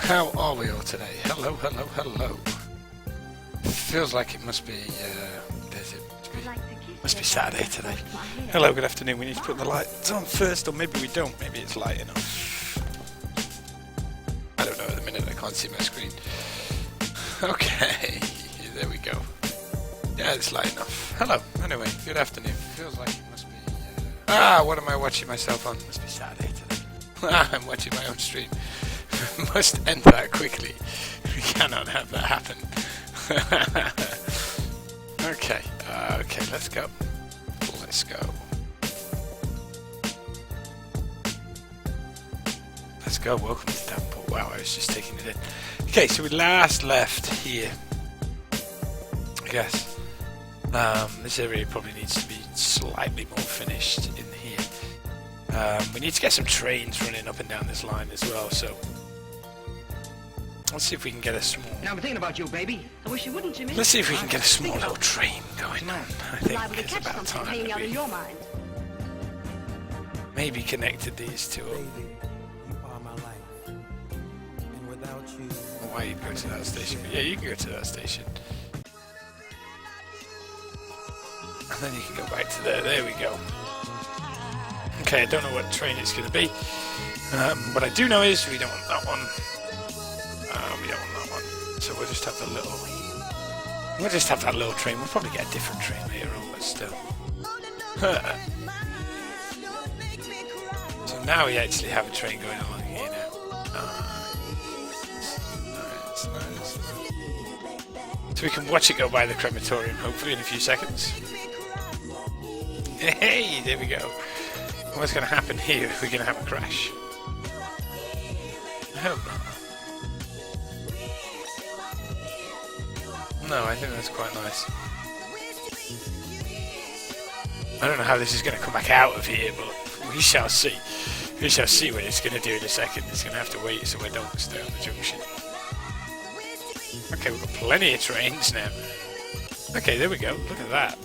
How are we all today? Hello, hello, hello. Feels like it must be, must be Saturday today. Hello, good afternoon. We need to put the lights on first, or maybe we don't. Maybe it's light enough. I don't know at the minute, I can't see my screen. Okay, there we go. Yeah, it's light enough. Hello, anyway, good afternoon. Feels like it must be, what am I watching myself on? Must be Saturday today. I'm watching my own stream. Must end that quickly. We cannot have that happen. Okay, okay, let's go. Let's go. Let's go. Welcome to Davenport. Wow, I was just taking it in. Okay, so we last left here. I guess this area probably needs to be slightly more finished in here. We need to get some trains running up and down this line as well, so let's see if we can get a small... Now I'm thinking about you, baby. I wish you wouldn't, Jimmy. Let's see if we can get a small little train going on. I think it's about time that we your mind. Maybe connected these two up. You are my life. And without you... Why you go to that station? Yeah, you can go to that station. And then you can go back to there. There we go. Okay, I don't know what train it's going to be. What I do know is we don't want that one. We don't want that one. So we'll just have the little... We'll just have that little train. We'll probably get a different train later on, but still. So now we actually have a train going along here now. Nice. So we can watch it go by the crematorium, hopefully in a few seconds. Hey, there we go. What's going to happen here? We're going to have a crash. I hope not. No, I think that's quite nice. I don't know how this is going to come back out of here, but we shall see. We shall see what it's going to do in a second. It's going to have to wait somewhere donks down the junction. Okay, we've got plenty of trains now. Okay, there we go. Look at that.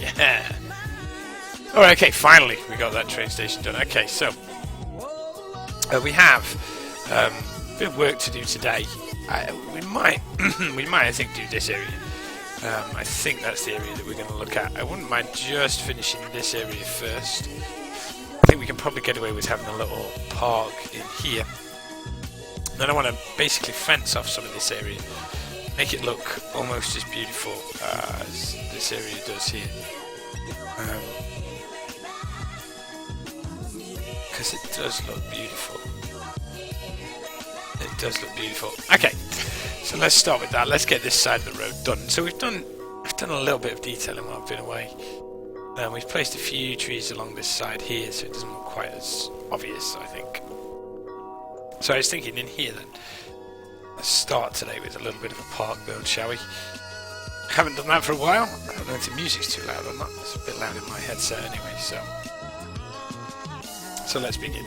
Yeah. Alright, okay, finally we got that train station done. Okay, so we have a bit of work to do today. We might, I think, do this area. I think that's the area that we're going to look at. I wouldn't mind just finishing this area first. I think we can probably get away with having a little park in here. Then I want to basically fence off some of this area, make it look almost as beautiful as this area does here. Because it does look beautiful. It does look beautiful. Okay, so let's start with that. Let's get this side of the road done. So I've done a little bit of detailing while I've been away. We've placed a few trees along this side here, so it doesn't look quite as obvious, I think. So I was thinking in here then, let's start today with a little bit of a park build, shall we? Haven't done that for a while. I don't know if the music's too loud or not. It's a bit loud in my headset anyway, so let's begin.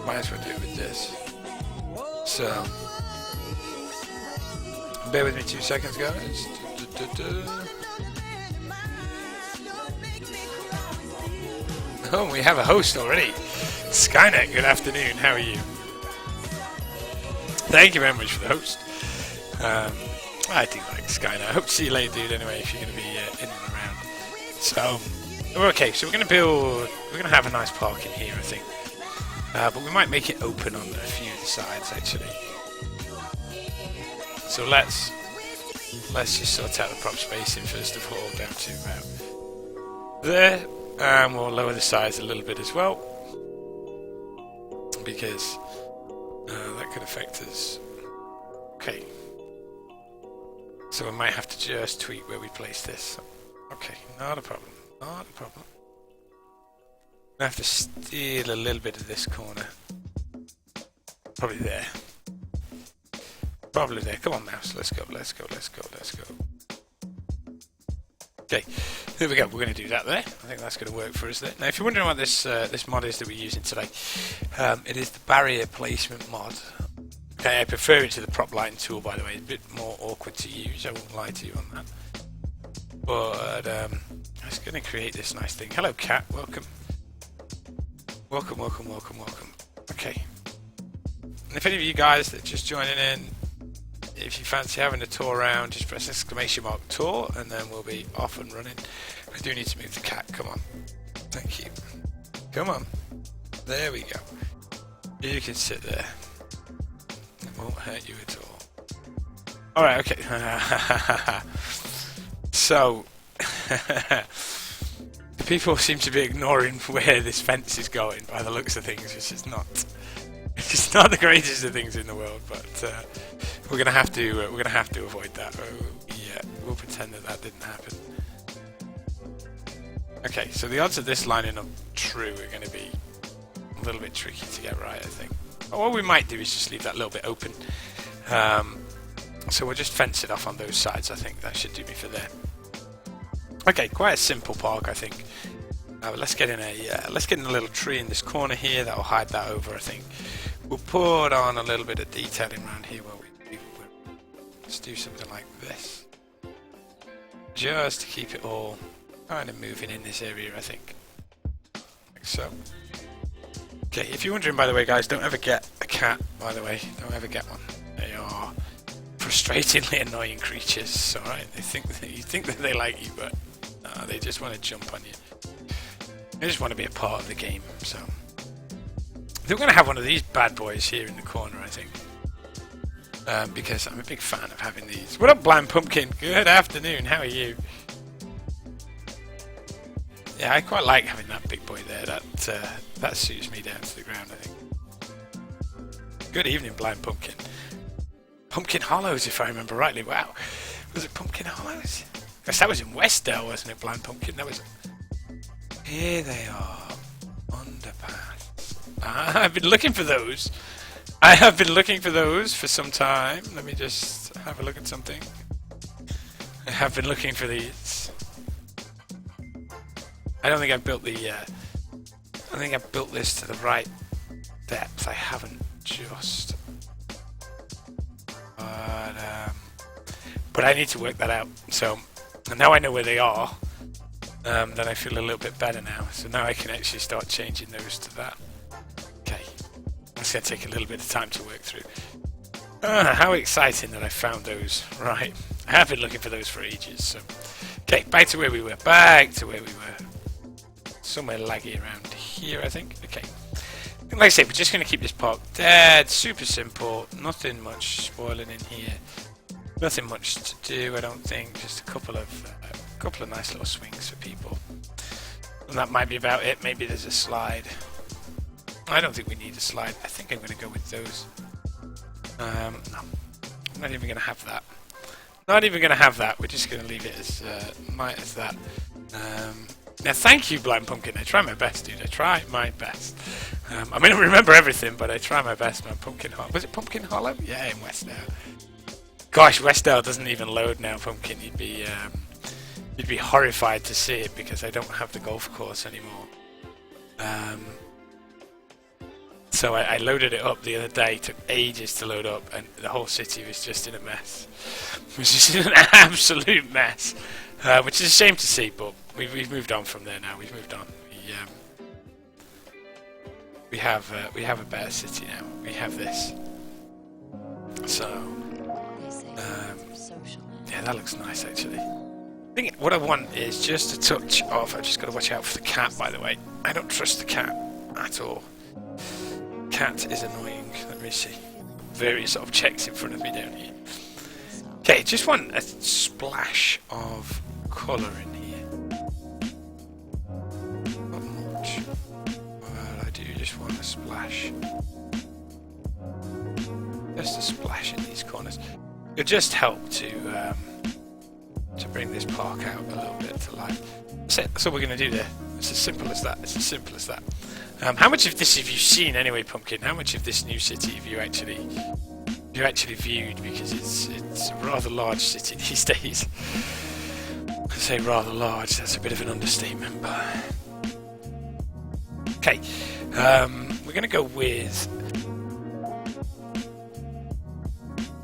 Might as well do it with this. So, bear with me 2 seconds, guys. Oh, we have a host already. Skynet, good afternoon. How are you? Thank you very much for the host. I do like Skynet. I hope to see you later, dude. Anyway, if you're going to be in and around. So, okay. So we're going to have a nice park in here, I think. But we might make it open on a few of the sides, actually. So let's just sort out the prop spacing first of all, down to about there. And we'll lower the size a little bit as well, because that could affect us. Okay. So we might have to just tweak where we place this. Okay, not a problem. Not a problem. I have to steal a little bit of this corner. Probably there. Probably there. Come on, mouse. Let's go. Okay, there we go. We're going to do that there. I think that's going to work for us there. Now, if you're wondering what this mod is that we're using today, it is the barrier placement mod. Okay, I prefer it to the prop lighting tool, by the way. It's a bit more awkward to use. I won't lie to you on that. But it's going to create this nice thing. Hello, cat. Welcome. Welcome, welcome, welcome, welcome. Okay. And if any of you guys that are just joining in, if you fancy having a tour around, just press exclamation mark tour and then we'll be off and running. I do need to move the cat, come on. Thank you. Come on. There we go. You can sit there. It won't hurt you at all. Alright, okay. So, people seem to be ignoring where this fence is going by the looks of things, which is not... It's not the greatest of things in the world, but we're gonna have to avoid that. Oh, yeah, we'll pretend that didn't happen. Okay, so the odds of this lining up true are going to be a little bit tricky to get right, I think. But what we might do is just leave that little bit open. So we'll just fence it off on those sides. I think that should do me for there. Okay, quite a simple park, I think. Let's get in a little tree in this corner here that'll hide that over. I think we'll put on a little bit of detailing around here where let's do something like this, just to keep it all kind of moving in this area, I think. Like so. Okay, if you're wondering, by the way, guys, don't ever get a cat. By the way, don't ever get one. They are frustratingly annoying creatures. Alright, you think that they like you, but they just want to jump on you. They just want to be a part of the game. So we're going to have one of these bad boys here in the corner, I think, because I'm a big fan of having these. What up, Blind Pumpkin? Good afternoon. How are you? Yeah, I quite like having that big boy there. That suits me down to the ground, I think. Good evening, Blind Pumpkin. Pumpkin Hollows, if I remember rightly. Wow. Was it Pumpkin Hollows? Guess that was in Westdale, wasn't it, Blind Pumpkin? That was... Here they are. Underpass. I've been looking for those. I have been looking for those for some time. Let me just have a look at something. I have been looking for these. I don't think I've built the... I think I've built this to the right depth. I haven't just... But I need to work that out. So now I know where they are. Then I feel a little bit better now. So now I can actually start changing those to that. Okay. It's going to take a little bit of time to work through. How exciting that I found those. Right. I have been looking for those for ages. So. Okay, back to where we were. Back to where we were. Somewhere laggy around here, I think. Okay. Like I say, we're just going to keep this park dead. Super simple. Nothing much spoiling in here. Nothing much to do, I don't think. Just a couple of nice little swings for people. And that might be about it. Maybe there's a slide. I don't think we need a slide. I think I'm going to go with those. No. I'm not even going to have that. Not even going to have that. We're just going to leave it as that. Now, thank you, Blind Pumpkin. I try my best, dude. I try my best. I may not remember everything, but I try my best, man. Pumpkin Hollow. Was it Pumpkin Hollow? Yeah, in Westdale. Gosh, Westdale doesn't even load now, Pumpkin. You'd be horrified to see it because I don't have the golf course anymore. So I loaded it up the other day. It took ages to load up, and the whole city was just in a mess. It was just in an absolute mess, which is a shame to see. But we've moved on from there now. We've moved on. We have a better city now. We have this. So. Yeah, that looks nice actually. I think what I want is just a touch of... I've just got to watch out for the cat, by the way. I don't trust the cat at all. Cat is annoying. Let me see. Various objects in front of me down here. Okay, just want a splash of colour in here. Not much. Well, I do just want a splash. Just a splash in these corners. It'll just help to bring this park out a little bit to life. That's all we're going to do there. It's as simple as that. It's as simple as that. How much of this have you seen anyway, Pumpkin? How much of this new city have you actually viewed? Because it's a rather large city these days. I say rather large. That's a bit of an understatement, but okay. We're going to go with.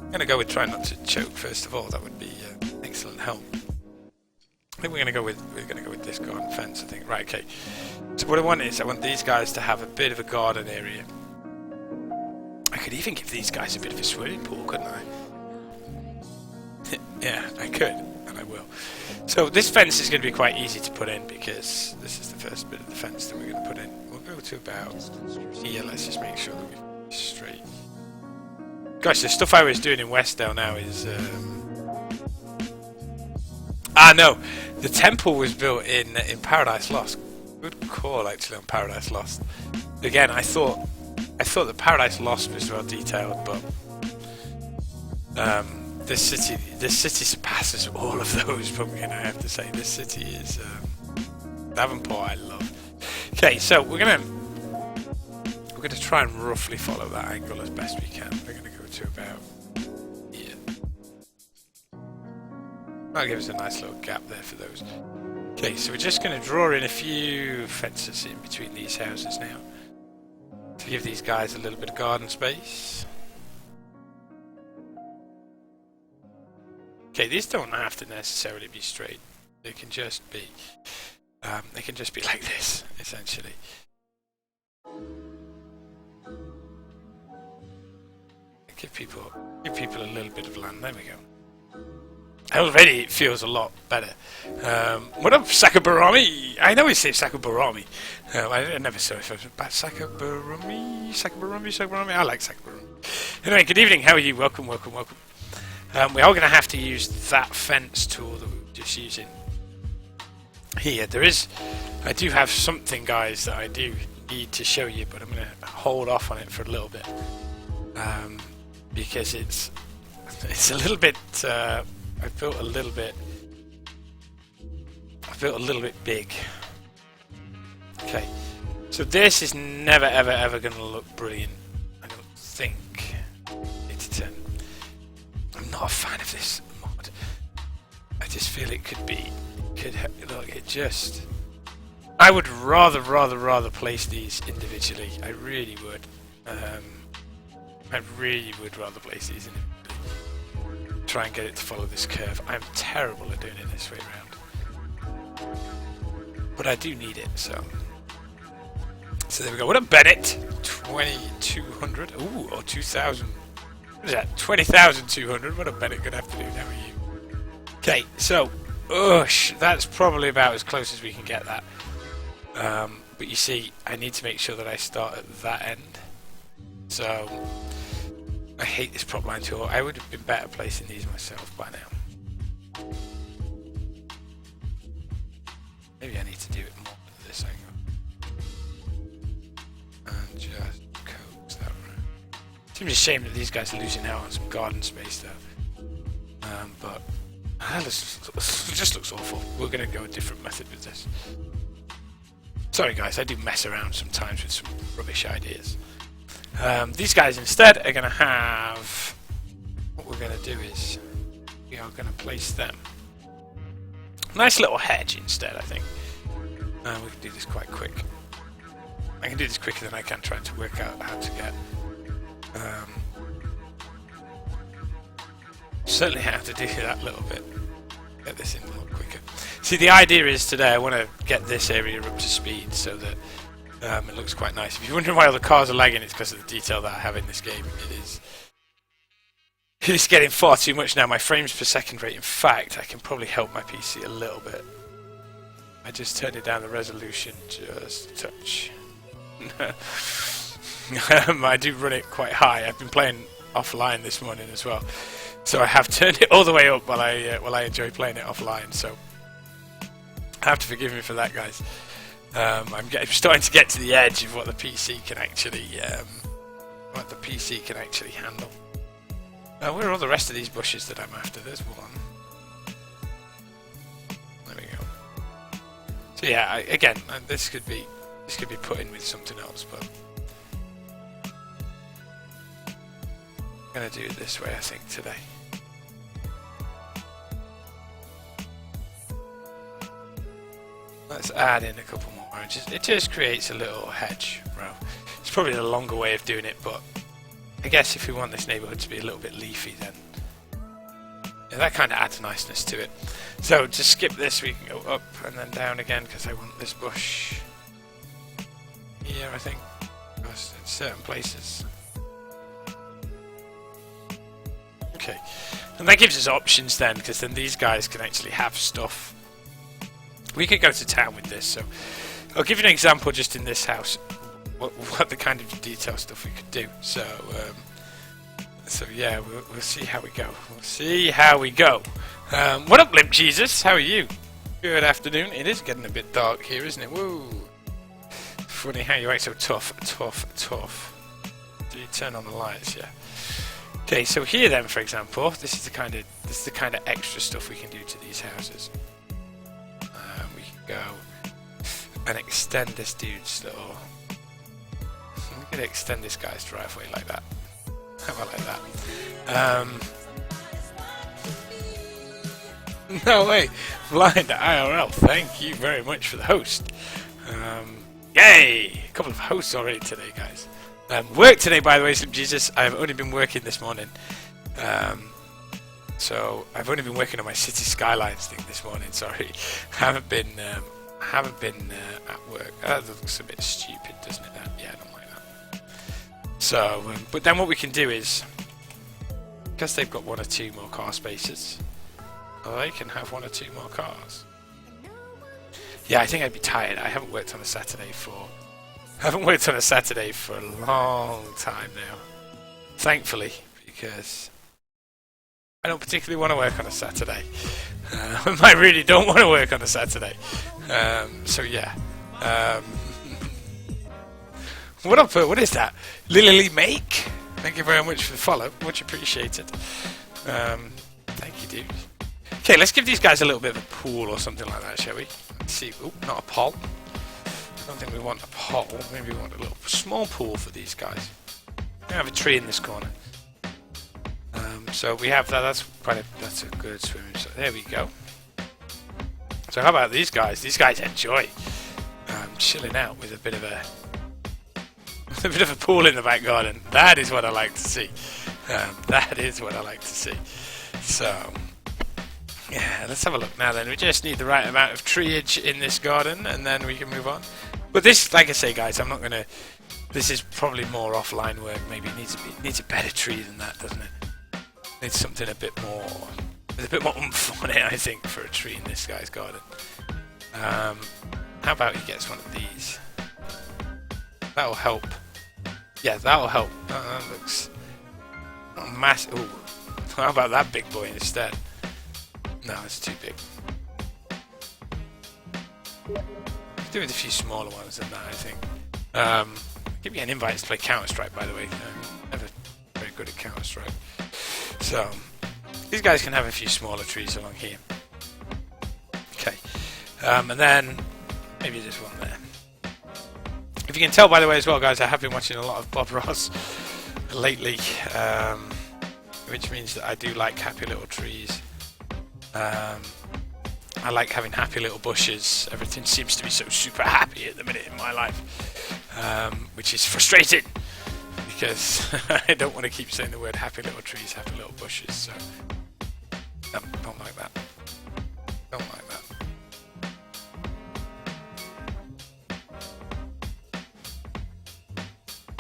I'm going to go with try not to choke first of all. That would be excellent help. think we're gonna go with this garden fence. I think. Right. Okay. So what I want these guys to have a bit of a garden area. I could even give these guys a bit of a swimming pool, couldn't I? Yeah, I could, and I will. So this fence is going to be quite easy to put in because this is the first bit of the fence that we're going to put in. We'll go to about here. Let's just make sure that we're straight. Gosh, the stuff I was doing in Westdale now is... no! The temple was built in Paradise Lost. Good call, actually, on Paradise Lost. Again, I thought that Paradise Lost was well detailed, but this city surpasses all of those. Pumpkin, I have to say, this city is Davenport. I love. Okay, so we're gonna try and roughly follow that angle as best we can. We're gonna go to about here. That'll give us a nice little gap there for those. Okay, so we're just gonna draw in a few fences in between these houses now to give these guys a little bit of garden space. Okay, these don't have to necessarily be straight. They can just be like this, essentially. Give people a little bit of land. There we go. Already it feels a lot better. What up, Sakabarami? I know we say Sakabarami. I never saw if it was bad. Sakabarami. I like Sakabarami. Anyway, good evening. How are you? Welcome. We are going to have to use that fence tool that we were just using here. I do have something, guys, that I do need to show you, but I'm going to hold off on it for a little bit because it's a little bit. I've built a little bit big. Okay, so this is never ever going to look brilliant. I don't think. 8 to 10. I'm not a fan of this mod. I just feel it could be. I would rather place these individually. I really would. I really would rather place these individually. Try and get it to follow this curve. I'm terrible at doing it this way around. But I do need it, so there we go. What up, Bennett? 2200. Ooh, or 2000. What is that? 20,200. What a Bennett gonna have to do now, are you? Okay, so that's probably about as close as we can get that. But you see, I need to make sure that I start at that end. So I hate this prop line tool. I would have been better placing these myself by now. Maybe I need to do it more at this angle. And just coax that around. Seems a shame that these guys are losing out on some garden space though. But this just looks awful. We're going to go a different method with this. Sorry guys, I do mess around sometimes with some rubbish ideas. These guys instead are going to have... What we're going to do is we are going to place them. Nice little hedge instead, I think. We can do this quite quick. I can do this quicker than I can trying to work out how to get... certainly have to do that little bit. Get this in a lot quicker. See, the idea is today I want to get this area up to speed so that it looks quite nice. If you're wondering why all the cars are lagging, it's because of the detail that I have in this game. It is getting far too much now. My frames per second rate, in fact, I can probably help my PC a little bit. I just turned it down the resolution just a touch. I do run it quite high. I've been playing offline this morning as well, so I have turned it all the way up while I enjoy playing it offline. So I have to forgive me for that, guys. I'm starting to get to the edge of what the PC can actually handle. Where are all the rest of these bushes that I'm after? There's one. There we go. So yeah, again, this could be put in with something else, but I'm gonna do it this way, I think, today. Let's add in a couple more oranges. It just creates a little hedge row. It's probably the longer way of doing it, but I guess if we want this neighbourhood to be a little bit leafy, then Yeah, that kind of adds niceness to it. So to skip this, we can go up and then down again because I want this bush here, I think, in certain places. Okay, and that gives us options then, because then these guys can actually have stuff. We could go to town with this, so I'll give you an example just in this house, what the kind of detail stuff we could do. So yeah, we'll see how we go. We'll see how we go. What up, Limp Jesus? How are you? Good afternoon. It is getting a bit dark here, isn't it? Woo! Funny how you act so tough. Do you turn on the lights? Yeah. Okay, so here then, for example, this is the kind of extra stuff we can do to these houses. We can go and extend this dude's little. I'm gonna extend this guy's driveway like that. How about like that? No way! Blind IRL, thank you very much for the host. Yay! A couple of hosts already today, guys. Work today, by the way, Slim Jesus. I've only been working this morning. So I've only been working on my City Skylines thing this morning. Sorry, haven't been at work. That looks a bit stupid, doesn't it? Yeah, I don't like that. So, but then what we can do is, because they've got 1 or 2 more car spaces, they can have 1 or 2 more cars. Yeah, I think I'd be tired. I haven't worked on a Saturday for a long time now. Thankfully, because I don't particularly want to work on a Saturday. I really don't want to work on a Saturday. So yeah. What up? What is that? Lily Make? Thank you very much for the follow. Much appreciated. Thank you, dude. Okay, let's give these guys a little bit of a pool or something like that, shall we? Let's see. Oh, not a pole. I don't think we want a pole. Maybe we want a little small pool for these guys. We have a tree in this corner. So we have that. That's a good swimming. So there we go. So how about these guys? These guys enjoy chilling out with a bit of a pool in the back garden. That is what I like to see. That is what I like to see. So yeah, let's have a look now. Then we just need the right amount of treeage in this garden, and then we can move on. But this, like I say, guys, I'm not gonna. This is probably more offline work. Maybe it needs a better tree than that, doesn't it? Needs something a bit more. There's a bit more oomph on it, I think, for a tree in this guy's garden. How about he gets one of these? That'll help. Yeah, that'll help. That looks not massive. Ooh. How about that big boy instead? No, it's too big. Do with a few smaller ones than that, I think. Give me an invite to play Counter-Strike, by the way. I'm never very good at Counter-Strike. So, these guys can have a few smaller trees along here. Okay. And then, maybe there's one there. If you can tell, by the way, as well, guys, I have been watching a lot of Bob Ross lately. Which means that I do like happy little trees. I like having happy little bushes. Everything seems to be so super happy at the minute in my life, which is frustrating because I don't want to keep saying the word happy little trees, happy little bushes. So don't like that. Don't like that.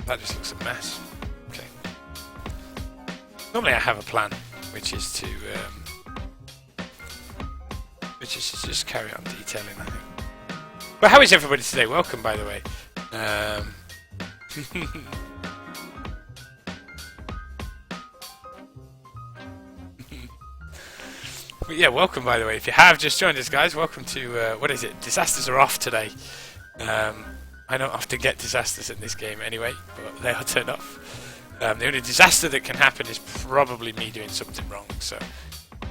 That just looks a mess. Okay. Normally I have a plan, which is to just carry on detailing, I think. But how is everybody today? Welcome, by the way. But yeah, welcome, by the way. If you have just joined us, guys, welcome to, what is it? Disasters are off today. I don't often get disasters in this game anyway, but they are turned off. The only disaster that can happen is probably me doing something wrong, so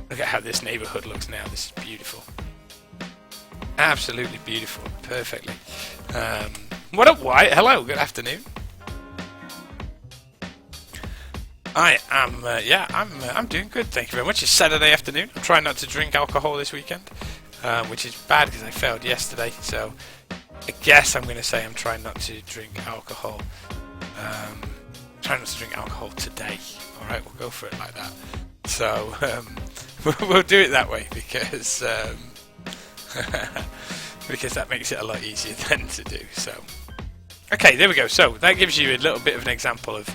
look at how this neighbourhood looks now. This is beautiful. Absolutely beautiful. Perfectly. What up, White? Hello, good afternoon. I am, I'm doing good, thank you very much. It's Saturday afternoon. I'm trying not to drink alcohol this weekend, which is bad because I failed yesterday, so I guess I'm going to say I'm trying not to drink alcohol. Trying not to drink alcohol today. Alright, we'll go for it like that. So, we'll do it that way because because that makes it a lot easier then to do. So, okay, there we go. So that gives you a little bit of an example of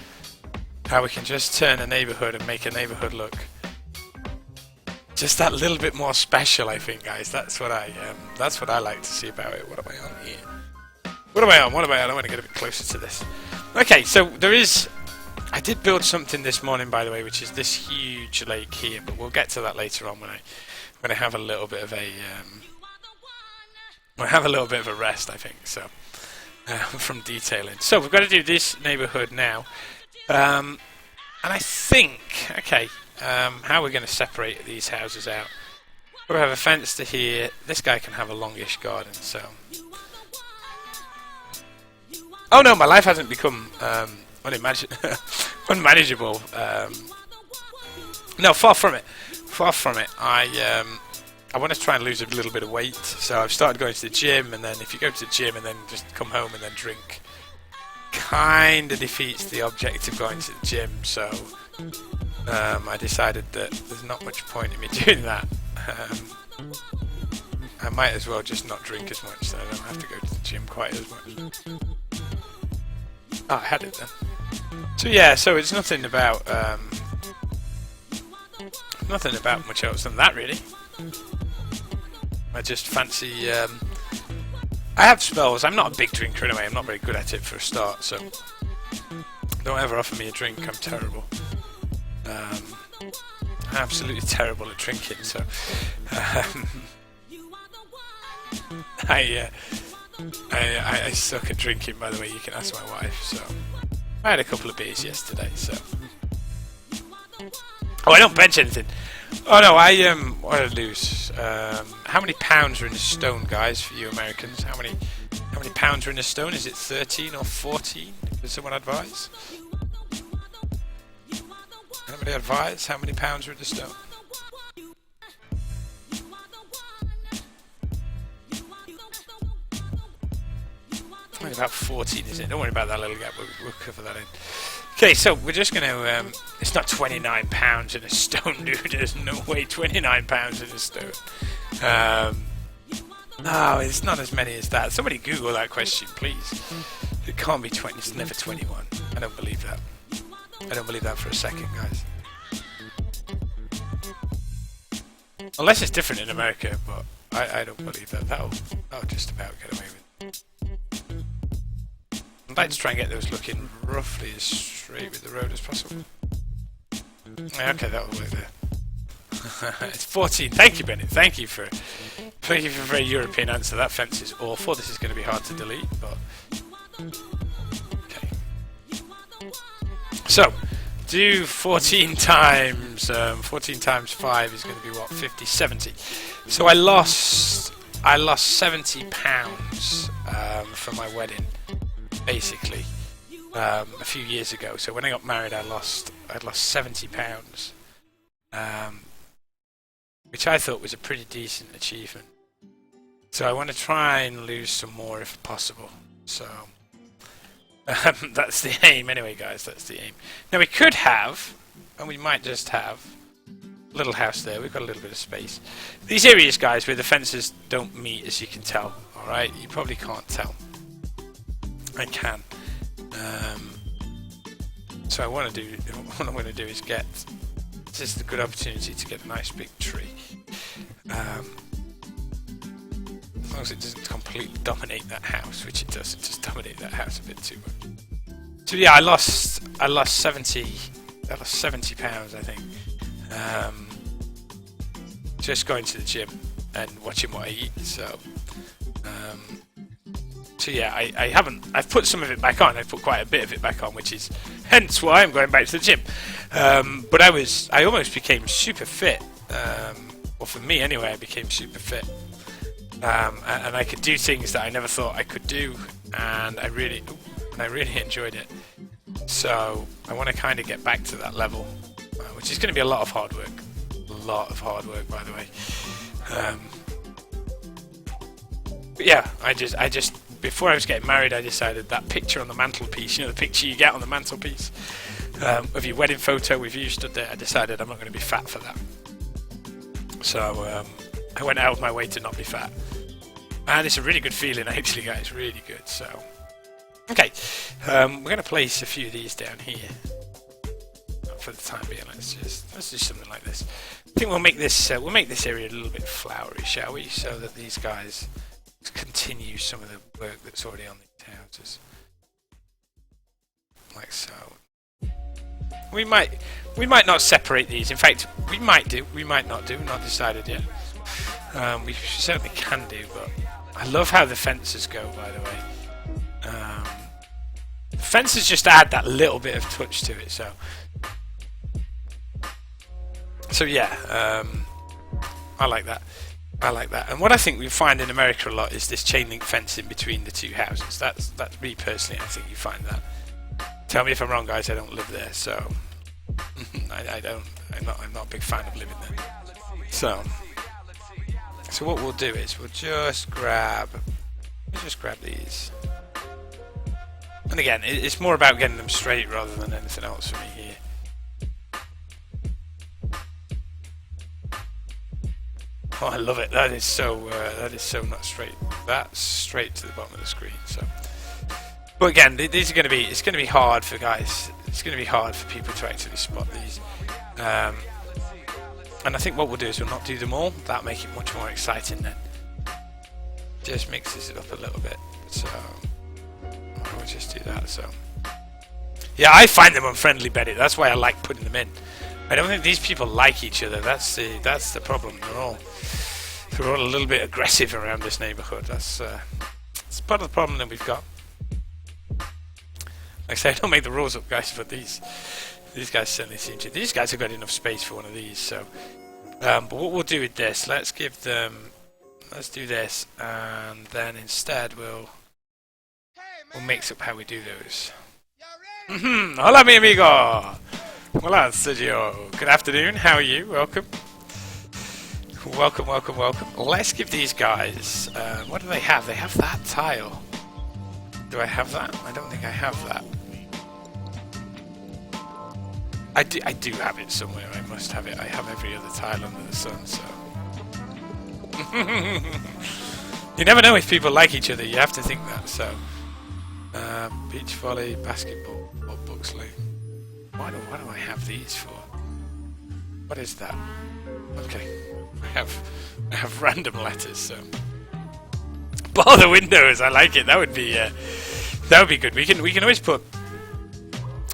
how we can just turn a neighborhood and make a neighborhood look just that little bit more special. I think, guys, that's what I like to see about it. What am I on here? What am I on? I want to get a bit closer to this. Okay, so there is. I did build something this morning, by the way, which is this huge lake here, but we'll get to that later on when I have a little bit of a rest, I think. So from detailing. So we've got to do this neighborhood now, and I think how we're going to separate these houses out. We'll have a fence to here. This guy can have a longish garden. So. Oh no, my life hasn't become unmanageable. No, far from it. Far from it. I want to try and lose a little bit of weight, so I've started going to the gym. And then, if you go to the gym and then just come home and then drink, kind of defeats the object of going to the gym. So I decided that there's not much point in me doing that. I might as well just not drink as much, so I don't have to go to the gym quite as much. Oh, I had it then. So yeah, so it's nothing about much else than that, really. I just fancy. I have spells. I'm not a big drinker anyway. I'm not very good at it for a start, so don't ever offer me a drink. I'm terrible. Absolutely terrible at drinking. So I suck at drinking, by the way. You can ask my wife. So I had a couple of beers yesterday. So I don't bench anything. Oh no, what did I lose? How many pounds are in a stone, guys? For you Americans, how many pounds are in a stone? Is it 13 or 14? Does someone advise? Anybody advise how many pounds are in a stone? About 14, is it? Don't worry about that little gap. We'll cover that in. Okay, so we're just going to. It's not 29 pounds in a stone, dude. There's no way 29 pounds in a stone. No, it's not as many as that. Somebody Google that question, please. It can't be 20. It's never 21. I don't believe that. I don't believe that for a second, guys. Unless it's different in America, but I don't believe that. That'll just about get away with it. I'd like to try and get those looking roughly as straight with the road as possible. Okay, that'll work there. It's 14. Thank you, Bennett. Thank you for a very European answer. That fence is awful. This is going to be hard to delete, but okay. So, do 14 times 5 is going to be what? 50, 70. So I lost 70 pounds for my wedding. Basically, a few years ago. So when I got married, I'd lost 70 pounds, which I thought was a pretty decent achievement. So I want to try and lose some more if possible. So that's the aim, anyway, guys. That's the aim. Now we could have, and we might just have, a little house there. We've got a little bit of space. These areas, guys, where the fences don't meet, as you can tell. All right, you probably can't tell. I can. So what I'm going to do is get. This is a good opportunity to get a nice big tree. As long as it doesn't completely dominate that house, which it does, it just dominate that house a bit too much. So yeah, I lost 70 pounds, I think. Just going to the gym and watching what I eat. So yeah, I've put some of it back on. I've put quite a bit of it back on, which is hence why I'm going back to the gym. But I almost became super fit. Well, for me anyway, I became super fit. And I could do things that I never thought I could do, and I really enjoyed it. So I want to kind of get back to that level, which is going to be a lot of hard work. A lot of hard work, by the way. But yeah, I just before I was getting married, I decided that picture on the mantelpiece, the picture you get on the mantelpiece of your wedding photo with you stood there, I decided I'm not going to be fat for that. So I went out of my way to not be fat. And it's a really good feeling, actually, guys. Really good. So, okay, we're going to place a few of these down here for the time being. Let's do something like this. I think we'll make this area a little bit flowery, shall we? So that these guys continue some of the work that's already on these houses, like so. We might not separate these. In fact, we might do. We might not do. Not decided yet. We certainly can do, but I love how the fences go, by the way. The fences just add that little bit of touch to it, so yeah, I like that. I like that. And what I think we find in America a lot is this chain link fence in between the two houses. That's me personally. I think you find that. Tell me if I'm wrong, guys. I don't live there, so I don't. I'm not a big fan of living there. So what we'll do is we'll just grab these. And again, it's more about getting them straight rather than anything else for me here. Oh, I love it. That is so not straight. That's straight to the bottom of the screen. So, but again, these are going to be. It's going to be hard for guys. It's going to be hard for people to actually spot these. And I think what we'll do is we'll not do them all. That'll make it much more exciting then. Just mixes it up a little bit. So we'll just do that. So yeah, I find them unfriendly, Bennett. That's why I like putting them in. I don't think these people like each other. That's the problem. They're all a little bit aggressive around this neighbourhood. That's part of the problem that we've got. Like I say, I don't make the rules up, guys, but these guys certainly seem to. These guys have got enough space for one of these. So, but what we'll do with this, let's do this, and then instead we'll mix up how we do those. Hola, mi amigo. Hola, Sergio. Good afternoon. How are you? Welcome. Welcome. Let's give these guys. What do they have? They have that tile. Do I have that? I don't think I have that. I do have it somewhere. I must have it. I have every other tile under the sun. So you never know if people like each other. You have to think that. So beach volley, basketball, or books league. What do I have these for? What is that? Okay, I have random letters. So bar the windows. I like it. That would be good. We can always put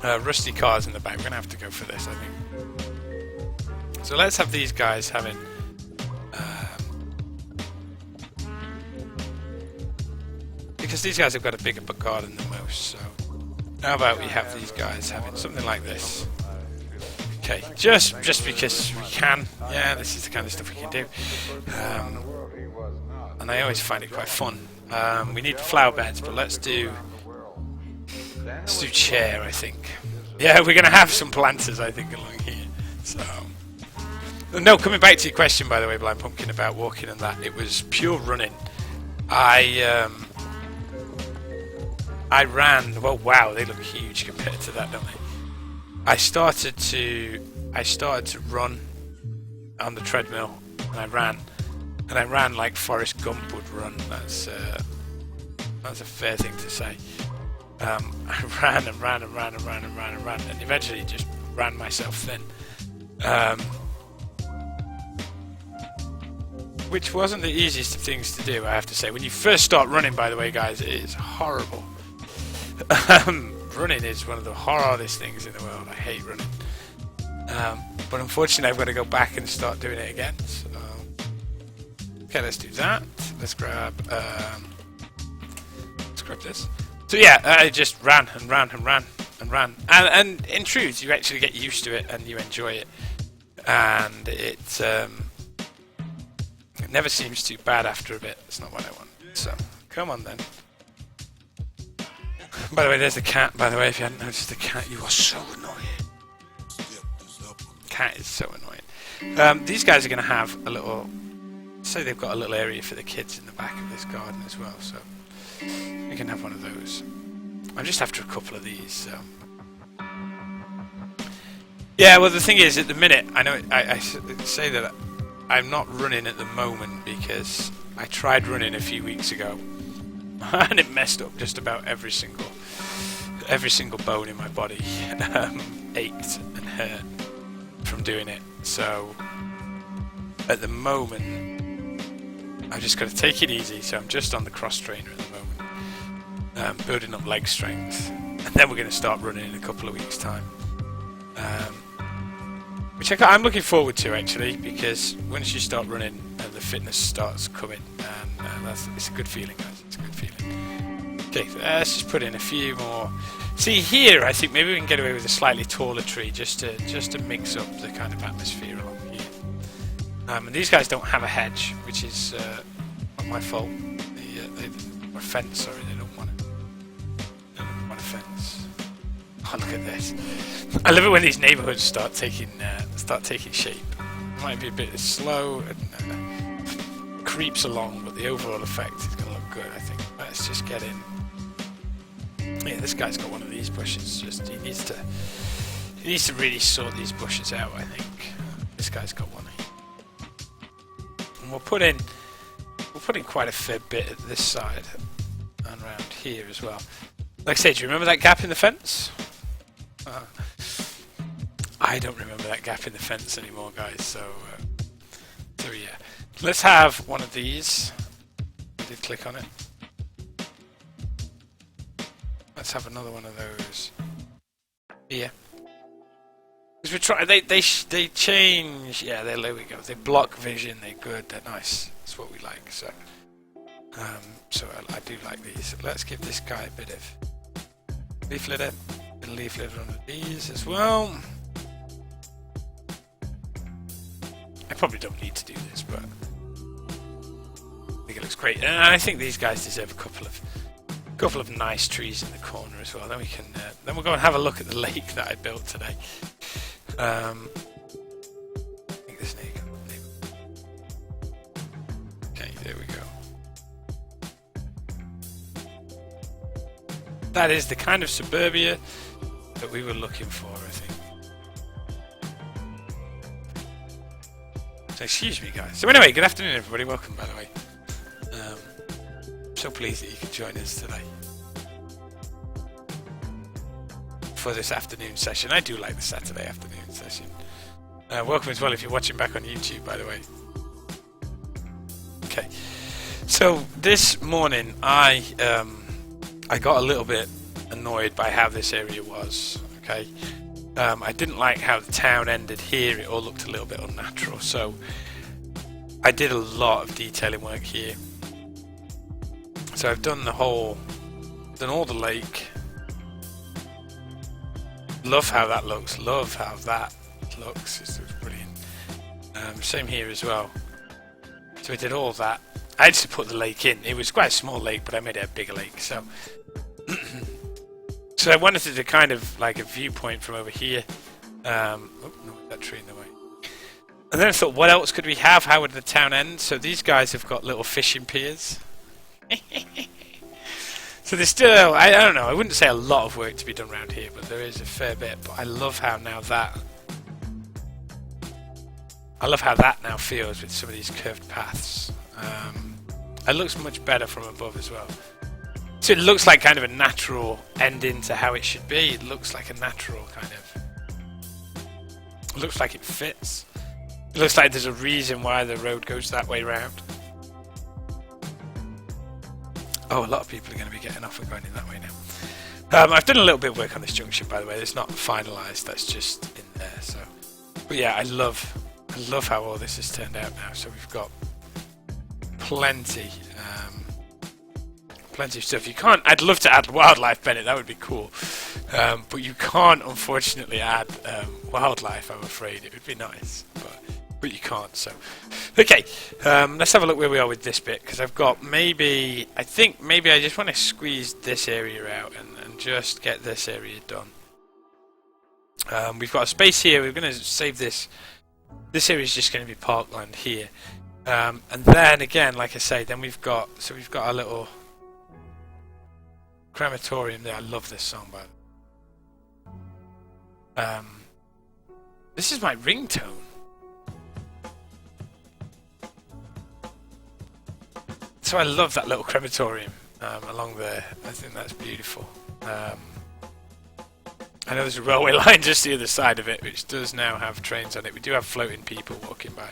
rusty cars in the back. We're gonna have to go for this, I think. So let's have these guys having. Because these guys have got a bigger garden than most, so how about we have these guys having something like this? Okay, just because we can. Yeah, this is the kind of stuff we can do. And I always find it quite fun. We need flower beds, but let's do chair, I think. Yeah, we're going to have some planters, I think, along here. So, no, coming back to your question, by the way, Blind Pumpkin, about walking and that, it was pure running. I ran. Well, wow, they look huge compared to that, don't they? I started to run on the treadmill, and I ran like Forrest Gump would run. That's a fair thing to say. I ran and eventually just ran myself thin. Which wasn't the easiest of things to do, I have to say. When you first start running, by the way, guys, it is horrible. Running is one of the hardest things in the world. I hate running. But unfortunately, I've got to go back and start doing it again. So, okay, let's do that. Let's grab this. So yeah, I just ran. And in truth, you actually get used to it and you enjoy it. And it never seems too bad after a bit. It's not what I want. So, come on then. By the way, there's the cat. By the way, if you hadn't noticed the cat, you are so annoying. Cat is so annoying. These guys are going to have a little. Say they've got a little area for the kids in the back of this garden as well. So we can have one of those. I'm just after a couple of these. So yeah. Well, the thing is, at the minute, I know I say that I'm not running at the moment because I tried running a few weeks ago and it messed up just about every single bone in my body. Ached and hurt from doing it. So at the moment I've just got to take it easy, so I'm just on the cross trainer at the moment, building up leg strength, and then we're going to start running in a couple of weeks time, which I'm looking forward to actually, because once you start running the fitness starts coming, and it's a good feeling, guys. It's a good feeling. Okay, let's just put in a few more. See here, I think maybe we can get away with a slightly taller tree just to mix up the kind of atmosphere along here. And these guys don't have a hedge, which is not my fault. Or a fence, sorry, they don't want a fence. Oh, look at this! I love it when these neighbourhoods start taking shape. It might be a bit slow and creeps along, but the overall effect is going to look good, I think. Let's just get in. Yeah, this guy's got one of these bushes. Just he needs to really sort these bushes out, I think. This guy's got one. And we'll put in quite a fair bit at this side and around here as well. Like I say, do you remember that gap in the fence? I don't remember that gap in the fence anymore, guys. So yeah, let's have one of these. I did click on it. Let's have another one of those here. Because we try, they change. Yeah, there we go. They block vision. They're good. They're nice. That's what we like. So, I do like these. Let's give this guy a bit of leaflet. A leaflet under these as well. I probably don't need to do this, but I think it looks great. And I think these guys deserve a couple of nice trees in the corner as well. Then we can then we'll go and have a look at the lake that I built today. I think this name. Okay, there we go. That is the kind of suburbia that we were looking for, I think. So excuse me, guys. So anyway, good afternoon, everybody. Welcome, by the way. So pleased that you could join us today for this afternoon session. I do like the Saturday afternoon session. Welcome as well if you're watching back on YouTube, by the way. Okay, so this morning I got a little bit annoyed by how this area was. Okay, I didn't like how the town ended here. It all looked a little bit unnatural, so I did a lot of detailing work here. So I've done all the lake. Love how that looks. Love how that looks. It's brilliant. Same here as well. So I did all that. I had to put the lake in. It was quite a small lake, but I made it a bigger lake. So, so I wanted to do kind of like a viewpoint from over here. Oh no, that tree in the way. And then I thought, what else could we have? How would the town end? So these guys have got little fishing piers. So there's still, I don't know, I wouldn't say a lot of work to be done around here, but there is a fair bit. But I love how now that feels with some of these curved paths. It looks much better from above as well. So it looks like kind of a natural ending to how it should be. It looks like a natural kind of, it looks like it fits. It looks like there's a reason why the road goes that way round. Oh, a lot of people are going to be getting off and going in that way now. I've done a little bit of work on this junction, by the way. It's not finalised. That's just in there. So, but yeah, I love how all this has turned out now. So we've got plenty of stuff. You can't. I'd love to add wildlife, Bennett. That would be cool. But you can't, unfortunately, add wildlife. I'm afraid it would be nice, but you can't. So, okay, let's have a look where we are with this bit, because I've got I think maybe I just want to squeeze this area out and just get this area done. We've got a space here. We're going to save this. This area is just going to be parkland here, and then again, like I say, then we've got our little crematorium there. I love this song, by the way. This is my ringtone. Also, I love that little crematorium along there. I think that's beautiful. I know there's a railway line just the other side of it, which does now have trains on it. We do have floating people walking by.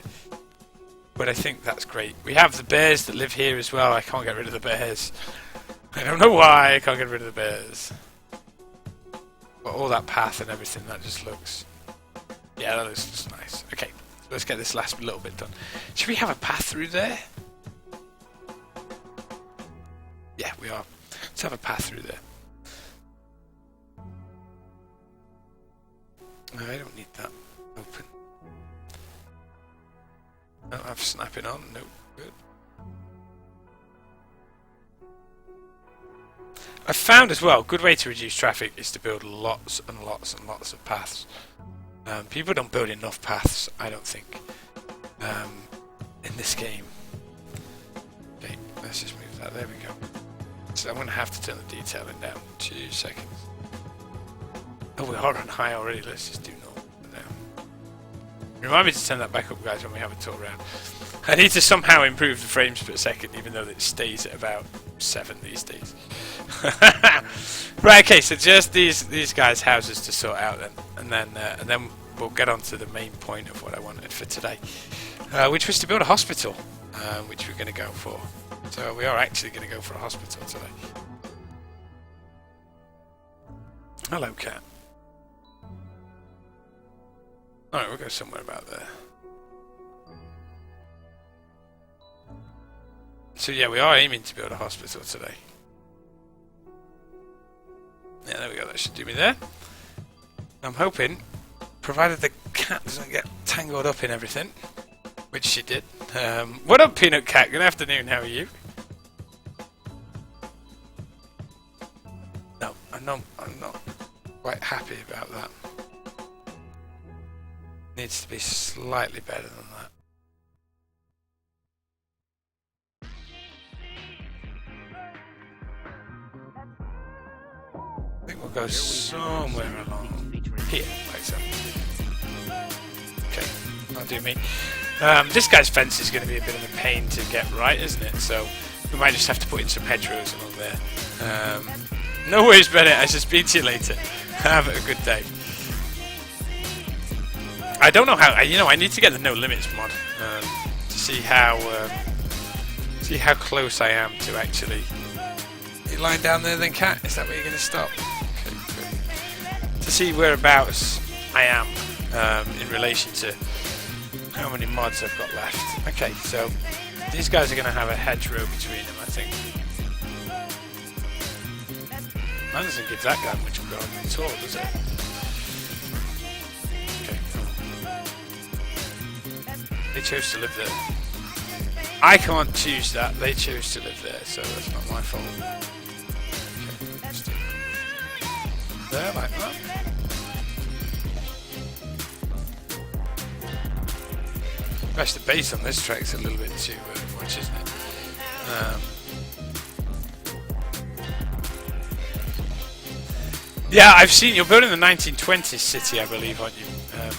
But I think that's great. We have the bears that live here as well. I can't get rid of the bears. I don't know why I can't get rid of the bears. But all that path and everything, that just looks... Yeah, that looks just nice. Okay, so let's get this last little bit done. Should we have a path through there? Yeah, we are. Let's have a path through there. No, I don't need that open. I don't have snapping on. Nope. Good. I found as well, a good way to reduce traffic is to build lots and lots and lots of paths. People don't build enough paths, I don't think, in this game. Okay, let's just move that. There we go. So I'm going to have to turn the detailing down. 2 seconds. Oh, we are on high already. Let's just do normal now. Remind me to turn that back up, guys, when we have a tour around. I need to somehow improve the frames per second, even though it stays at about 7 these days. Right, okay, so just these guys' houses to sort out then, and then we'll get on to the main point of what I wanted for today, which was to build a hospital, which we're going to go for. So we are actually going to go for a hospital today. Hello, cat. Alright, we'll go somewhere about there. So yeah, we are aiming to build a hospital today. Yeah, there we go, that should do me there. I'm hoping, provided the cat doesn't get tangled up in everything, which she did. What up, Peanut Cat? Good afternoon, how are you? No, I'm not quite happy about that. Needs to be slightly better than that. I think we'll go somewhere along here, like so. Okay, that'll do me. This guy's fence is going to be a bit of a pain to get right, isn't it? So we might just have to put in some hedgerows along there. No worries, Bennett. I shall speak to you later. Have a good day. I don't know how. I need to get the no limits mod to see how close I am to actually. You lying down there, then, cat? Is that where you're going to stop? Okay, good. To see whereabouts I am in relation to how many mods I've got left. Okay, so these guys are going to have a hedgerow between them, I think. That doesn't give that guy much ground at all, does it? Okay, cool. They chose to live there. I can't choose that. They chose to live there, so that's not my fault. Okay, let's do it. There, like that. Gosh, the bass on this track's a little bit too much, isn't it? Yeah, I've seen you're building the 1920s city, I believe, aren't you,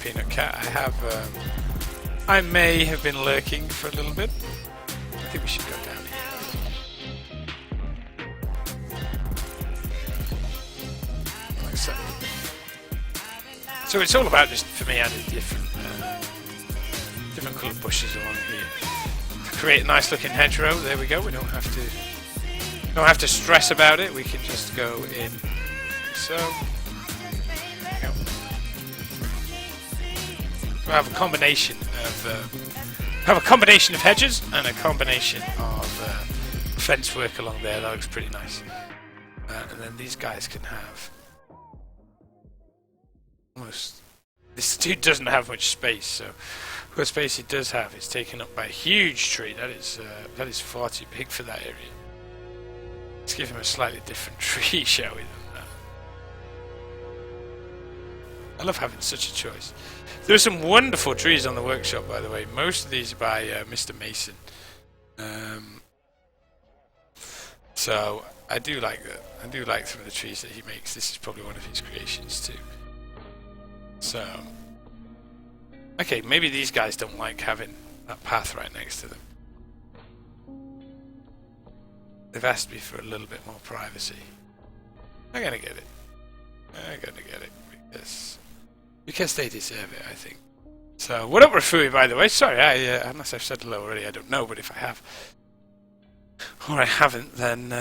Peanut Cat? I have. I may have been lurking for a little bit. I think we should go down here. Like so. So it's all about just, for me, adding different coloured bushes along here to create a nice looking hedgerow. There we go. We don't have to stress about it. We can just go in. So there we go. So I have a combination of hedges and a combination of fence work along there. That looks pretty nice. And then these guys can have almost. This dude doesn't have much space, so what space he does have is taken up by a huge tree. That is far too big for that area. Let's give him a slightly different tree, shall we? I love having such a choice. There are some wonderful trees on the workshop, by the way. Most of these are by Mr. Mason. So I do like that. I do like some of the trees that he makes. This is probably one of his creations too. So, okay, maybe these guys don't like having that path right next to them. they've asked me for a little bit more privacy. I'm gonna get it. I'm gonna get it because they deserve it, I think. So, what up, Rafui, by the way? Sorry, unless I've said hello already, I don't know, but if I have, or I haven't, then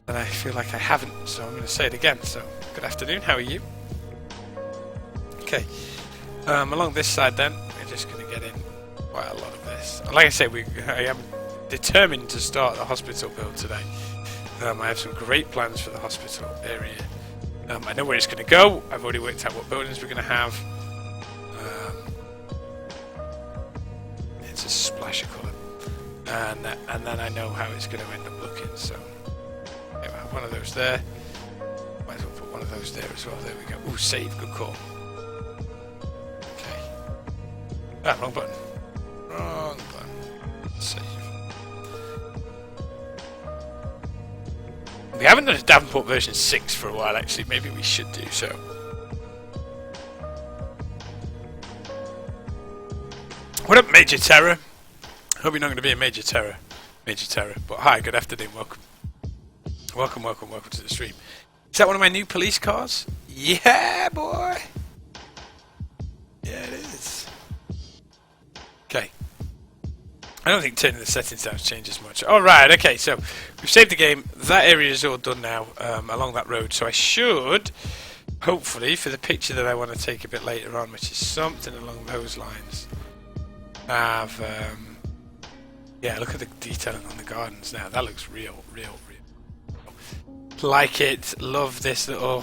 I feel like I haven't, so I'm going to say it again. So, good afternoon, how are you? Okay, along this side then, we're just going to get in quite a lot of this. Like I say, I am determined to start the hospital build today. I have some great plans for the hospital area. I know where it's going to go. I've already worked out what buildings we're going to have. It's a splash of colour, and then I know how it's going to end up looking. So okay, we'll have one of those there. Might as well put one of those there as well. There we go. Ooh, save. Good call. Okay. Ah, wrong button. Wrong button. Save. We haven't done a Davenport version 6 for a while, actually. Maybe we should do so. What up, Major Terror? Hope you're not going to be a Major Terror. But hi, good afternoon, welcome. Welcome to the stream. Is that one of my new police cars? Yeah, boy! Yeah, it is. Okay. I don't think turning the settings down changes much. Alright, okay, so we've saved the game. That area is all done now, along that road. So I should, hopefully, for the picture that I want to take a bit later on, which is something along those lines, have, yeah, look at the detailing on the gardens now. That looks real. Like it. Love this little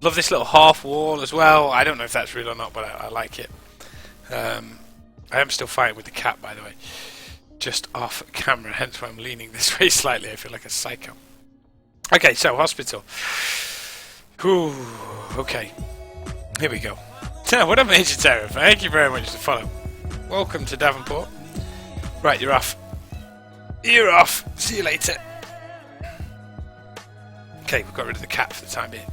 half wall as well. I don't know if that's real or not, but I like it. I am still fighting with the cat, by the way. Just off camera, hence why I'm leaning this way slightly. I feel like a psycho. Okay, so hospital. Ooh, okay. Here we go. What a Major Terror. Thank you very much for the follow. Welcome to Davenport. Right, you're off. You're off. See you later. Okay, we've got rid of the cat for the time being.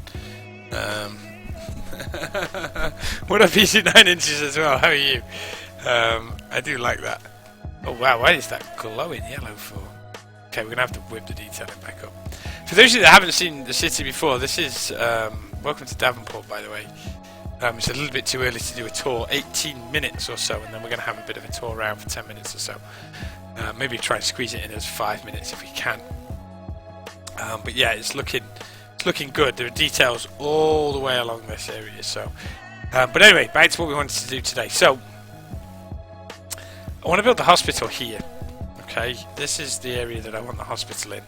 What a PC 9 inches as well. How are you? I do like that. Oh wow, why is that glowing yellow for? Okay, we're gonna have to whip the detailing back up. For those of you that haven't seen the city before, this is welcome to Davenport, by the way. It's a little bit too early to do a tour, 18 minutes or so, and then we're going to have a bit of a tour around for 10 minutes or so. Maybe try and squeeze it in as 5 minutes if we can. But yeah, it's looking good. There are details all the way along this area. So, but anyway, back to what we wanted to do today. So, I want to build the hospital here. Okay, this is the area that I want the hospital in.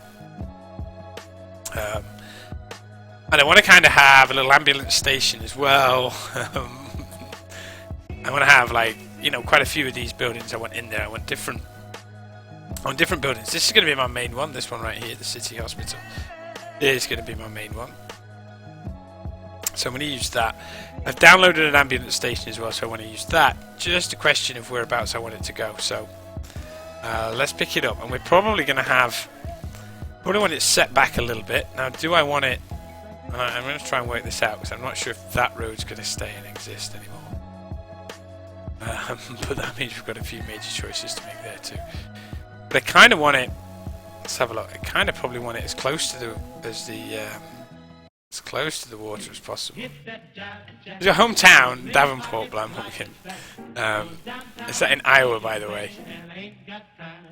And I want to kind of have a little ambulance station as well. I want to have, like, you know, quite a few of these buildings I want in there. I want different buildings. This is going to be my main one. This one right here, the city hospital, is going to be my main one. So I'm going to use that. I've downloaded an ambulance station as well, so I want to use that. Just a question of whereabouts I want it to go. So let's pick it up. And we're probably going to have... Probably want it set back a little bit. Now, do I want it... I'm going to try and work this out, because I'm not sure if that road's going to stay and exist anymore. But that means we've got a few major choices to make there too. But I kind of want it... Let's have a look. I kind of probably want it as close to the water as possible. It's your hometown, Davenport, but I'm hoping. Is that in Iowa, by the way?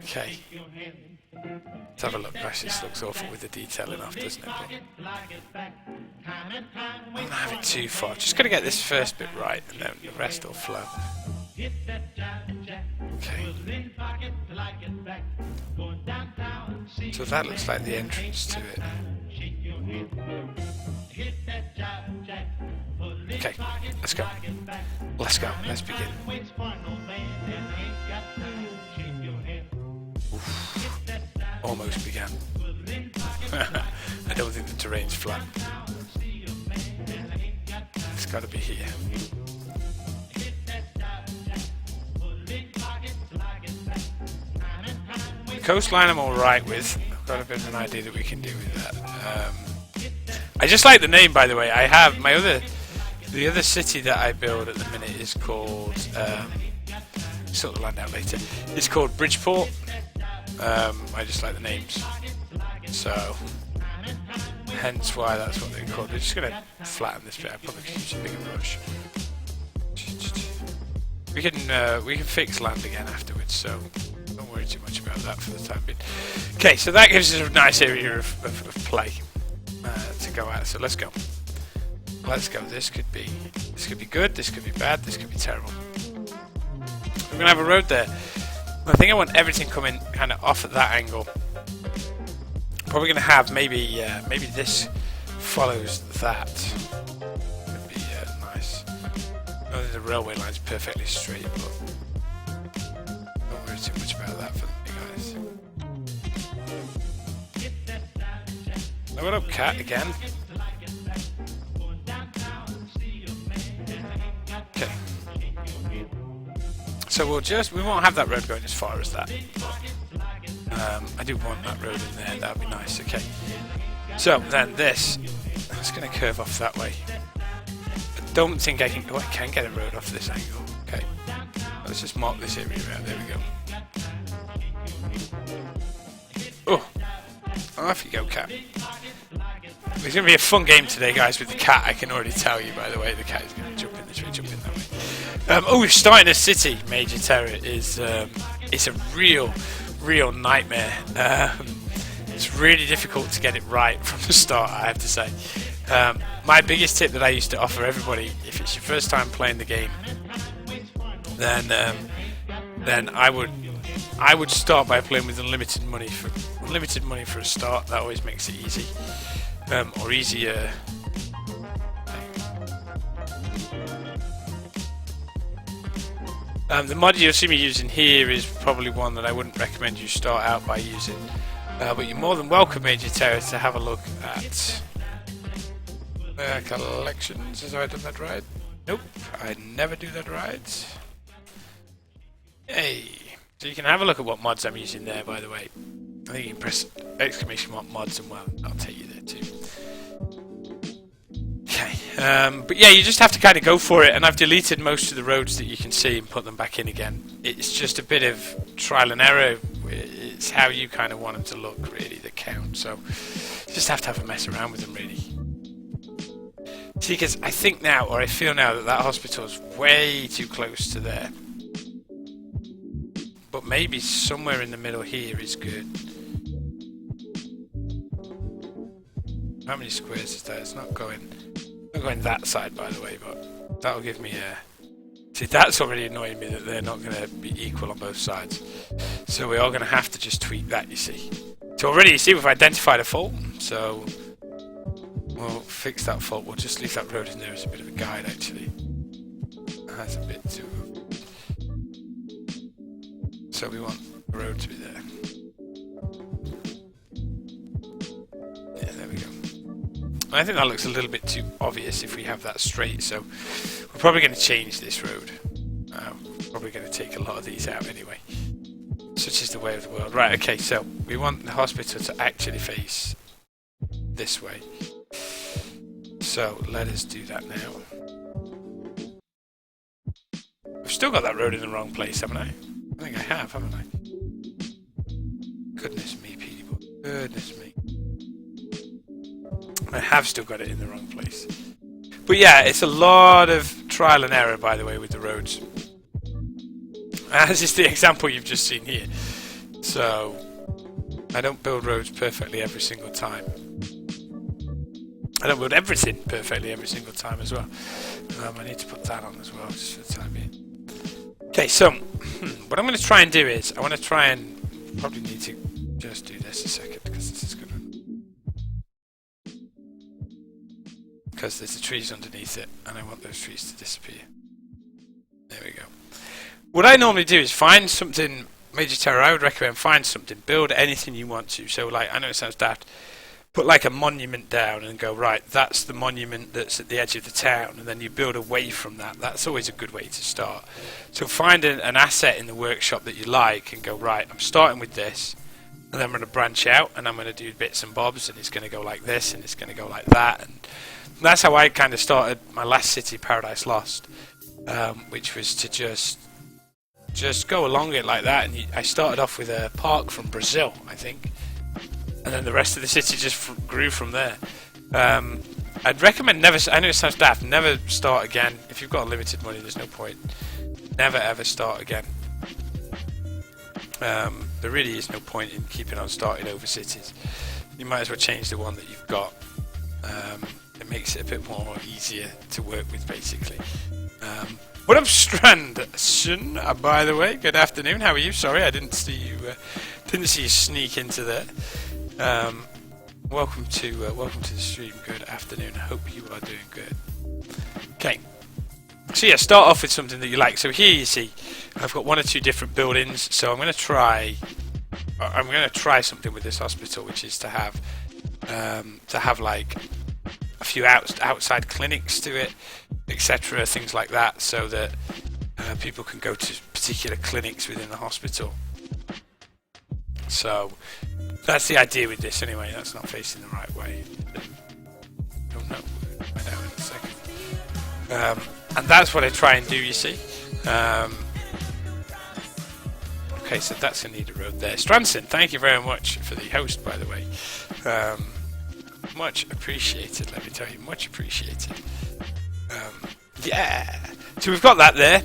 Okay. Let's have a look. Gosh, this looks awful with the detailing off, doesn't it? But I don't have it too far. Just got to get this first bit right, and then the rest will flow. Okay. So that looks like the entrance to it. Okay, let's go. Let's go. Let's begin. Oof. Almost began. I don't think the terrain's flat. It's got to be here. The coastline I'm alright with. I've got a bit of an idea that we can do with that. I just like the name, by the way. I have the other city that I build at the minute is called, sort the land out later. It's called Bridgeport. I just like the names. So, hence why that's what they're called. We're just going to flatten this bit. I probably could use a bigger brush. We can fix land again afterwards, so don't worry too much about that for the time being. Okay, so that gives us a nice area of play to go at. So let's go. Let's go. This could be good. This could be bad. This could be terrible. We're gonna have a road there. I think I want everything coming kind of off at that angle. Probably gonna have maybe this follows that. Would be nice. Oh, the railway line's perfectly straight, but don't worry too much about that for the big guys. Load up cat again. Okay. So we won't have that road going as far as that. I do want that road in there, that would be nice, okay. So then this, it's going to curve off that way. I don't think I can, I can get a road off this angle, okay. Let's just mark this area out, there we go. Oh, off you go, cat. It's going to be a fun game today, guys, with the cat, I can already tell you, by the way. The cat is going to jump in this way, jump in that way. Oh, we're starting a city. Major Terror is it's a real nightmare. It's really difficult to get it right from the start, I have to say. My biggest tip that I used to offer everybody, if it's your first time playing the game, then I would start by playing with unlimited money for a start. That always makes it easy. Or easier. The mod you'll see me using here is probably one that I wouldn't recommend you start out by using. But you're more than welcome, Major Terror, to have a look at collections. Have I done that right? Nope, I never do that right. Hey, so you can have a look at what mods I'm using there, by the way. I think you can press exclamation mark mods and well, I'll take you there too. Okay, but yeah, you just have to kind of go for it, and I've deleted most of the roads that you can see and put them back in again. It's just a bit of trial and error. It's how you kind of want them to look, really, that count. So you just have to have a mess around with them, really. See, because I think now, or I feel now, that hospital is way too close to there. But maybe somewhere in the middle here is good. How many squares is that? It's not going that side, by the way, but that'll give me a... See, that's already annoying me that they're not going to be equal on both sides. So we are going to have to just tweak that, you see. So already, you see, we've identified a fault, so we'll fix that fault. We'll just leave that road in there as a bit of a guide, actually. That's a bit too... So we want the road to be there. Yeah, there we go. I think that looks a little bit too obvious if we have that straight, so we're probably going to change this road. We're probably going to take a lot of these out anyway. Such is the way of the world. Right, okay, so we want the hospital to actually face this way. So let us do that now. I've still got that road in the wrong place, haven't I? I think I have, haven't I? Goodness me, people. Goodness me. I have still got it in the wrong place. But yeah, it's a lot of trial and error, by the way, with the roads. As is the example you've just seen here. So, I don't build roads perfectly every single time. I don't build everything perfectly every single time as well. I need to put that on as well, just for the time being. Okay, so, what I'm going to try and do is, I want to try and, probably need to just do this a second, because this is going to... Because there's the trees underneath it, and I want those trees to disappear. There we go. What I normally do is find something, Major Terror, I would recommend find something, build anything you want to. So, like, I know it sounds daft, put like a monument down and go, right, that's the monument that's at the edge of the town, and then you build away from that. That's always a good way to start. So find an asset in the workshop that you like and go, right, I'm starting with this, and then I'm going to branch out, and I'm going to do bits and bobs, and it's going to go like this, and it's going to go like that, and that's how I kind of started my last city, Paradise Lost, which was to just go along it like that. And I started off with a park from Brazil, I think, and then the rest of the city just grew from there. I'd recommend never. I know it sounds daft. Never start again. If you've got limited money, there's no point. Never ever start again. There really is no point in keeping on starting over cities. You might as well change the one that you've got. It makes it a bit more easier to work with, basically. What up, Strand? By the way, good afternoon. How are you? Sorry, I didn't see you. Didn't see you sneak into there. Welcome to the stream. Good afternoon. I hope you are doing good. Okay. So yeah, start off with something that you like. So here you see, I've got 1 or 2 different buildings. So I'm going to try something with this hospital, which is to have like a few outside clinics to it, etc. Things like that, so that people can go to particular clinics within the hospital. So that's the idea with this, anyway. That's not facing the right way. Don't know. I know in a second. And that's what I try and do, you see. Okay, so that's going to need a road there. Stranson, thank you very much for the host, by the way. Much appreciated, let me tell you. Much appreciated. Yeah. So we've got that there.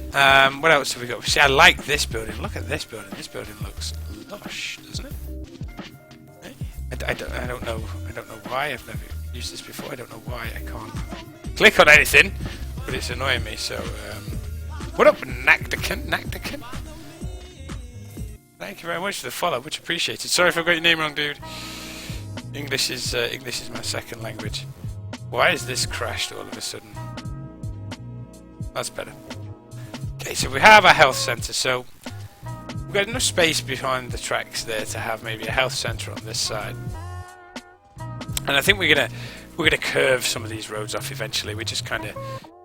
What else have we got? See, I like this building. Look at this building. This building looks lush, doesn't it? Hey? I don't know why. I've never used this before. I don't know why I can't click on anything, but it's annoying me. So, what up, Nactican? Thank you very much for the follow. Much appreciated. Sorry if I got your name wrong, dude. English is my second language. Why is this crashed all of a sudden? That's better. Okay, so we have a health centre. So we've got enough space behind the tracks there to have maybe a health centre on this side. And I think we're gonna curve some of these roads off eventually. We're just kind of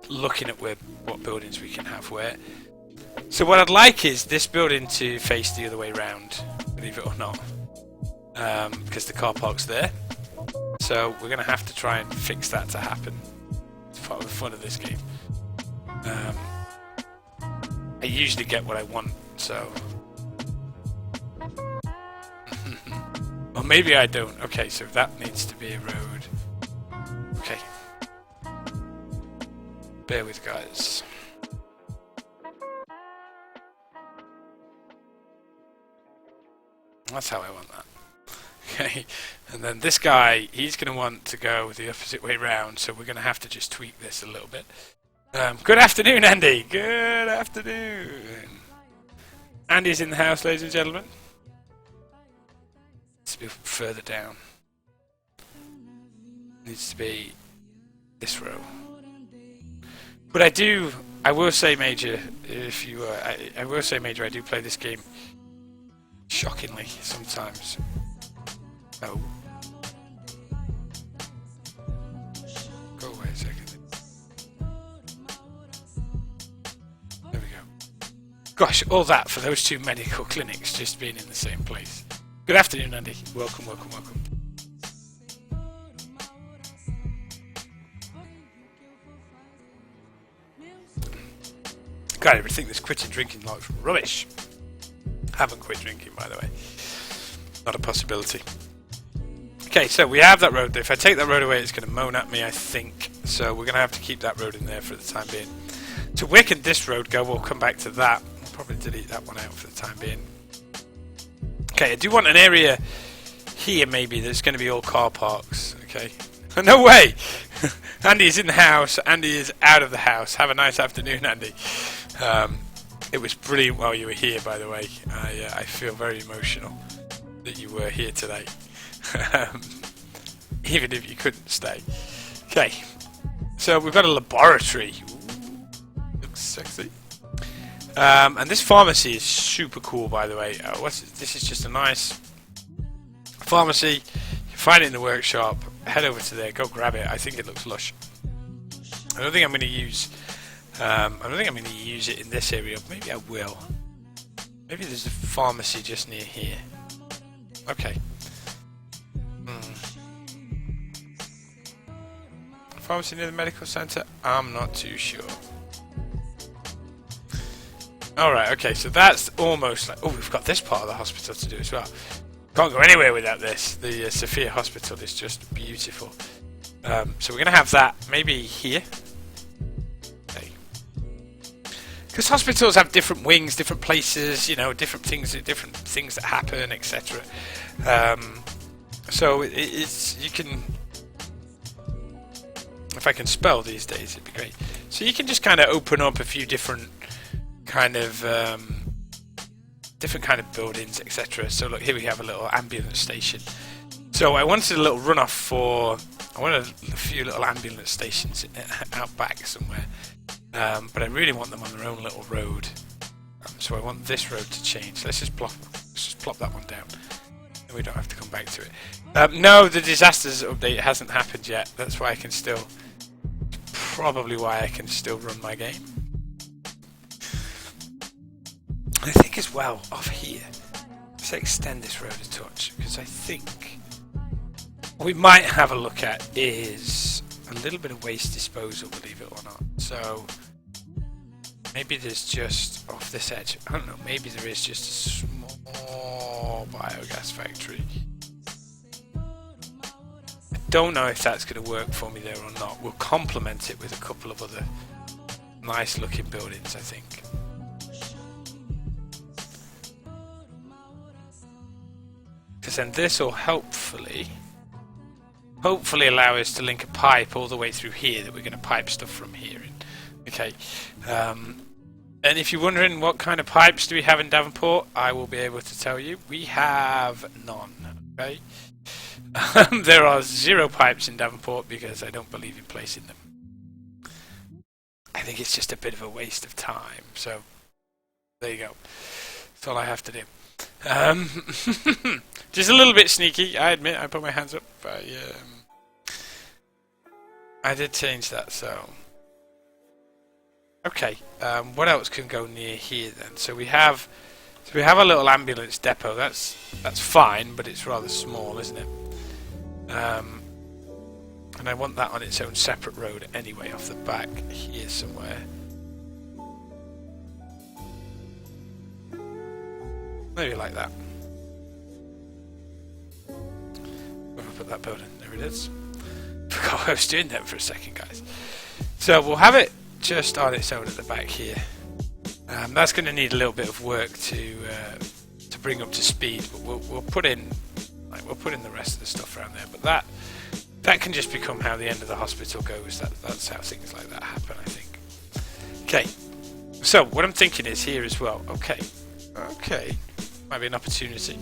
looking at what buildings we can have where. So what I'd like is this building to face the other way round, believe it or not, because the car park's there. So we're going to have to try and fix that to happen. It's part of the fun of this game. I usually get what I want, so... Or maybe I don't. Okay, so that needs to be a road. Okay. Bear with, guys. That's how I want that. Okay, and then this guy, he's going to want to go the opposite way round, so we're going to have to just tweak this a little bit. Good afternoon, Andy. Good afternoon. Andy's in the house, ladies and gentlemen. Needs to be further down. Needs to be this row. But I will say, Major, I will say, Major, I do play this game shockingly sometimes. Oh. Go away a second. There we go. Gosh, all that for those 2 medical clinics just being in the same place. Good afternoon, Andy. Welcome. God, I think this quitting drinking life's rubbish. Haven't quit drinking, by the way. Not a possibility. Okay, so we have that road. If I take that road away, it's going to moan at me, I think. So we're going to have to keep that road in there for the time being. To where can this road go? We'll come back to that. We'll probably delete that one out for the time being. Okay, I do want an area here, maybe, that's going to be all car parks. Okay. No way! Andy is in the house. Andy is out of the house. Have a nice afternoon, Andy. It was brilliant while you were here, by the way. I feel very emotional that you were here today. Even if you couldn't stay. Okay. So we've got a laboratory. Ooh, looks sexy. And this pharmacy is super cool, by the way. This is just a nice pharmacy. You can find it in the workshop. Head over to there. Go grab it. I think it looks lush. I don't think I'm going to use... I don't think I'm going to use it in this area. Maybe I will. Maybe there's a pharmacy just near here. Okay. Pharmacy near the medical centre? I'm not too sure. Alright, okay, so that's almost like... Oh, we've got this part of the hospital to do as well. Can't go anywhere without this. The Sophia Hospital is just beautiful. So we're going to have that maybe here. Okay. Because hospitals have different wings, different places, you know, different things that happen, etc. So it's you can. If I can spell these days, it'd be great. So you can just kind of open up a few different kind of buildings, etc. So look, here we have a little ambulance station. So I wanted a little runoff for. I wanted a few little ambulance stations out back somewhere, but I really want them on their own little road. So I want this road to change. Let's just plop that one down. And we don't have to come back to it. No, the disasters update hasn't happened yet. That's why I can still. Probably why I can still run my game. I think as well off here. Let's extend this road a touch because I think what we might have a look at is a little bit of waste disposal, believe it or not. So maybe there's just off this edge. I don't know. Maybe there is just a small biogas factory. Don't know if that's going to work for me there or not. We'll complement it with a couple of other nice looking buildings, I think. Because then this will hopefully allow us to link a pipe all the way through here that we're going to pipe stuff from here in. Okay. And if you're wondering what kind of pipes do we have in Davenport, I will be able to tell you. We have none. Okay. There are 0 pipes in Davenport because I don't believe in placing them. I think it's just a bit of a waste of time. So there you go. That's all I have to do. Just a little bit sneaky, I admit. I put my hands up. I did change that. So okay. What else can go near here then? So we have a little ambulance depot. That's fine, but it's rather small, isn't it? And I want that on its own separate road anyway, off the back here somewhere. Maybe like that. Where have I put that building? There it is. Forgot what I was doing there for a second, guys. So we'll have it just on its own at the back here. That's going to need a little bit of work to bring up to speed, but we'll put in. We'll put in the rest of the stuff around there, but that can just become how the end of the hospital goes. That's how things like that happen, I think. Okay, so what I'm thinking is here as well. Okay, might be an opportunity.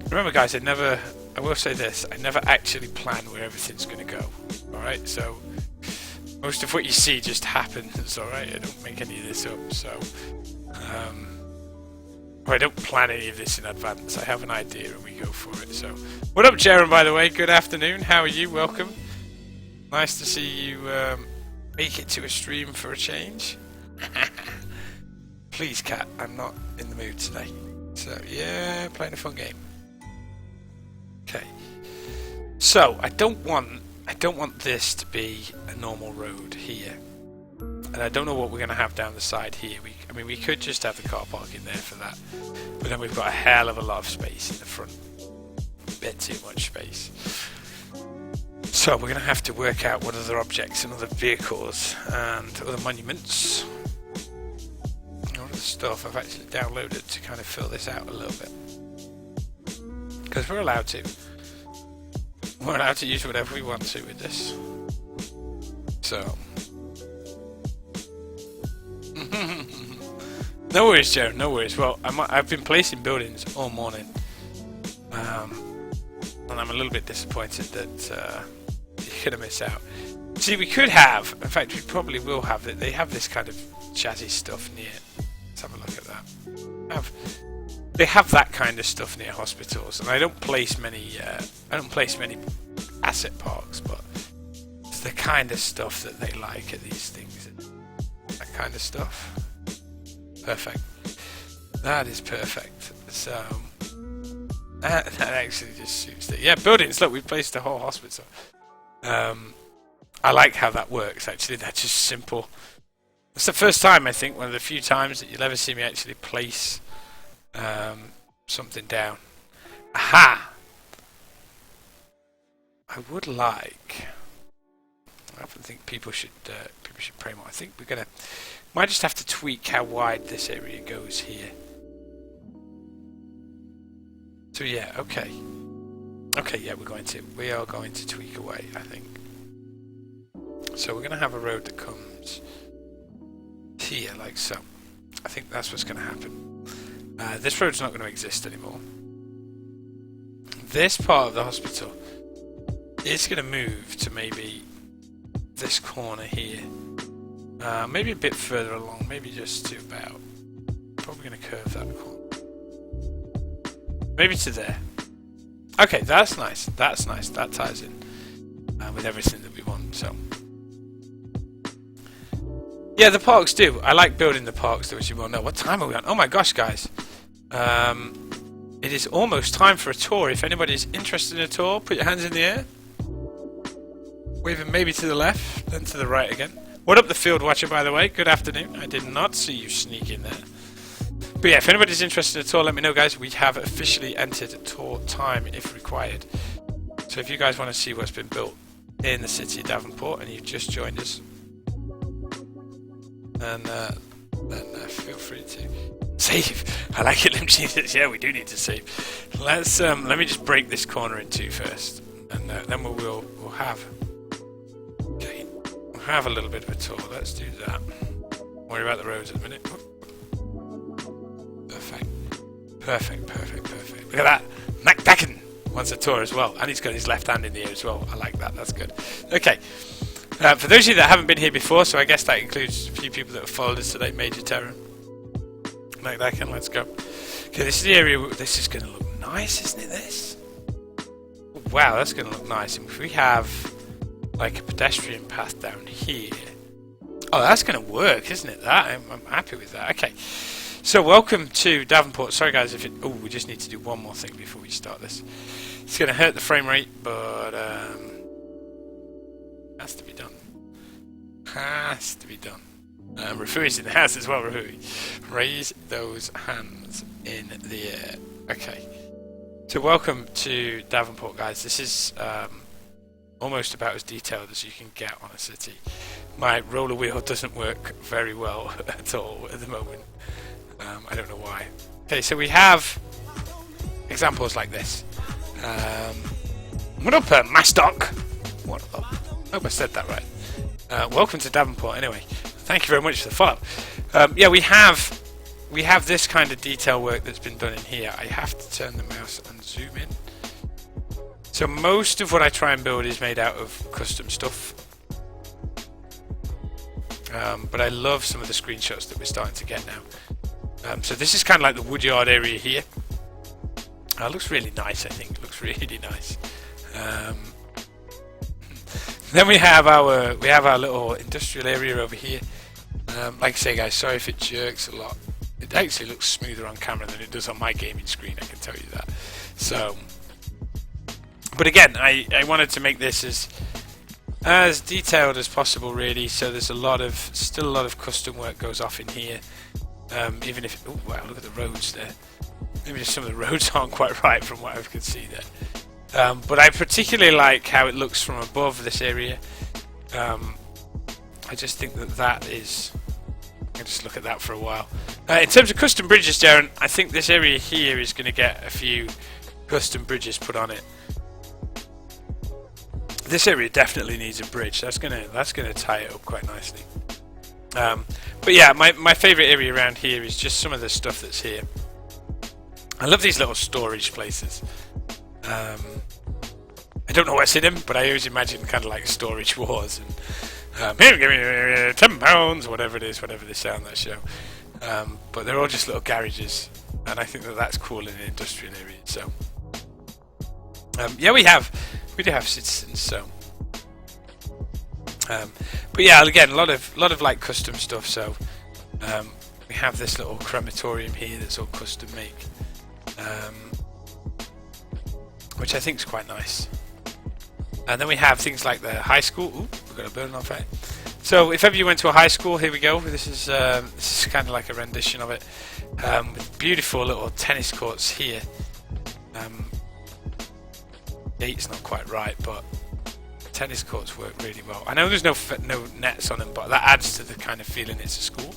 Remember, guys, I will say this: I never actually plan where everything's going to go. All right, so most of what you see just happens. All right, I don't make any of this up. So. I don't plan any of this in advance. I have an idea and we go for it. So, what up, Jaron? By the way, good afternoon. How are you? Welcome. Nice to see you make it to a stream for a change. Please, cat. I'm not in the mood today. So yeah, playing a fun game. Okay. So I don't want this to be a normal road here. And I don't know what we're going to have down the side here. We could just have the car park in there for that. But then we've got a hell of a lot of space in the front. A bit too much space. So we're going to have to work out what other objects and other vehicles and other monuments. And all the stuff I've actually downloaded to kind of fill this out a little bit. Because we're allowed to. We're allowed to use whatever we want to with this. So... No worries, Jared, no worries. Well, I've been placing buildings all morning, and I'm a little bit disappointed that you're going to miss out. See, we could have, in fact, we probably will have, they have this kind of jazzy stuff near. Let's have a look at that. They have that kind of stuff near hospitals, and I don't place many asset parks, but it's the kind of stuff that they like at these things. That kind of stuff. Perfect. That is perfect. So that actually just suits it. Yeah, buildings. Look, we placed a whole hospital. I like how that works. Actually, that's just simple. It's the first time, I think, one of the few times that you'll ever see me actually place something down. Aha! I would like. I often think people should pray more. I think we're gonna might just have to tweak how wide this area goes here. So yeah, okay, yeah, we are going to tweak away, I think. So we're gonna have a road that comes here, like so. I think that's what's gonna happen. This road's not going to exist anymore. This part of the hospital is going to move to maybe this corner here. Maybe a bit further along, maybe just to about... Probably going to curve that corner. Maybe to there. Okay, that's nice. That's nice. That ties in with everything that we want, so... Yeah, the parks do. I like building the parks, though, as you well know. What time are we on? Oh my gosh, guys. It is almost time for a tour. If anybody's interested in a tour, put your hands in the air. Waving maybe to the left, then to the right again. What up, the field watcher, by the way? Good afternoon. I did not see you sneak in there. But yeah, if anybody's interested in a tour, let me know, guys. We have officially entered tour time if required. So if you guys want to see what's been built in the city of Davenport and you've just joined us, then feel free to save. I like it, Jesus. Yeah, we do need to save. Let's let me just break this corner in two first, and then we'll have a little bit of a tour. Let's do that. Don't worry about the roads at the minute. Perfect. Look at that. Mac Dakin wants a tour as well, and he's got his left hand in the air as well. I like that. That's good. Okay. For those of you that haven't been here before, so I guess that includes a few people that have followed us today, Major Terror. Like that, and let's go. Okay, this is the area. This is going to look nice, isn't it? This. Wow, that's going to look nice. And if we have like a pedestrian path down here, oh, that's going to work, isn't it? That I'm happy with that. Okay, so welcome to Davenport. Sorry, guys, if it. Oh, we just need to do one more thing before we start this. It's going to hurt the frame rate, but has to be done. Has to be done. Rafui's in the house as well, Rafui. Raise those hands in the air. Okay. So welcome to Davenport, guys. This is almost about as detailed as you can get on a city. My roller wheel doesn't work very well at all at the moment. I don't know why. Okay, so we have examples like this. What up, Mastock? What up? I hope I said that right. Welcome to Davenport, anyway. Thank you very much for the follow. Yeah, we have this kind of detail work that's been done in here. I have to turn the mouse and zoom in. So most of what I try and build is made out of custom stuff. But I love some of the screenshots that we're starting to get now. So this is kind of like the woodyard area here. It looks really nice, I think. It looks really nice. Then we have our little industrial area over here. Like I say, guys, sorry if it jerks a lot. It actually looks smoother on camera than it does on my gaming screen, I can tell you that. So, but again, I wanted to make this as detailed as possible, really. So there's still a lot of custom work goes off in here. Even if, oh wow, look at the roads there. Maybe just some of the roads aren't quite right from what I can see there. But I particularly like how it looks from above this area. I just think that is... I can just look at that for a while. In terms of custom bridges, Darren, I think this area here is going to get a few custom bridges put on it. This area definitely needs a bridge. That's gonna tie it up quite nicely. But yeah, my favourite area around here is just some of the stuff that's here. I love these little storage places. I don't know what's in them, but I always imagine kind of like storage wars. And here, give me £10, whatever it is, whatever they say on that show. But they're all just little garages, and I think that's cool in an industrial area. So yeah, we do have citizens. So, but yeah, again, a lot of like custom stuff. So we have this little crematorium here that's all custom make. Which I think is quite nice. And then we have things like the high school. Ooh, we've got a burn on fire. So if ever you went to a high school, here we go. This is kind of like a rendition of it, with beautiful little tennis courts here. Gate's not quite right, but tennis courts work really well. I know there's no nets on them, but that adds to the kind of feeling it's a school,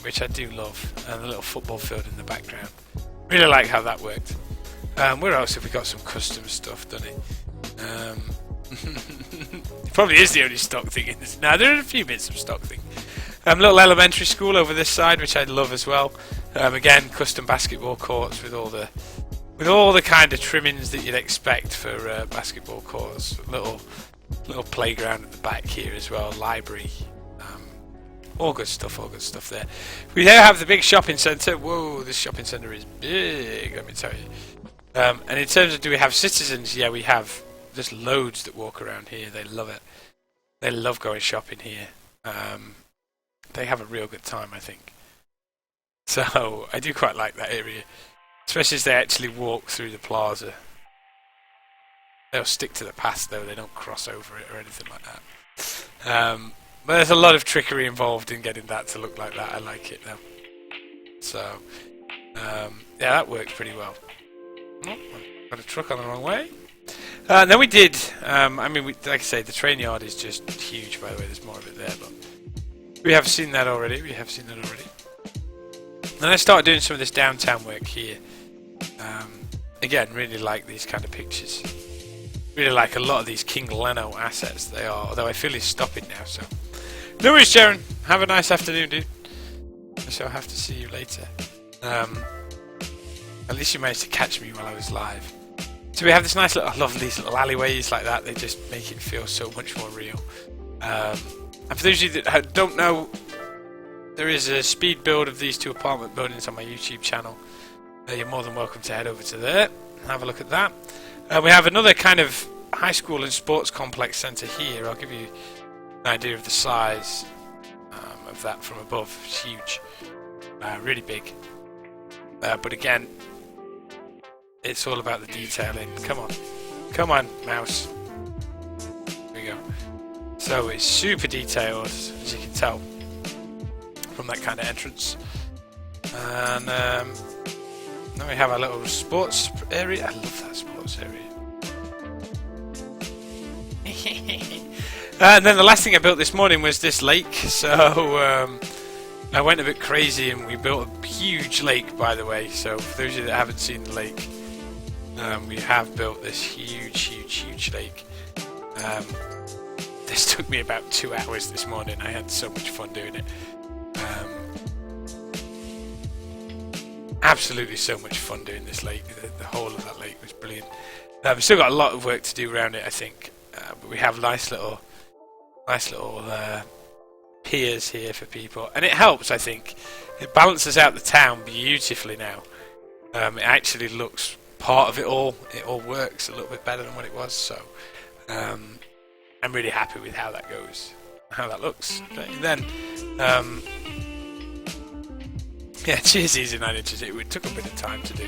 which I do love. And a little football field in the background. Really like how that worked. Where else have we got some custom stuff, doesn't it? It probably is the only stock thing in this. Now there are a few bits of stock thing. Little elementary school over this side, which I love as well. Again, custom basketball courts with all the kind of trimmings that you'd expect for basketball courts. Little playground at the back here as well. Library. All good stuff there. We now have the big shopping centre. Whoa, this shopping centre is big, let me tell you. And in terms of do we have citizens? Yeah, we have. There's loads that walk around here. They love it. They love going shopping here. They have a real good time, I think. So I do quite like that area, especially as they actually walk through the plaza. They'll stick to the path though. They don't cross over it or anything like that. But there's a lot of trickery involved in getting that to look like that. I like it though. So yeah, that works pretty well. Oh, got a truck on the wrong way. Then we did, like I say, the train yard is just huge, by the way. There's more of it there, but we have seen that already. Then I started doing some of this downtown work here. Again, really like these kind of pictures. Really like a lot of these King Leno assets they are, although I feel he's stopping now, so. No worries, Sharon. Have a nice afternoon, dude. I shall have to see you later. At least you managed to catch me while I was live. So we have this nice little, I love these little alleyways like that. They just make it feel so much more real. And for those of you that don't know, there is a speed build of these two apartment buildings on my YouTube channel. You're more than welcome to head over to there and have a look at that. We have another kind of high school and sports complex centre here. I'll give you an idea of the size of that from above. It's huge. Really big. But again, it's all about the detailing. Come on, mouse. There we go. So it's super detailed, as you can tell from that kind of entrance. And then we have our little sports area. I love that sports area. And then the last thing I built this morning was this lake. So I went a bit crazy and we built a huge lake, by the way. So for those of you that haven't seen the lake, we have built this huge lake. This took me about 2 hours this morning. I had so much fun doing it. Absolutely so much fun doing this lake. The whole of that lake was brilliant. We've still got a lot of work to do around it, I think. But we have nice little piers here for people, and it helps. I think it balances out the town beautifully now. It actually looks part of it all. It all works a little bit better than what it was. So I'm really happy with how that goes, how that looks. And then yeah, cheers, easy 9 inches. It took a bit of time to do.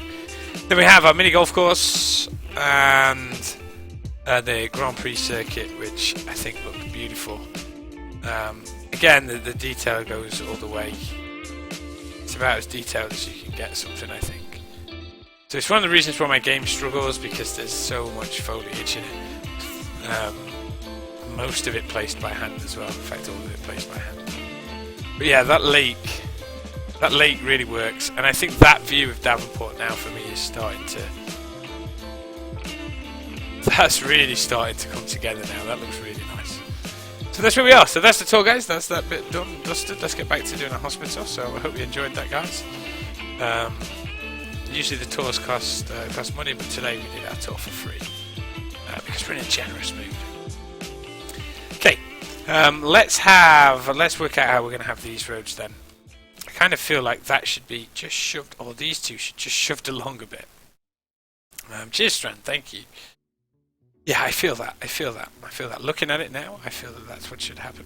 Then we have our mini golf course and the Grand Prix circuit, which I think looked beautiful. Again, the detail goes all the way. It's about as detailed as you can get something, I think. So it's one of the reasons why my game struggles, because there's so much foliage in it. Most of it placed by hand as well. In fact, all of it placed by hand. But yeah, that lake really works, and I think that view of Davenport now for me is starting to. That's really starting to come together now. That looks really nice. So that's where we are. So that's the tour, guys. That's that bit done, dusted. Let's get back to doing a hospital. So I hope you enjoyed that, guys. Usually the tours cost money, but today we did our tour for free because we're in a generous mood. Okay, let's work out how we're going to have these roads then. I kind of feel like that should be just shoved, or these two should just shoved along a bit. Cheers, Strand. Thank you. Yeah, I feel that. Looking at it now, I feel that that's what should happen.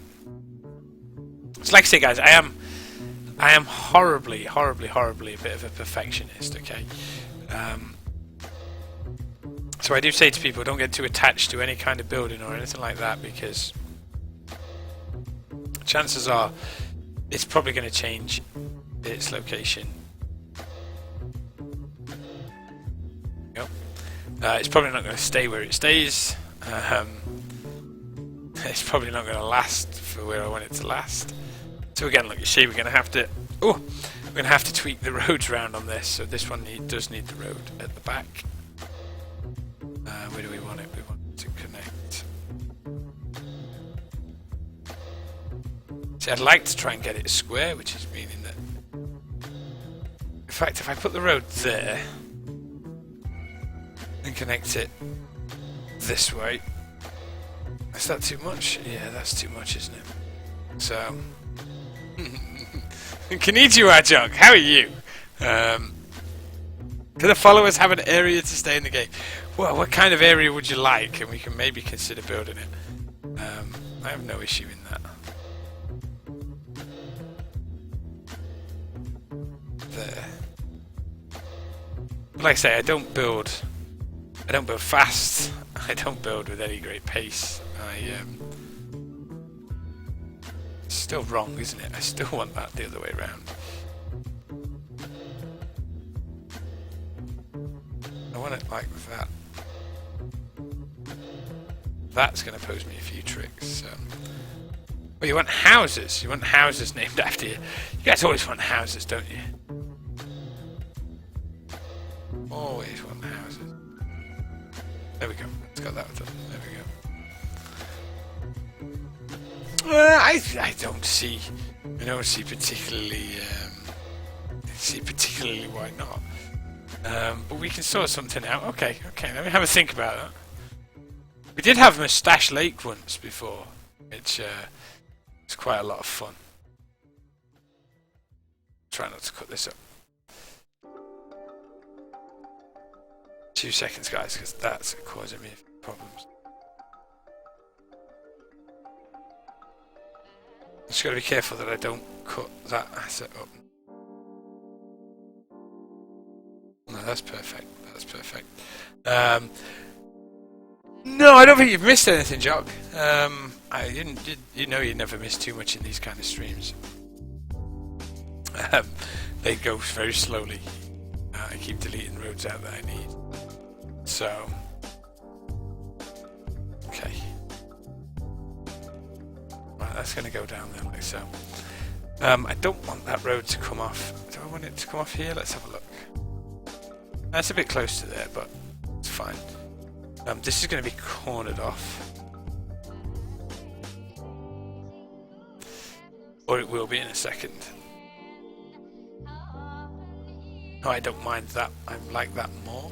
So like I say, guys, I am horribly a bit of a perfectionist, okay? So I do say to people, don't get too attached to any kind of building or anything like that, because chances are it's probably going to change its location. Yep. It's probably not going to stay where it stays. It's probably not going to last for where I want it to last. So again, like you see, we're going to have to. Oh, we're going to have to tweak the roads around on this. So this one does need the road at the back. Where do we want it? We want it to connect. See, I'd like to try and get it square, which is meaning that. In fact, if I put the road there and connect it this way, is that too much? Yeah, that's too much, isn't it? So. Konnichiwa, Jog. How are you? Do the followers have an area to stay in the game? Well, what kind of area would you like? And we can maybe consider building it. I have no issue in that. There. Like I say, I don't build fast. I don't build with any great pace. It's still wrong, isn't it? I still want that the other way around. I want it like that. That's going to pose me a few tricks. Well, you want houses. You want houses named after you. You guys always want houses, don't you? Always want houses. There we go. Let's got that done. There we go. I don't see particularly why not. But we can sort something out. Okay, let me have a think about that. We did have Moustache Lake once before, which was quite a lot of fun. Try not to cut this up. 2 seconds, guys, because that's causing me problems. Just got to be careful that I don't cut that asset up. No, that's perfect. That's perfect. No, I don't think you've missed anything, Jock. You know you never miss too much in these kind of streams. They go very slowly. I keep deleting roads out that I need. So, okay. Right, that's going to go down there like so. I don't want that road to come off. Do I want it to come off here? Let's have a look. That's a bit close to there, but it's fine. This is going to be cornered off. Or it will be in a second. No, I don't mind that. I like that more.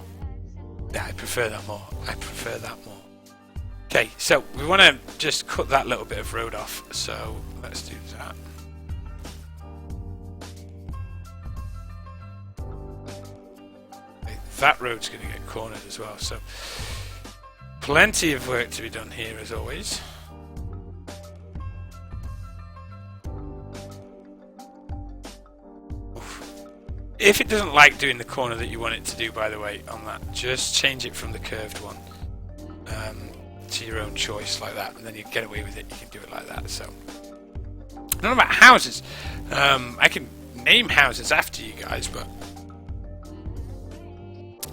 Yeah, I prefer that more. Okay, so we want to just cut that little bit of road off. So let's do that. That road's going to get cornered as well, so plenty of work to be done here as always. Oof. If it doesn't like doing the corner that you want it to do, by the way, on that, just change it from the curved one to your own choice like that, and then you get away with it. You can do it like that. So, I don't know about houses. I can name houses after you guys, but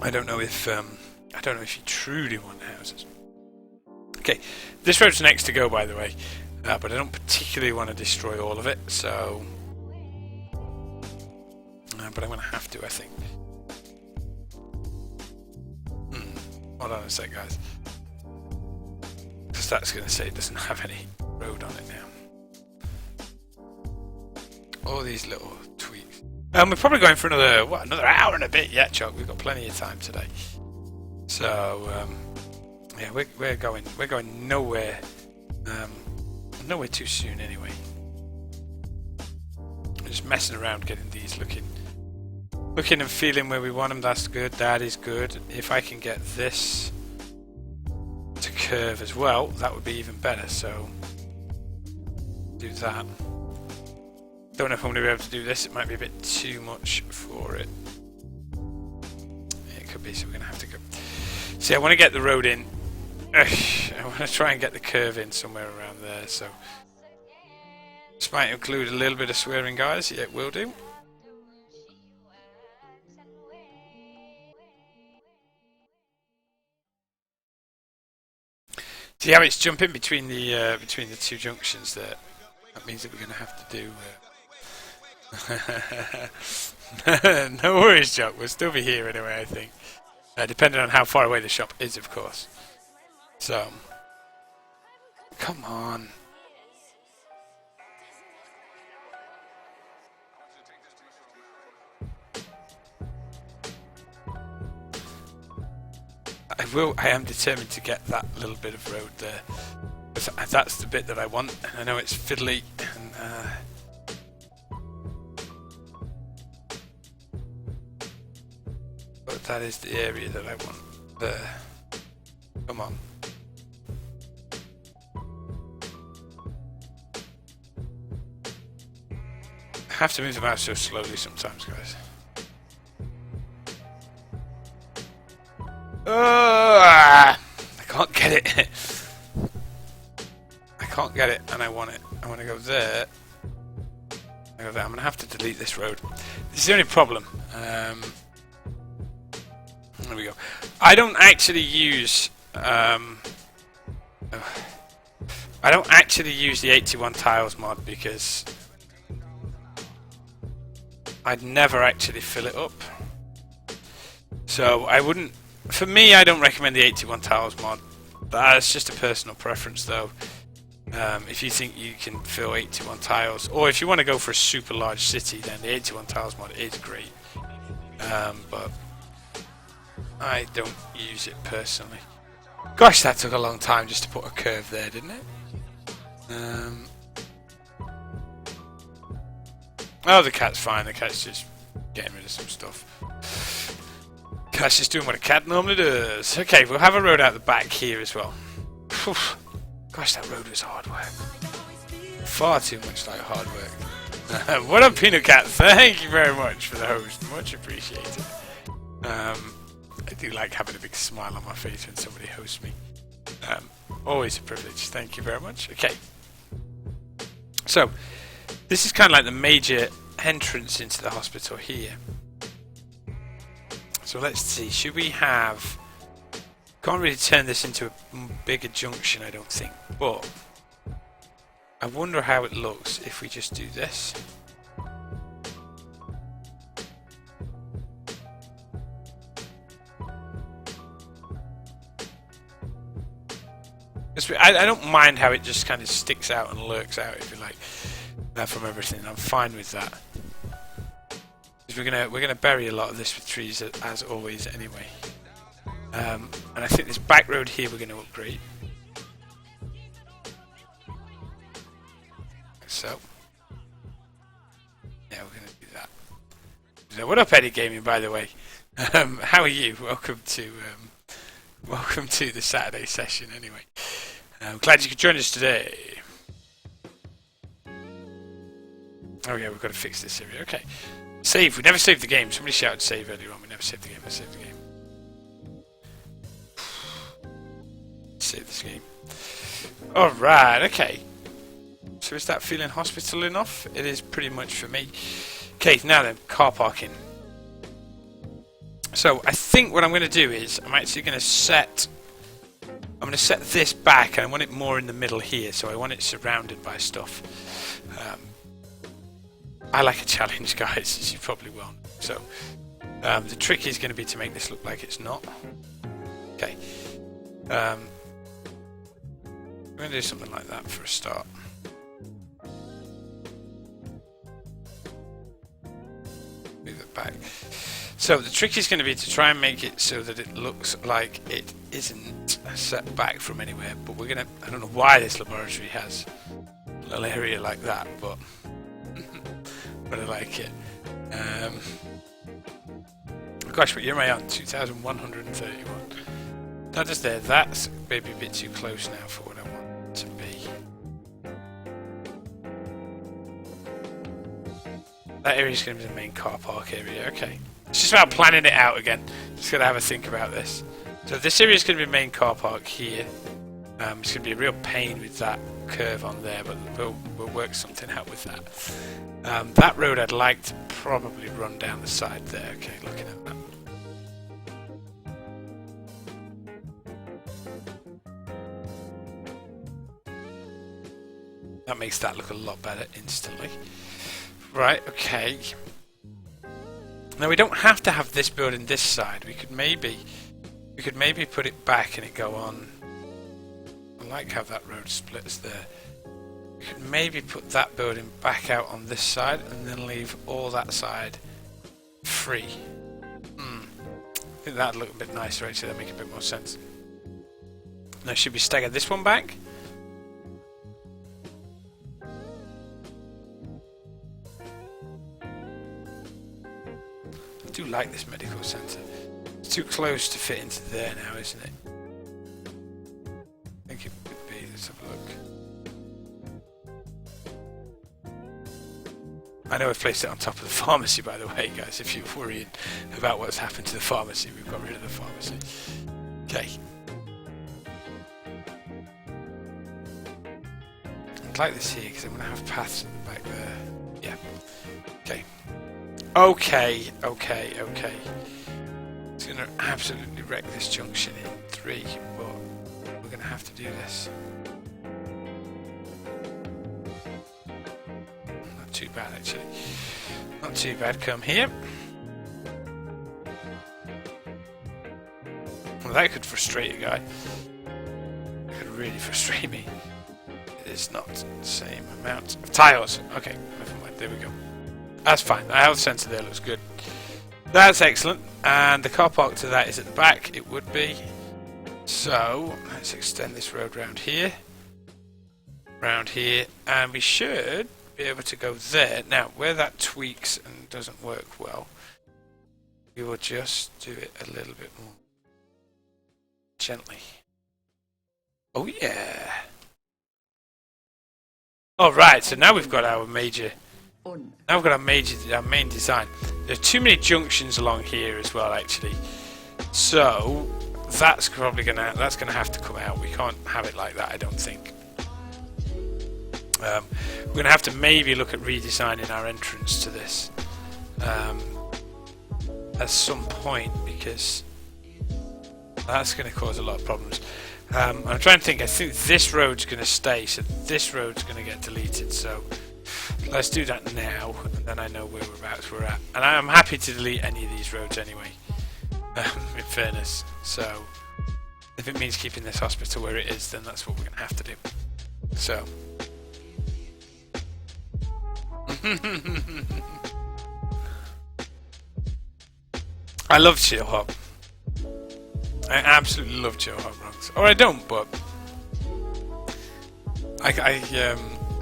I don't know if you truly want houses. Okay, this road's next to go, by the way, but I don't particularly want to destroy all of it, so. But I'm going to have to, I think. Hold on a sec, guys. Because that's going to say it doesn't have any road on it now. All these little tweaks. We're probably going for another hour and a bit yet, Chuck. We've got plenty of time today. So, yeah, we're going nowhere. Nowhere too soon, anyway. We're just messing around, getting these looking and feeling where we want them. That's good. That is good. If I can get this to curve as well, that would be even better. So, do that. Don't know if I'm going to be able to do this. It might be a bit too much for it. It could be, so we're going to have to go. See, I want to get the road in. I want to try and get the curve in somewhere around there. So This might include a little bit of swearing, guys. Yeah, it will do. See how it's jumping between the two junctions there? That means that we're going to have to do... No worries, Jock. We'll still be here anyway, I think. Depending on how far away the shop is, of course. So... Come on. I am determined to get that little bit of road there. That's the bit that I want. I know it's fiddly and but that is the area that I want there. Come on. I have to move the mouse so slowly sometimes, guys. I can't get it. I can't get it, and I want it. I want to go there. I go there. I'm going to have to delete this road. This is the only problem. There we go. I don't actually use... I don't actually use the 81 tiles mod because I'd never actually fill it up. So I wouldn't... For me, I don't recommend the 81 tiles mod. That's just a personal preference, though. If you think you can fill 81 tiles, or if you want to go for a super large city, then the 81 tiles mod is great. But I don't use it personally. Gosh, that took a long time just to put a curve there, didn't it? Oh, the cat's fine. The cat's just getting rid of some stuff. Cat's just doing what a cat normally does. Okay, we'll have a road out the back here as well. Whew. Gosh, that road was hard work. Far too much like hard work. What up, Peanut Cat? Thank you very much for the host. Much appreciated. I do like having a big smile on my face when somebody hosts me. Always a privilege. Thank you very much. Okay. So, this is kind of like the major entrance into the hospital here. So let's see, should we have... Can't really turn this into a bigger junction, I don't think, but I wonder how it looks if we just do this. I don't mind how it just kind of sticks out and lurks out, if you like, from everything. I'm fine with that. We're gonna bury a lot of this with trees as always anyway, and I think this back road here we're gonna upgrade. So yeah, we're gonna do that. So what up, Eddie Gaming? By the way, how are you? Welcome to the Saturday session. Anyway, I'm glad you could join us today. Oh yeah, we've got to fix this area. Okay. Save. We never saved the game. Somebody shouted save earlier on. We never saved the game. Let's save the game. Save this game. Alright, okay. So is that feeling hospital enough? It is pretty much for me. Okay, now then, car parking. So I think what I'm going to do is I'm actually going to set... I'm going to set this back, and I want it more in the middle here. So I want it surrounded by stuff. I like a challenge, guys, as you probably will. So, the trick is going to be to make this look like it's not. Okay. I'm going to do something like that for a start. Move it back. So, the trick is going to be to try and make it so that it looks like it isn't set back from anywhere. But we're going to... I don't know why this laboratory has a little area like that, but... but I like it. Gosh, what year am I on? 2131. That is there. That's maybe a bit too close now for what I want it to be. That area is going to be the main car park area. Okay. It's just about planning it out again. Just got to have a think about this. So this area is going to be the main car park here. It's going to be a real pain with that curve on there, but we'll work something out with that. That road I'd like to probably run down the side there. Okay, looking at that. That makes that look a lot better instantly. Right, okay. Now we don't have to have this building this side. We could maybe put it back and it go on. I like how that road splits there. We could maybe put that building back out on this side and then leave all that side free. I think that'd look a bit nicer actually, that'd make a bit more sense. Now should we stagger this one back? I do like this medical centre. It's too close to fit into there now, isn't it? I think it could be. Let's have a look. I know I've placed it on top of the pharmacy, by the way, guys. If you're worrying about what's happened to the pharmacy, we've got rid of the pharmacy. Okay. I'd like this here because I'm going to have paths at the back there. Yeah. Okay. Okay. It's going to absolutely wreck this junction in 3, but we're going to have to do this. Not too bad, actually. Not too bad. Come here. Well, that could frustrate a guy. That could really frustrate me. It's not the same amount of tiles. Okay, never mind. There we go. That's fine. The health sensor there looks good. That's excellent. And the car park to that is at the back. It would be. So let's extend this road round here. Round here. And we should be able to go there. Now, where that tweaks and doesn't work well, we will just do it a little bit more gently. Oh, yeah. All right. So now we've got our major... Now we've got our main design. There's too many junctions along here as well, actually. So that's probably gonna have to come out. We can't have it like that, I don't think. We're gonna have to maybe look at redesigning our entrance to this at some point, because that's going to cause a lot of problems. I'm trying to think. I think this road's going to stay, so this road's going to get deleted. So let's do that now, and then I know whereabouts we're at. And I'm happy to delete any of these roads anyway, in fairness. So if it means keeping this hospital where it is, then that's what we're going to have to do. So I love chill hop. I absolutely love chill hop runs. Or I don't, but I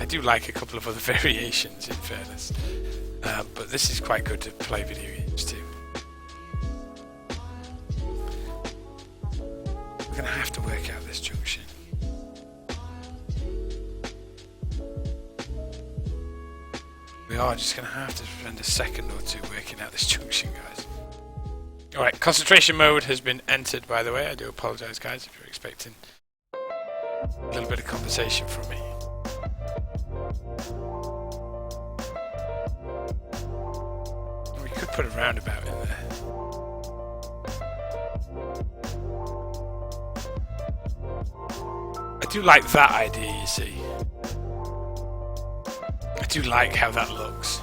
do like a couple of other variations, in fairness. But this is quite good to play video games too. We're going to have to work out this junction. We are just going to have to spend a second or two working out this junction, guys. Alright, concentration mode has been entered, by the way. I do apologise, guys, if you're expecting a little bit of conversation from me. We could put a roundabout in there. I do like that idea, you see. I do like how that looks.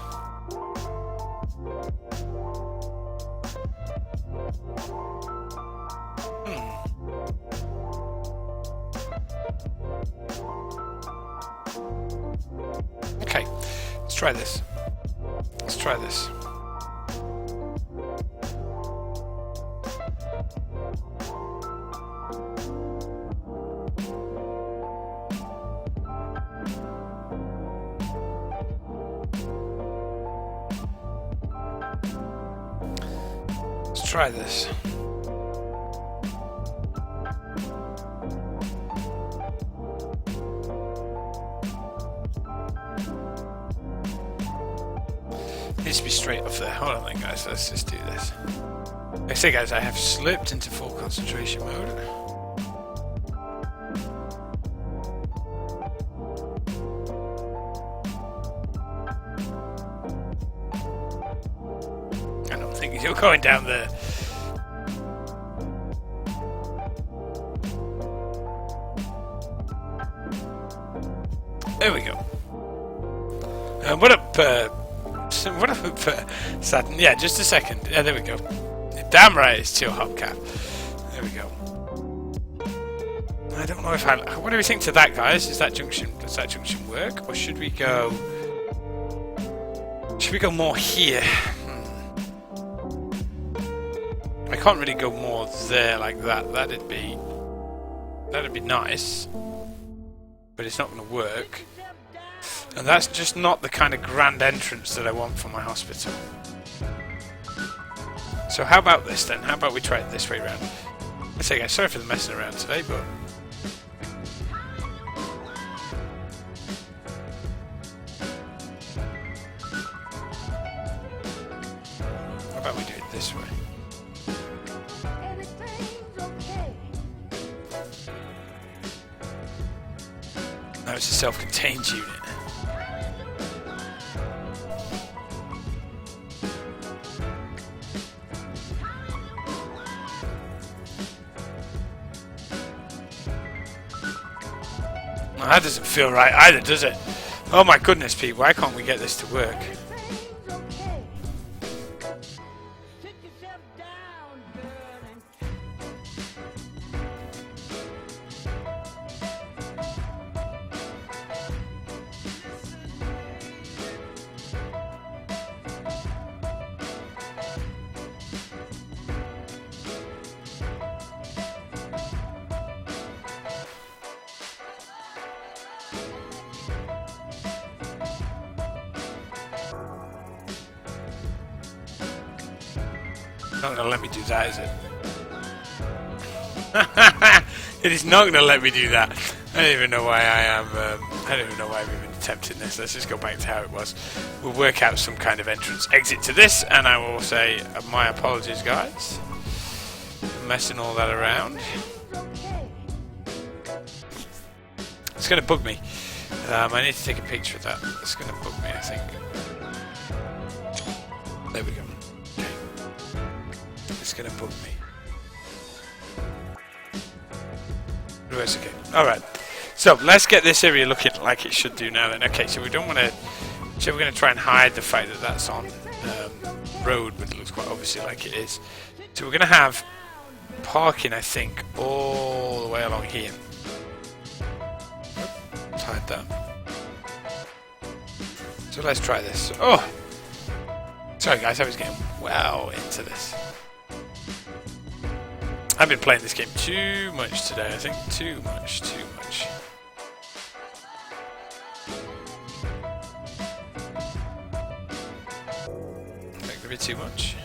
Okay, let's try this. Let's try this. Let's try this. Needs to be straight off there. Hold on then, guys. Let's just do this. Like I say, guys, I have slipped into full concentration mode. You're going down there. There we go. What up, Saturn? Yeah, just a second. Yeah, there we go. Damn right, it's too hubcap. There we go. I don't know if what do we think to that, guys? Does that junction work, or should we go? Should we go more here? I can't really go more there like that. That'd be nice, but it's not going to work. And that's just not the kind of grand entrance that I want for my hospital. So how about this then? How about we try it this way round? I say, guys, sorry for the messing around today, but how about we do it this way? Now it's a self-contained unit. Well, that doesn't feel right either, does it? Oh my goodness, Pete, why can't we get this to work? Not gonna let me do that, is it? It is not gonna let me do that. I don't even know why I am. I don't even know why I'm even attempting this. Let's just go back to how it was. We'll work out some kind of entrance exit to this, and I will say my apologies, guys. Messing all that around. It's gonna bug me. I need to take a picture of that. It's gonna bug me, I think. There we go. It's gonna bug me. Oh, it's okay. Alright. So let's get this area looking like it should do now then. Okay, so we don't want to... So we're going to try and hide the fact that that's on road, but it looks quite obviously like it is. So we're going to have parking, I think, all the way along here. Let's hide that. So let's try this. Oh! Sorry guys, I was getting well into this. I've been playing this game too much today, I think. Too much. Like a bit too much.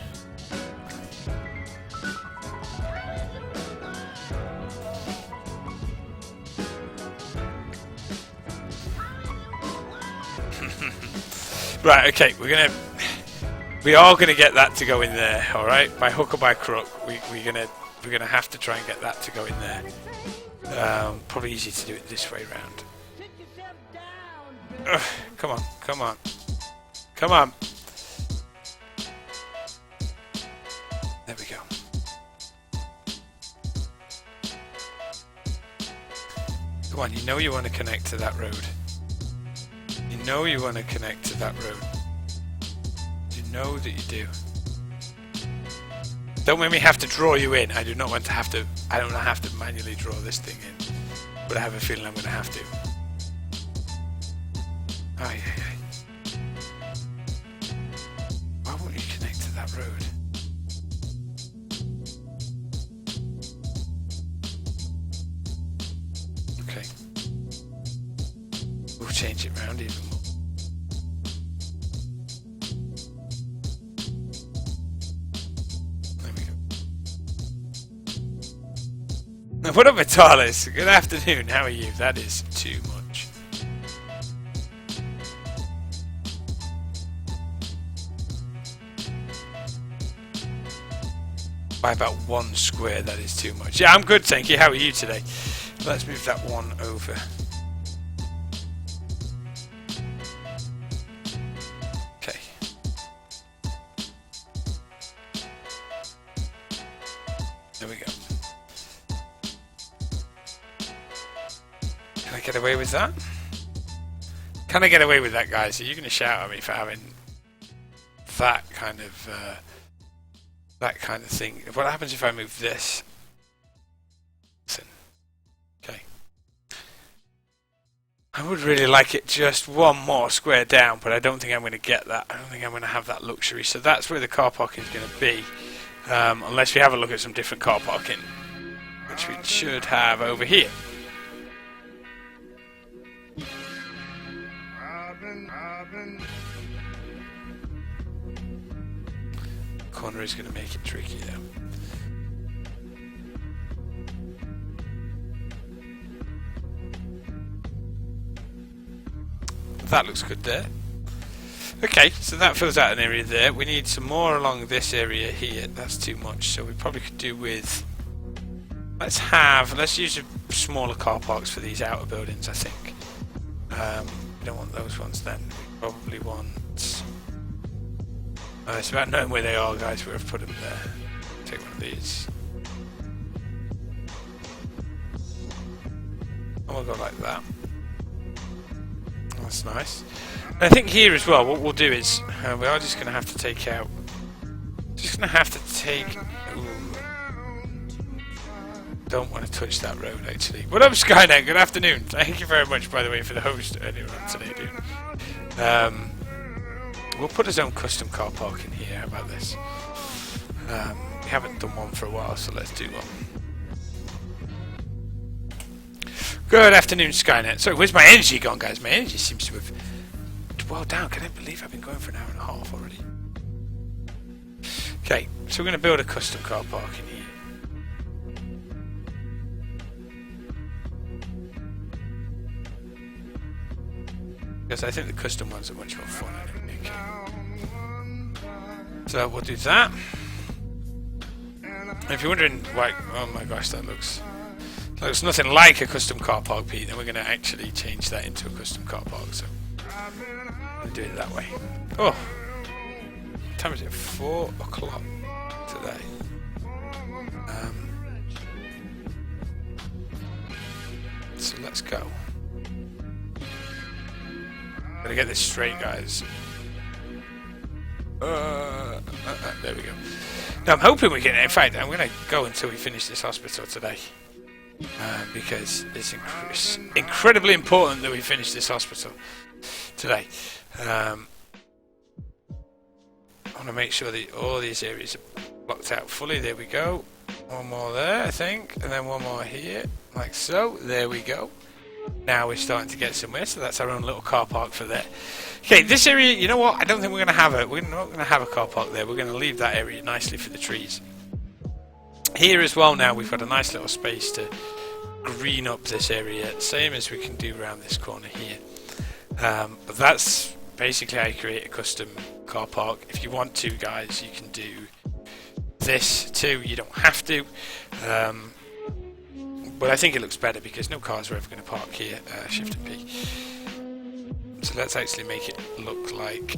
Right, okay, we are gonna get that to go in there, alright? By hook or by crook, we're gonna have to try and get that to go in there. Probably easy to do it this way round. Ugh, come on. There we go. Come on, you know you want to connect to that road. You know you want to connect to that road. You know that you do. Don't make me have to draw you in. I do not want to have to. I don't have to manually draw this thing in, but I have a feeling I'm going to have to. Oh yeah. Why won't you connect to that road? Okay. We'll change it round even more. What up, Vitalis? Good afternoon. How are you? That is too much. By about 1 square, that is too much. Yeah, I'm good, thank you. How are you today? Let's move that one over. Okay. get away with that? Can I get away with that, guys? Are you going to shout at me for having that kind of thing? What happens if I move this? Listen. Okay. I would really like it just one more square down, but I don't think I'm going to get that. I don't think I'm going to have that luxury. So that's where the car parking is going to be, unless we have a look at some different car parking, which we should have over here. Corner is going to make it tricky though. That looks good there. Okay, so that fills out an area there. We need some more along this area here. That's too much, so we probably could do with... Let's use smaller car parks for these outer buildings, I think. We don't want those ones then. We probably want... it's about knowing where they are, guys, where I've put them there. Take one of these. And we'll go like that. That's nice. And I think here as well, what we'll do is, we are just going to have to take out... Ooh. Don't want to touch that road, actually. What up, Skynet? Good afternoon. Thank you very much, by the way, for the host earlier on today, dude. We'll put his own custom car park in here. How about this? We haven't done one for a while, so let's do one. Good afternoon, Skynet. Sorry, where's my energy gone, guys? My energy seems to have dwelled down. Can I believe I've been going for an hour and a half already? Okay, so we're going to build a custom car park in here. Because I think the custom ones are much more fun. Okay. So we'll do that. And if you're wondering why, oh my gosh, that looks nothing like a custom car park, Pete. Then we're going to actually change that into a custom car park. So we'll do it that way. Oh, what time is it? 4 o'clock today. So let's go. Gotta get this straight, guys. There we go. Now I'm hoping we can. In fact, I'm gonna go until we finish this hospital today, because it's incredibly important that we finish this hospital today. I want to make sure that all these areas are blocked out fully. There we go. One more there, I think, and then one more here, like so. There we go. Now we're starting to get somewhere, so that's our own little car park for there. Okay, this area, you know what? I don't think we're going to have it. We're not going to have a car park there. We're going to leave that area nicely for the trees. Here as well now, we've got a nice little space to green up this area, same as we can do around this corner here. But that's basically how you create a custom car park. If you want to, guys, you can do this too. You don't have to. But I think it looks better because no cars are ever going to park here. Shift and P. So let's actually make it look like...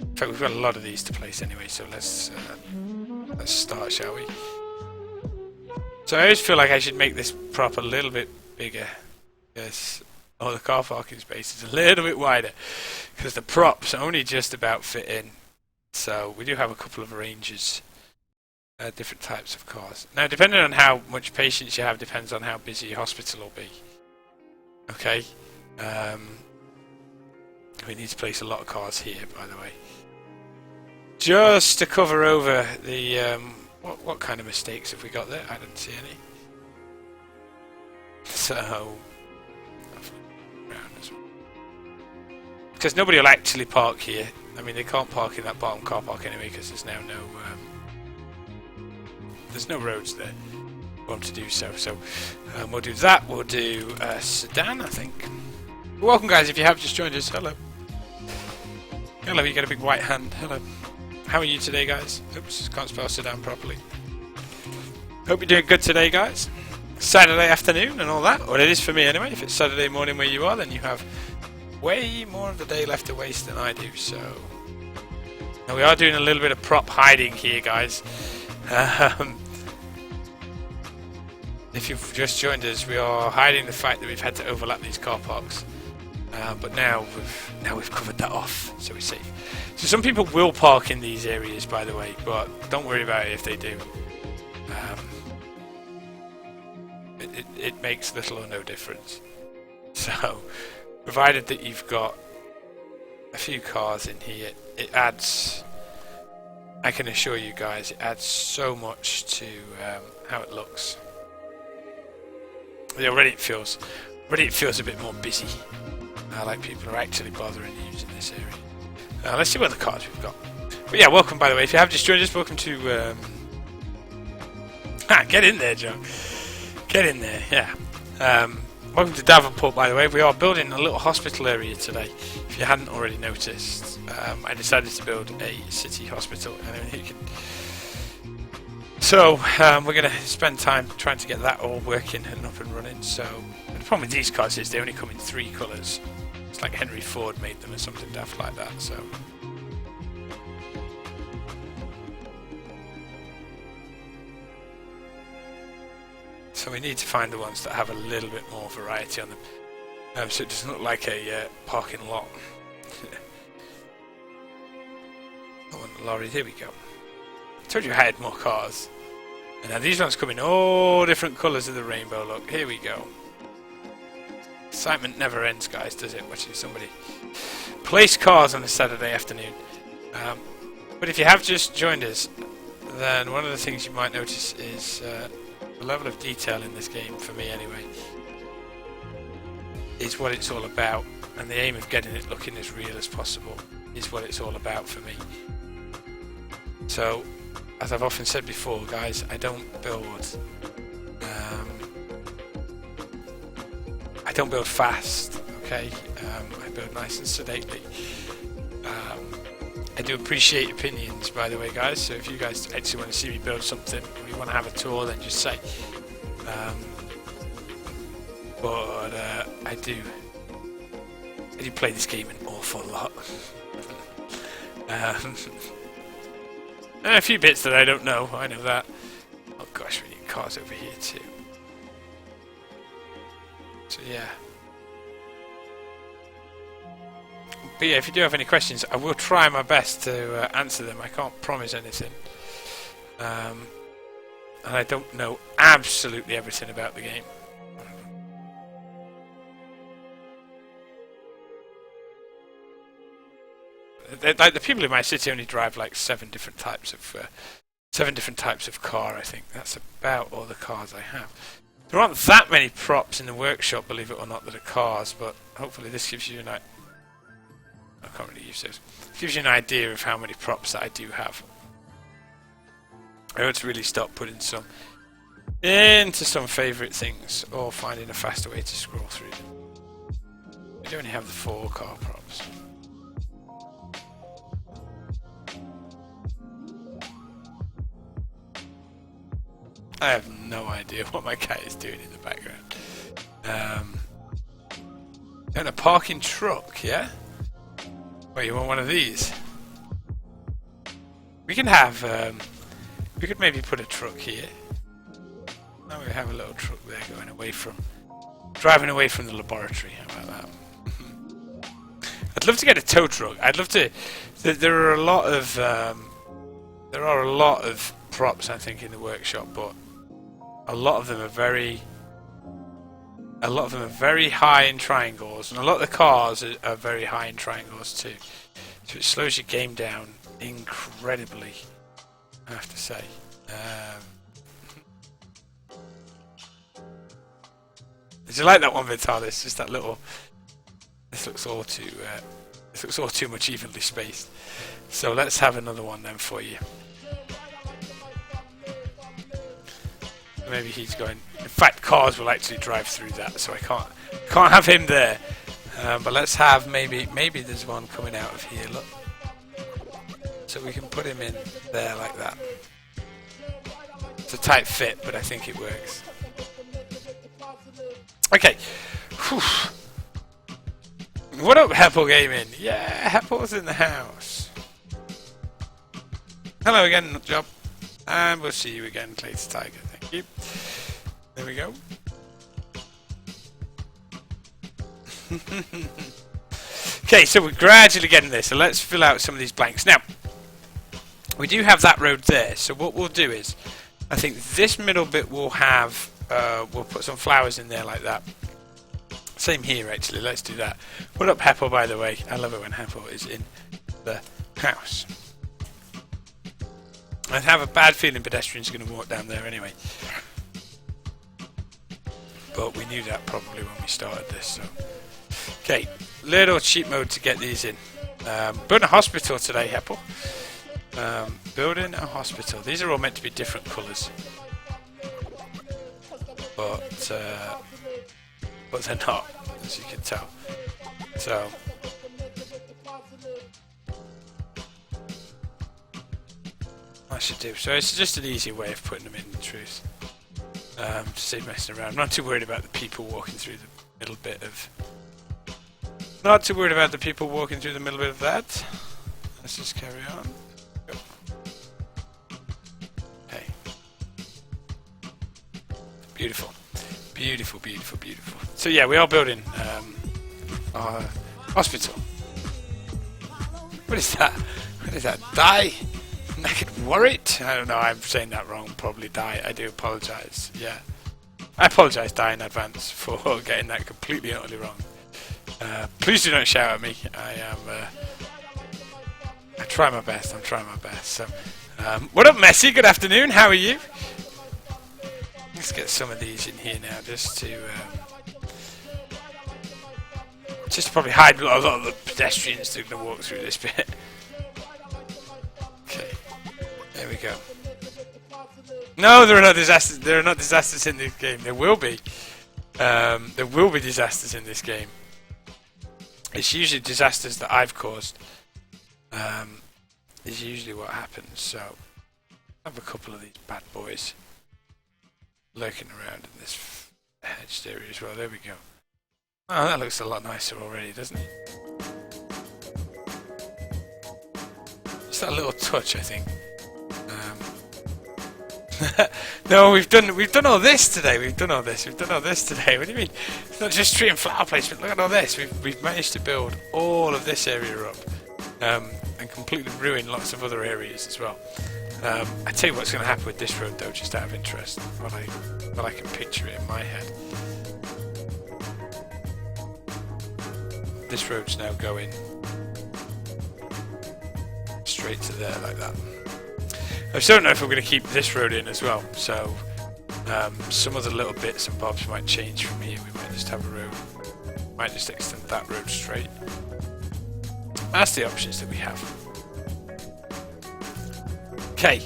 In fact, we've got a lot of these to place anyway, so let's start, shall we? So I always feel like I should make this prop a little bit bigger, because the car parking space is a little bit wider, because the props only just about fit in. So we do have a couple of ranges. Different types of cars. Now, depending on how much patience you have, depends on how busy your hospital will be. Okay. We need to place a lot of cars here, by the way. Just to cover over the... what kind of mistakes have we got there? I didn't see any. So... Because nobody will actually park here. I mean, they can't park in that bottom car park anyway, because there's now no... there's no roads there for them to do so. So we'll do that. We'll do sedan, I think. Welcome, guys, if you have just joined us. Hello. Hello, you got a big white hand. Hello. How are you today, guys? Oops, can't spell sedan properly. Hope you're doing good today, guys. Saturday afternoon and all that. Well, it is for me anyway. If it's Saturday morning where you are, then you have way more of the day left to waste than I do. So now we are doing a little bit of prop hiding here, guys. if you've just joined us, we are hiding the fact that we've had to overlap these car parks. But now we've covered that off, so we're safe. So some people will park in these areas, by the way, but don't worry about it if they do. It makes little or no difference. So, provided that you've got a few cars in here, it adds, I can assure you guys, it adds so much to how it looks. Yeah, already it feels a bit more busy. Like people are actually bothering using this area. Let's see what the cars we've got. But yeah, welcome, by the way. If you have just joined us, welcome to... get in there, Joe. Get in there, yeah. Welcome to Davenport, by the way. We are building a little hospital area today. If you hadn't already noticed, I decided to build a city hospital. So, we're going to spend time trying to get that all working and up and running. So, the problem with these cars is they only come in 3 colours. It's like Henry Ford made them or something daft like that, so... So we need to find the ones that have a little bit more variety on them, so it doesn't look like a parking lot. I want the lorry. Here we go. I told you I had more cars. And now these ones come in all different colours of the rainbow. Look, here we go. Excitement never ends, guys, does it? Watching somebody place cars on a Saturday afternoon. But if you have just joined us, then one of the things you might notice is... the level of detail in this game, for me anyway, is what it's all about, and the aim of getting it looking as real as possible is what it's all about for me. So, as I've often said before, guys, I don't build fast, okay? I build nice and sedately. I do appreciate opinions, by the way, guys, so if you guys actually want to see me build something, or you want to have a tour, then just say. But I do play this game an awful lot. And a few bits that I don't know, I know that. Oh gosh, we need cars over here too. So yeah. But yeah, if you do have any questions, I will try my best to answer them. I can't promise anything. And I don't know absolutely everything about the game. Like the people in my city only drive like 7 different types of car. I think that's about all the cars I have. There aren't that many props in the workshop, believe it or not, that are cars. But hopefully this gives you I can't really use this. It gives you an idea of how many props that I do have. I ought to really start putting some into some favourite things, or finding a faster way to scroll through them. We only have the 4 car props. I have no idea what my cat is doing in the background. And a parking truck, yeah? Wait, you want one of these? We can have, we could maybe put a truck here. Now we have a little truck there driving away from the laboratory. How about that? I'd love to get a tow truck. I'd love to. There are a lot of props, I think, in the workshop, but a lot of them are very high in triangles, and a lot of the cars are very high in triangles too. So it slows your game down incredibly, I have to say. Did you like that one, Vitalis? Just that little. This looks all too much evenly spaced. So let's have another one then for you. Maybe he's going. In fact, cars will actually drive through that, so I can't have him there. But let's have maybe there's one coming out of here. Look, so we can put him in there like that. It's a tight fit, but I think it works. Okay. Whew. What up, Heppel Gaming? Yeah, Heppel's in the house. Hello again, Job. And we'll see you again, Clayton Tiger. Thank you. There we go. Okay, so we're gradually getting there. So let's fill out some of these blanks. Now, we do have that road there. So what we'll do is, I think this middle bit will have, we'll put some flowers in there like that. Same here, actually. Let's do that. What up, Heppel, by the way? I love it when Heppel is in the house. I have a bad feeling pedestrians are going to walk down there anyway. But we knew that probably when we started this. So, okay, little cheat mode to get these in. Building a hospital today, Heppel. Building a hospital. These are all meant to be different colours, but they're not, as you can tell. So. I should do. So it's just an easy way of putting them in truth. To save messing around. I'm not too worried about the people walking through the middle bit of... Not too worried about the people walking through the middle bit of that. Let's just carry on. Go. Okay. Beautiful. Beautiful, beautiful, beautiful. So yeah, we are building our hospital. What is that? What is that? Die? Naked Warrit? I don't know, I'm saying that wrong. Probably Die. I do apologise. Yeah. I apologise, Die, in advance for getting that completely and utterly wrong. Please do not shout at me. I try my best. I'm trying my best. So, what up, Messi? Good afternoon. How are you? Let's get some of these in here now, just to probably hide a lot of the pedestrians that are going to walk through this bit. Okay. There we go. No, there are no disasters. There are not disasters in this game. There will be. There will be disasters in this game. It's usually disasters that I've caused. Is usually what happens. So I have a couple of these bad boys lurking around in this hedged area as well. There we go. Oh, that looks a lot nicer already, doesn't it? Just that little touch, I think. No, we've done all this today. We've done all this today. What do you mean? It's not just tree and flower placement. Look at all this. We've managed to build all of this area up, and completely ruin lots of other areas as well. I tell you what's going to happen with this road, though, just out of interest, when I can picture it in my head. This road's now going straight to there like that. I still don't know if we're going to keep this road in as well, so some of the little bits and bobs might change from here. We might just have a road, might just extend that road straight. That's the options that we have. Okay,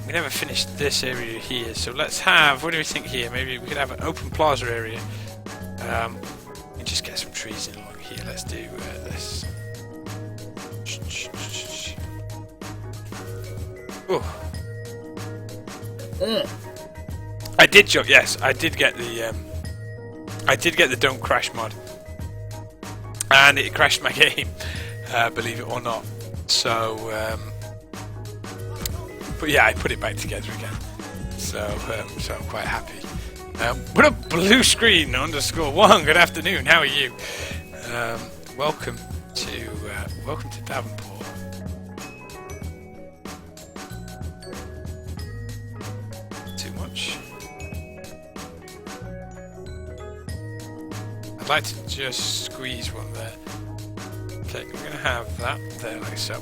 we never finished this area here, so let's have, what do we think here? Maybe we could have an open plaza area. We can just get some trees in along here. Let's do this. Oh. I did jump. Yes, I did get the. I did get the Don't Crash mod, and it crashed my game. Believe it or not. So, but yeah, I put it back together again. So, so I'm quite happy. What a blue screen _1. Good afternoon. How are you? Welcome to Davenport. I'd like to just squeeze one there. Okay, we're going to have that there like so.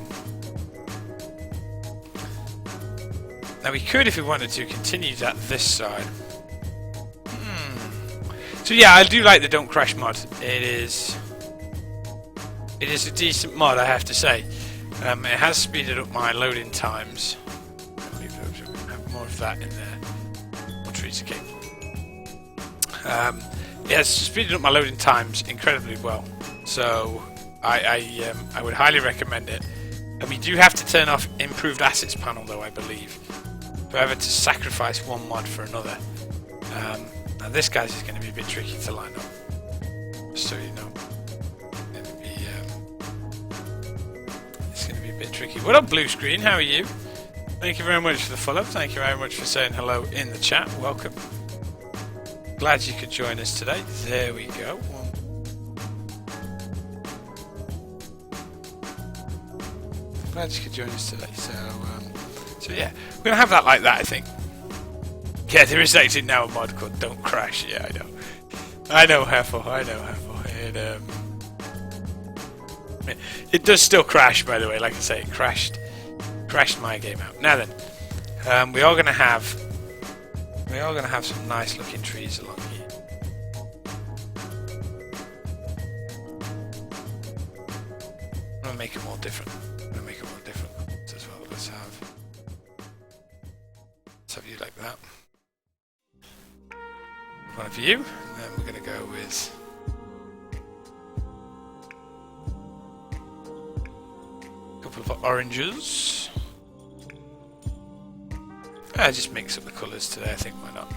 Now we could, if we wanted to, continue that this side. So yeah, I do like the Don't Crash mod. It is a decent mod, I have to say. It has speeded up my loading times. I believe we'll have more of that in there. More trees, okay. It has speeded up my loading times incredibly well, so I would highly recommend it. And we do have to turn off improved assets panel, though, I believe, if ever to sacrifice one mod for another. Now this guy's is going to be a bit tricky to line up, just so you know. It's going to be a bit tricky. What up, Blue Screen? How are you? Thank you very much for the follow. Thank you very much for saying hello in the chat. Welcome. Glad you could join us today. There we go. Glad you could join us today. So yeah, we're gonna have that like that, I think. Yeah, there is actually now a mod called "Don't Crash." Yeah, I know, Heffel. It does still crash, by the way. Like I say, it crashed my game out. Now then, we are gonna have some nice looking trees along here. I'm gonna make them all different. As well. Let's have you like that. One of you, and then we're gonna go with a couple of oranges. Just mix up the colours today. I think why not?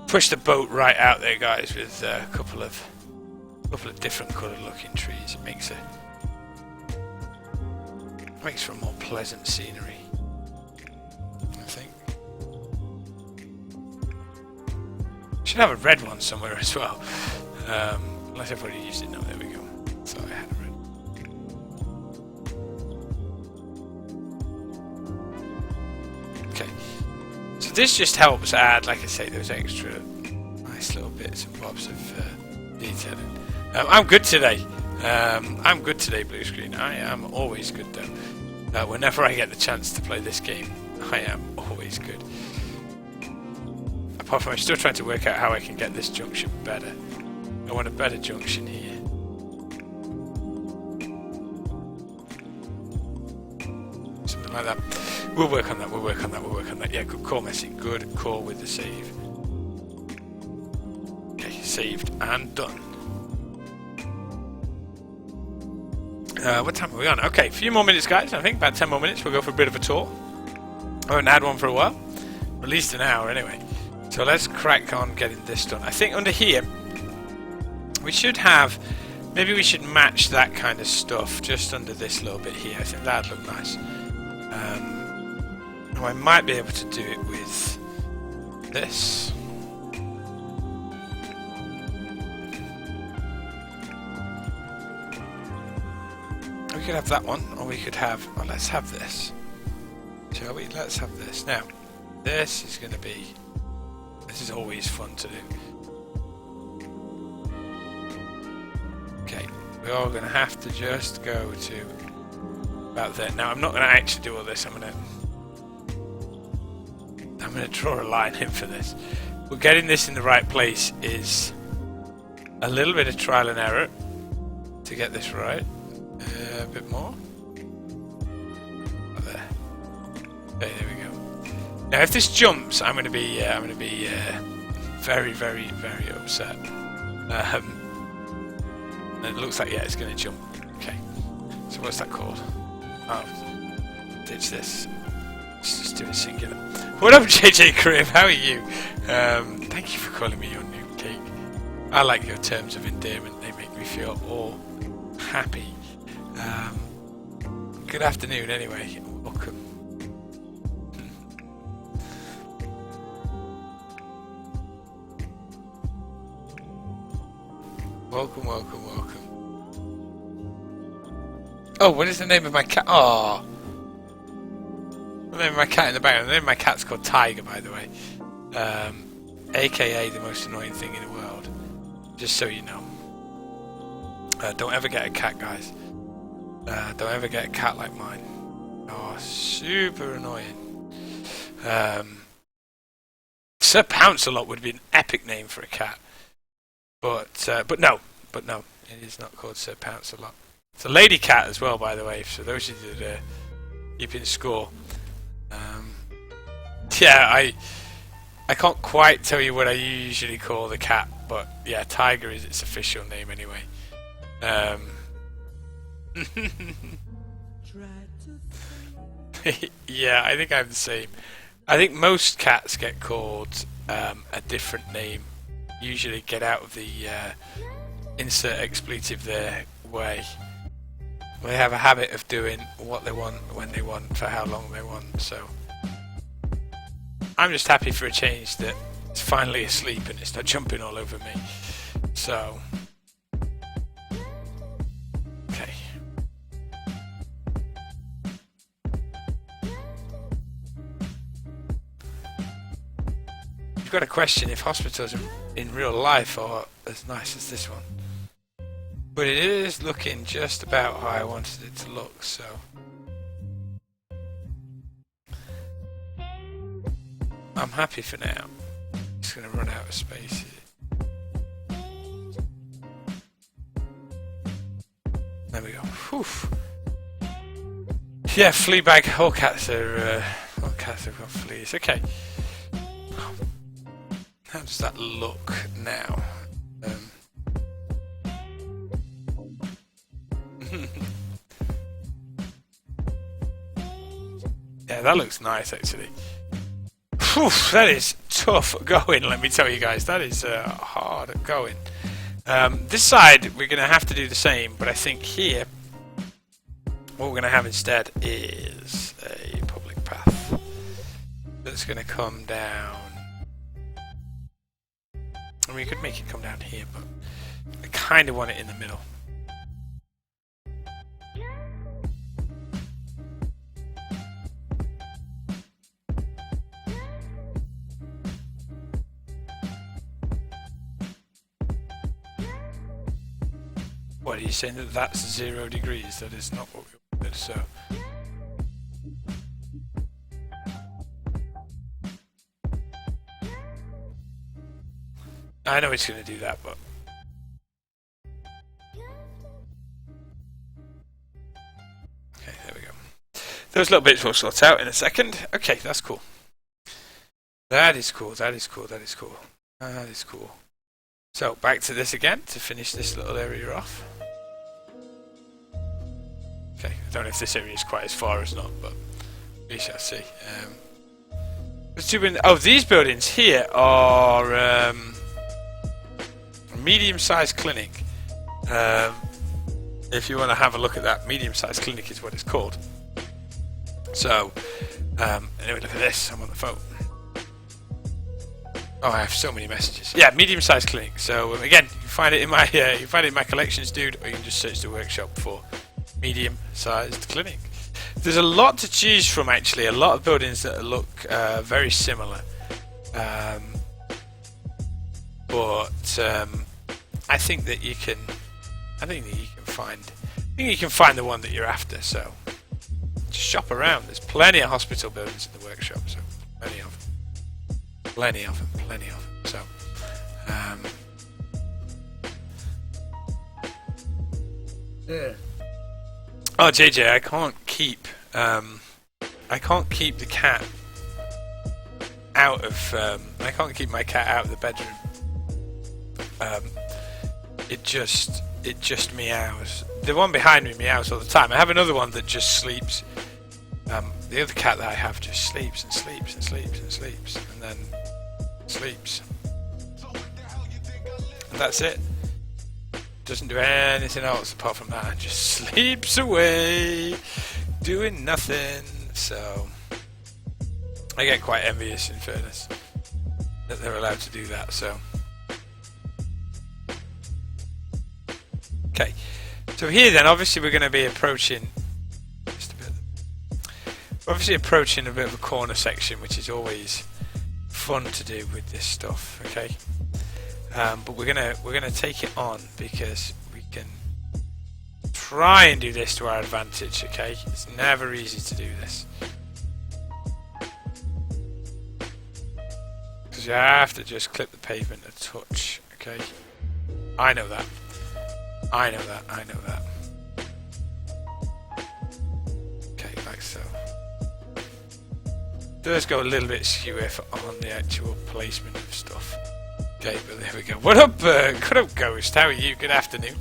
Push the boat right out there, guys, with a couple of different coloured looking trees. It makes for a more pleasant scenery, I think. Should have a red one somewhere as well. Unless I've already used it. No, there we go. So I had a red. Okay. So this just helps add, like I say, those extra nice little bits and bobs of detailing. I'm good today. I'm good today, Blue Screen. I am always good though. Whenever I get the chance to play this game, I am always good. Apart from I'm still trying to work out how I can get this junction better. I want a better junction here. Something like that. We'll work on that. Yeah, good call, Messi. Good call with the save. Okay, saved and done. What time are we on? Okay, a few more minutes, guys. I think about 10 more minutes. We'll go for a bit of a tour. I haven't had one for a while. At least an hour, anyway. So let's crack on getting this done. I think under here, we should have... Maybe we should match that kind of stuff just under this little bit here. I think that'd look nice. Now I might be able to do it with this. We could have that one, or we could have... Well, let's have this. Shall we? Let's have this. Now, this is going to be... This is always fun to do. Okay, we are going to have to just go to about there. Now, I'm not going to actually do all this. I'm going to draw a line in for this. But getting this in the right place is a little bit of trial and error to get this right. A bit more. Right there. Okay, there we go. Now, if this jumps, I'm going to be very, very, very upset. It looks like it's going to jump. Okay. So what's that called? Oh, ditch this. Let's just do it singular. What up, JJ Crib? How are you? Thank you for calling me your new cake. I like your terms of endearment. They make me feel all happy. Good afternoon, anyway. Welcome. Welcome. Oh, what is the name of my cat? Oh, the name of my cat in the background. The name of my cat's called Tiger, by the way. AKA the most annoying thing in the world. Just so you know. Don't ever get a cat, guys. Don't ever get a cat like mine. Oh, super annoying. Sir Pounce-a-Lot would be an epic name for a cat. But no, it is not called Sir Pounce-a-Lot. It's a lady cat as well, by the way, for those of you that are keeping score. Yeah, I can't quite tell you what I usually call the cat, but yeah, Tiger is its official name anyway. Yeah, I think I'm the same. I think most cats get called a different name. Usually get out of the insert expletive there way. They have a habit of doing what they want, when they want, for how long they want, so... I'm just happy for a change that it's finally asleep and it's not jumping all over me. So, okay. You've got to question if hospitals in real life are as nice as this one. But it is looking just about how I wanted it to look, so. I'm happy for now. Just going to run out of space here. There we go. Whew. Yeah, flea bag. All cats have got fleas. Okay. How does that look now? Yeah, that looks nice actually. Whew, that is tough going, let me tell you guys. That is hard going. This side we're going to have to do the same, but I think here what we're going to have instead is a public path that's going to come down. I mean, we could make it come down here, but I kind of want it in the middle. What are you saying, that that's 0 degrees? That is not what we wanted, so. I know it's going to do that, but. Okay, there we go. Those little bits we'll sort out in a second. Okay, that's cool. That is cool, that is cool, that is cool. That is cool. So, back to this again to finish this little area off. Okay, I don't know if this area is quite as far as not, but we shall see. These buildings here are a medium-sized clinic. If you want to have a look at that, medium-sized clinic is what it's called. So, anyway, look at this. I'm on the phone. Oh, I have so many messages. Yeah, medium-sized clinic. So again, you can find it in my collections, dude, or you can just search the workshop for medium-sized clinic. There's a lot to choose from, actually. A lot of buildings that look very similar, but I think that you can. I think you can find the one that you're after. So just shop around. There's plenty of hospital buildings in the workshop. So plenty of them. Plenty of them. So, yeah. Oh, JJ, I can't keep the cat out of. I can't keep my cat out of the bedroom. It just meows. The one behind me meows all the time. I have another one that just sleeps. The other cat that I have just sleeps and sleeps and sleeps and sleeps and then sleeps. And that's it. Doesn't do anything else apart from that. Just sleeps away, doing nothing. So I get quite envious, in fairness, that they're allowed to do that. So okay. So here then, obviously we're going to be approaching. Obviously approaching a bit of a corner section, which is always fun to do with this stuff, okay? But we're gonna take it on because we can try and do this to our advantage, okay? It's never easy to do this because you have to just clip the pavement a touch, okay? I know that. Okay, like so. Does go a little bit skew on the actual placement of stuff. Okay, but there we go. What up, Ghost? How are you? Good afternoon.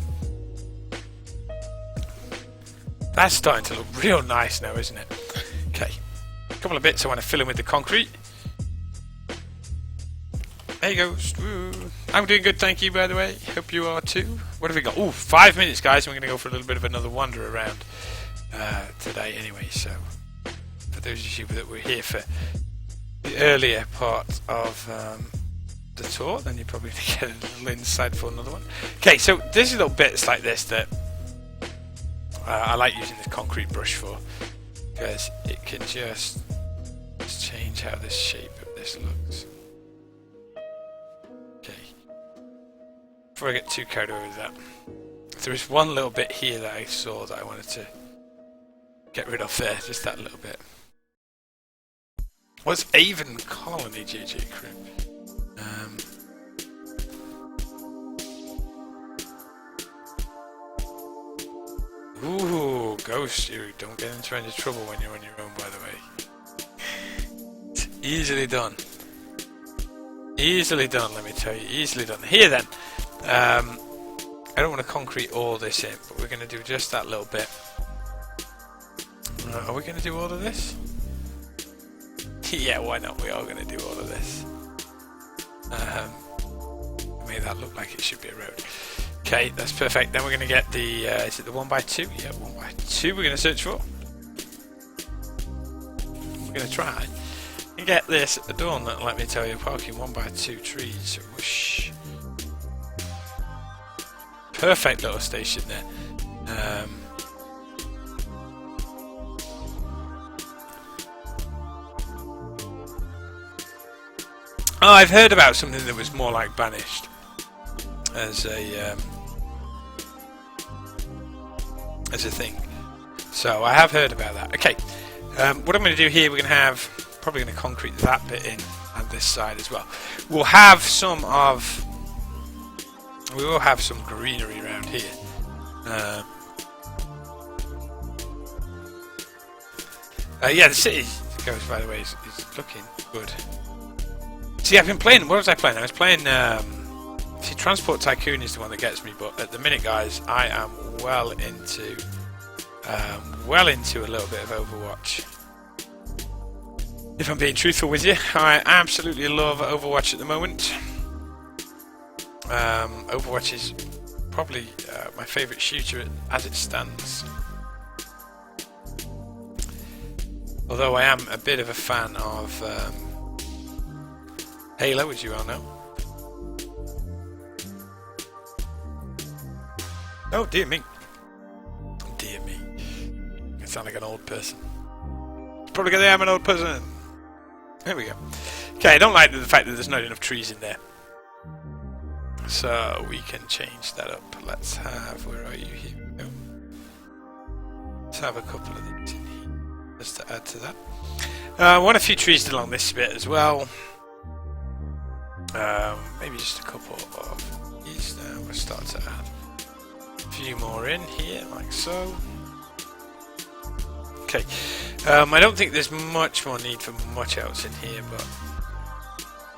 That's starting to look real nice now, isn't it? Okay, a couple of bits I want to fill in with the concrete. There you go. I'm doing good, thank you, by the way. Hope you are too. What have we got? Oh, 5 minutes, guys. We're going to go for a little bit of another wander around today anyway, so for those of you that were here for the earlier part of the tour, then you're probably going to get a little inside for another one. Okay, so there's little bits like this that I like using the concrete brush for, because it can just change how the shape of this looks. Okay, before I get too carried away with that, there is one little bit here that I saw that I wanted to get rid of there, just that little bit. What's Avon Colony, JJ Crew? Ooh, Ghost, you don't get into any trouble when you're on your own, by the way. It's easily done. Easily done, let me tell you. Easily done. Here then, I don't want to concrete all this in, but we're going to do just that little bit. Are we going to do all of this? Yeah, why not? We are going to do all of this. Make that look like it should be a road. Okay, that's perfect. Then we're going to get the, is it the 1x2? Yeah, 1x2 we're going to search for. We're going to try and get this done. Let me tell you, parking 1x2 trees. Whoosh. Perfect little station there. Oh, I've heard about something that was more like Banished as a thing. So I have heard about that. Okay, what I'm going to do here, we're going to have, probably going to concrete that bit in and this side as well. We will have some greenery around here. Yeah, the city goes, by the way, is looking good. See, I've been playing. What was I playing? I was playing. See, Transport Tycoon is the one that gets me, but at the minute, guys, I am well into a little bit of Overwatch. If I'm being truthful with you, I absolutely love Overwatch at the moment. Overwatch is probably my favourite shooter as it stands. Although I am a bit of a fan of Halo, as you all know. Oh, dear me. Dear me. I sound like an old person. Probably because I am an old person. There we go. Okay, I don't like the fact that there's not enough trees in there. So we can change that up. Let's have, where are you? Here we go. Let's have a couple of these in here, just to add to that. I want a few trees along this bit as well. Maybe just a couple of these now. We'll start to add a few more in here, like so. Okay. I don't think there's much more need for much else in here, but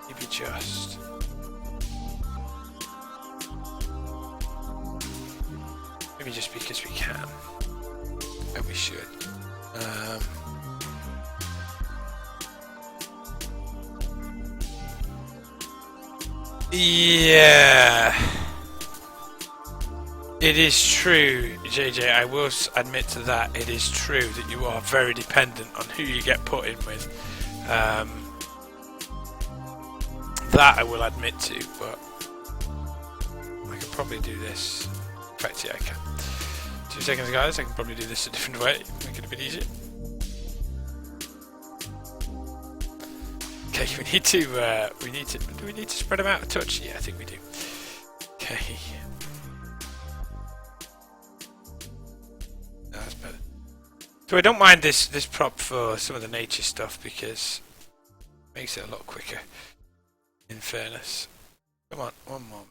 maybe just. Maybe just because we can. And we should. Yeah. It is true, JJ, I will admit to that. It is true that you are very dependent on who you get put in with. That I will admit to, but I could probably do this. In fact, yeah, I can. 2 seconds, guys. I can probably do this a different way, make it a bit easier. Okay, we need to. Do we need to spread them out a touch? Yeah, I think we do. Okay. No, that's better. So I don't mind this prop for some of the nature stuff because it makes it a lot quicker. In fairness. Come on, one more.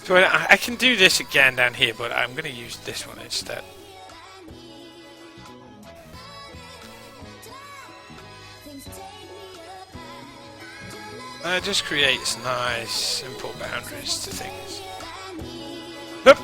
So I can do this again down here, but I'm going to use this one instead. It just creates nice, simple boundaries to things. Yep.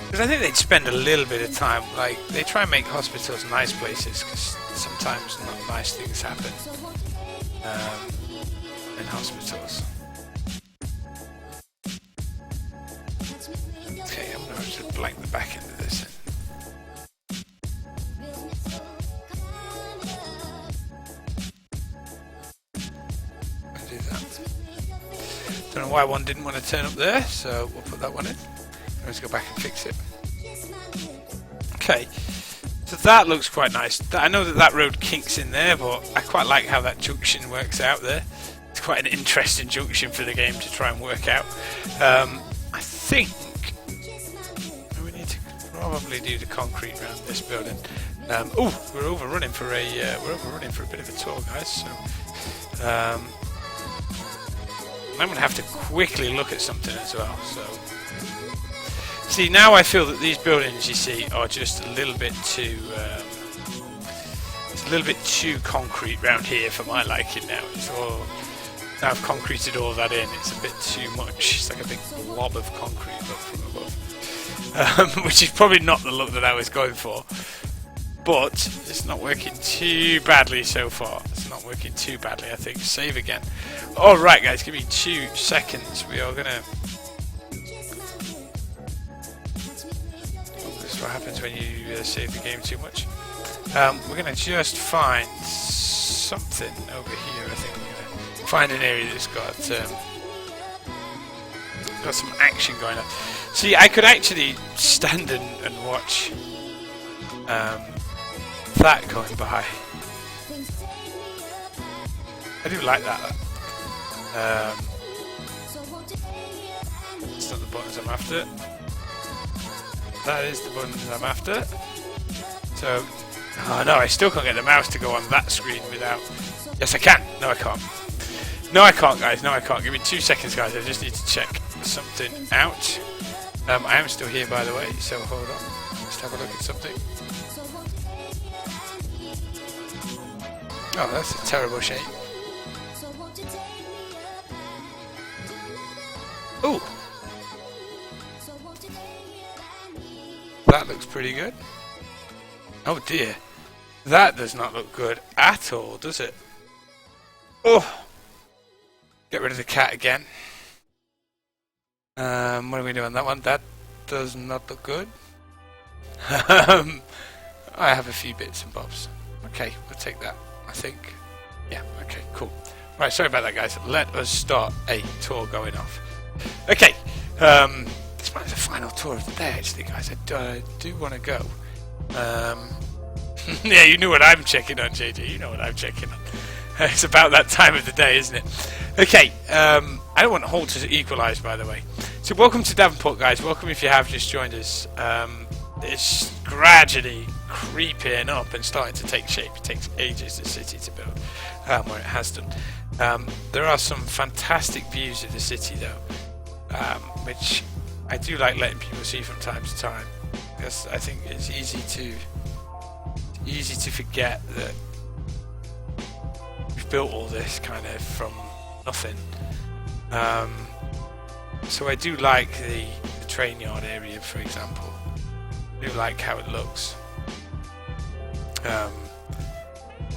Because I think they'd spend a little bit of time, like, they try and make hospitals nice places, because sometimes not nice things happen. and hospitals. Okay, I'm going to just blank the back end of this. Do that. Don't know why one didn't want to turn up there, so we'll put that one in. Let's go back and fix it. Okay, so that looks quite nice. I know that road kinks in there, but I quite like how that junction works out there. It's quite an interesting junction for the game to try and work out. I think we need to probably do the concrete around this building. Oh, we're overrunning for a bit of a tour, guys. So I'm going to have to quickly look at something as well. So, see, now I feel that these buildings, you see, are just a little bit too, it's a little bit too concrete round here for my liking now. It's all, now I've concreted all that in, it's a bit too much. It's like a big blob of concrete up from above, which is probably not the look that I was going for. But it's not working too badly so far. It's not working too badly, I think. Save again. Alright guys, give me 2 seconds. We are gonna... Oh, this is what happens when you save the game too much. We're gonna just find something over here. I think we're gonna find an area that's got some action going on. See, I could actually stand and watch that going by. I do like that. It's not the buttons I'm after. That is the buttons I'm after. So, oh no, I still can't get the mouse to go on that screen without... Yes, I can. No, I can't. No, I can't, guys. No, I can't. Give me 2 seconds, guys. I just need to check something out. I am still here, by the way, so hold on. Let's have a look at something. Oh, that's a terrible shape. Ooh! That looks pretty good. Oh dear. That does not look good at all, does it? Oh! Get rid of the cat again. What are we doing on that one? That does not look good. I have a few bits and bobs. Okay, we'll take that, I think. Yeah, okay, cool. Right, sorry about that, guys. Let us start a tour going off. Okay, this might be the final tour of the day, actually, guys. I do want to go. Yeah, you knew what I'm checking on, JJ. You know what I'm checking on. It's about that time of the day, isn't it? Okay, I don't want Hull to equalise, by the way. So welcome to Davenport, guys. Welcome if you have just joined us. It's gradually creeping up and starting to take shape. It takes ages, the city to build, where it has done. There are some fantastic views of the city, though, which I do like letting people see from time to time, because I think it's easy to forget that we've built all this kind of from nothing. So I do like the train yard area, for example. I do like how it looks. I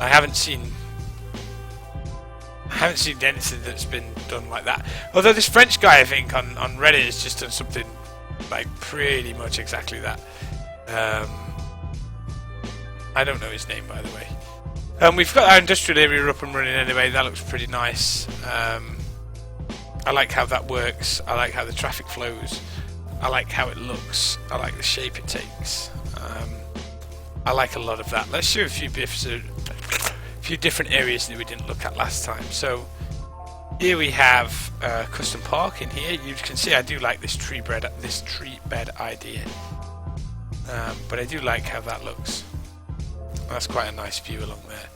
haven't seen anything that's been done like that. Although this French guy, I think, on Reddit has just done something like pretty much exactly that. I don't know his name, by the way. We've got our industrial area up and running anyway. That looks pretty nice. I like how that works. I like how the traffic flows. I like how it looks. I like the shape it takes. I like a lot of that. Let's show a few different areas that we didn't look at last time. So here we have custom park in here. You can see I do like this tree bed idea, but I do like how that looks. That's quite a nice view along there.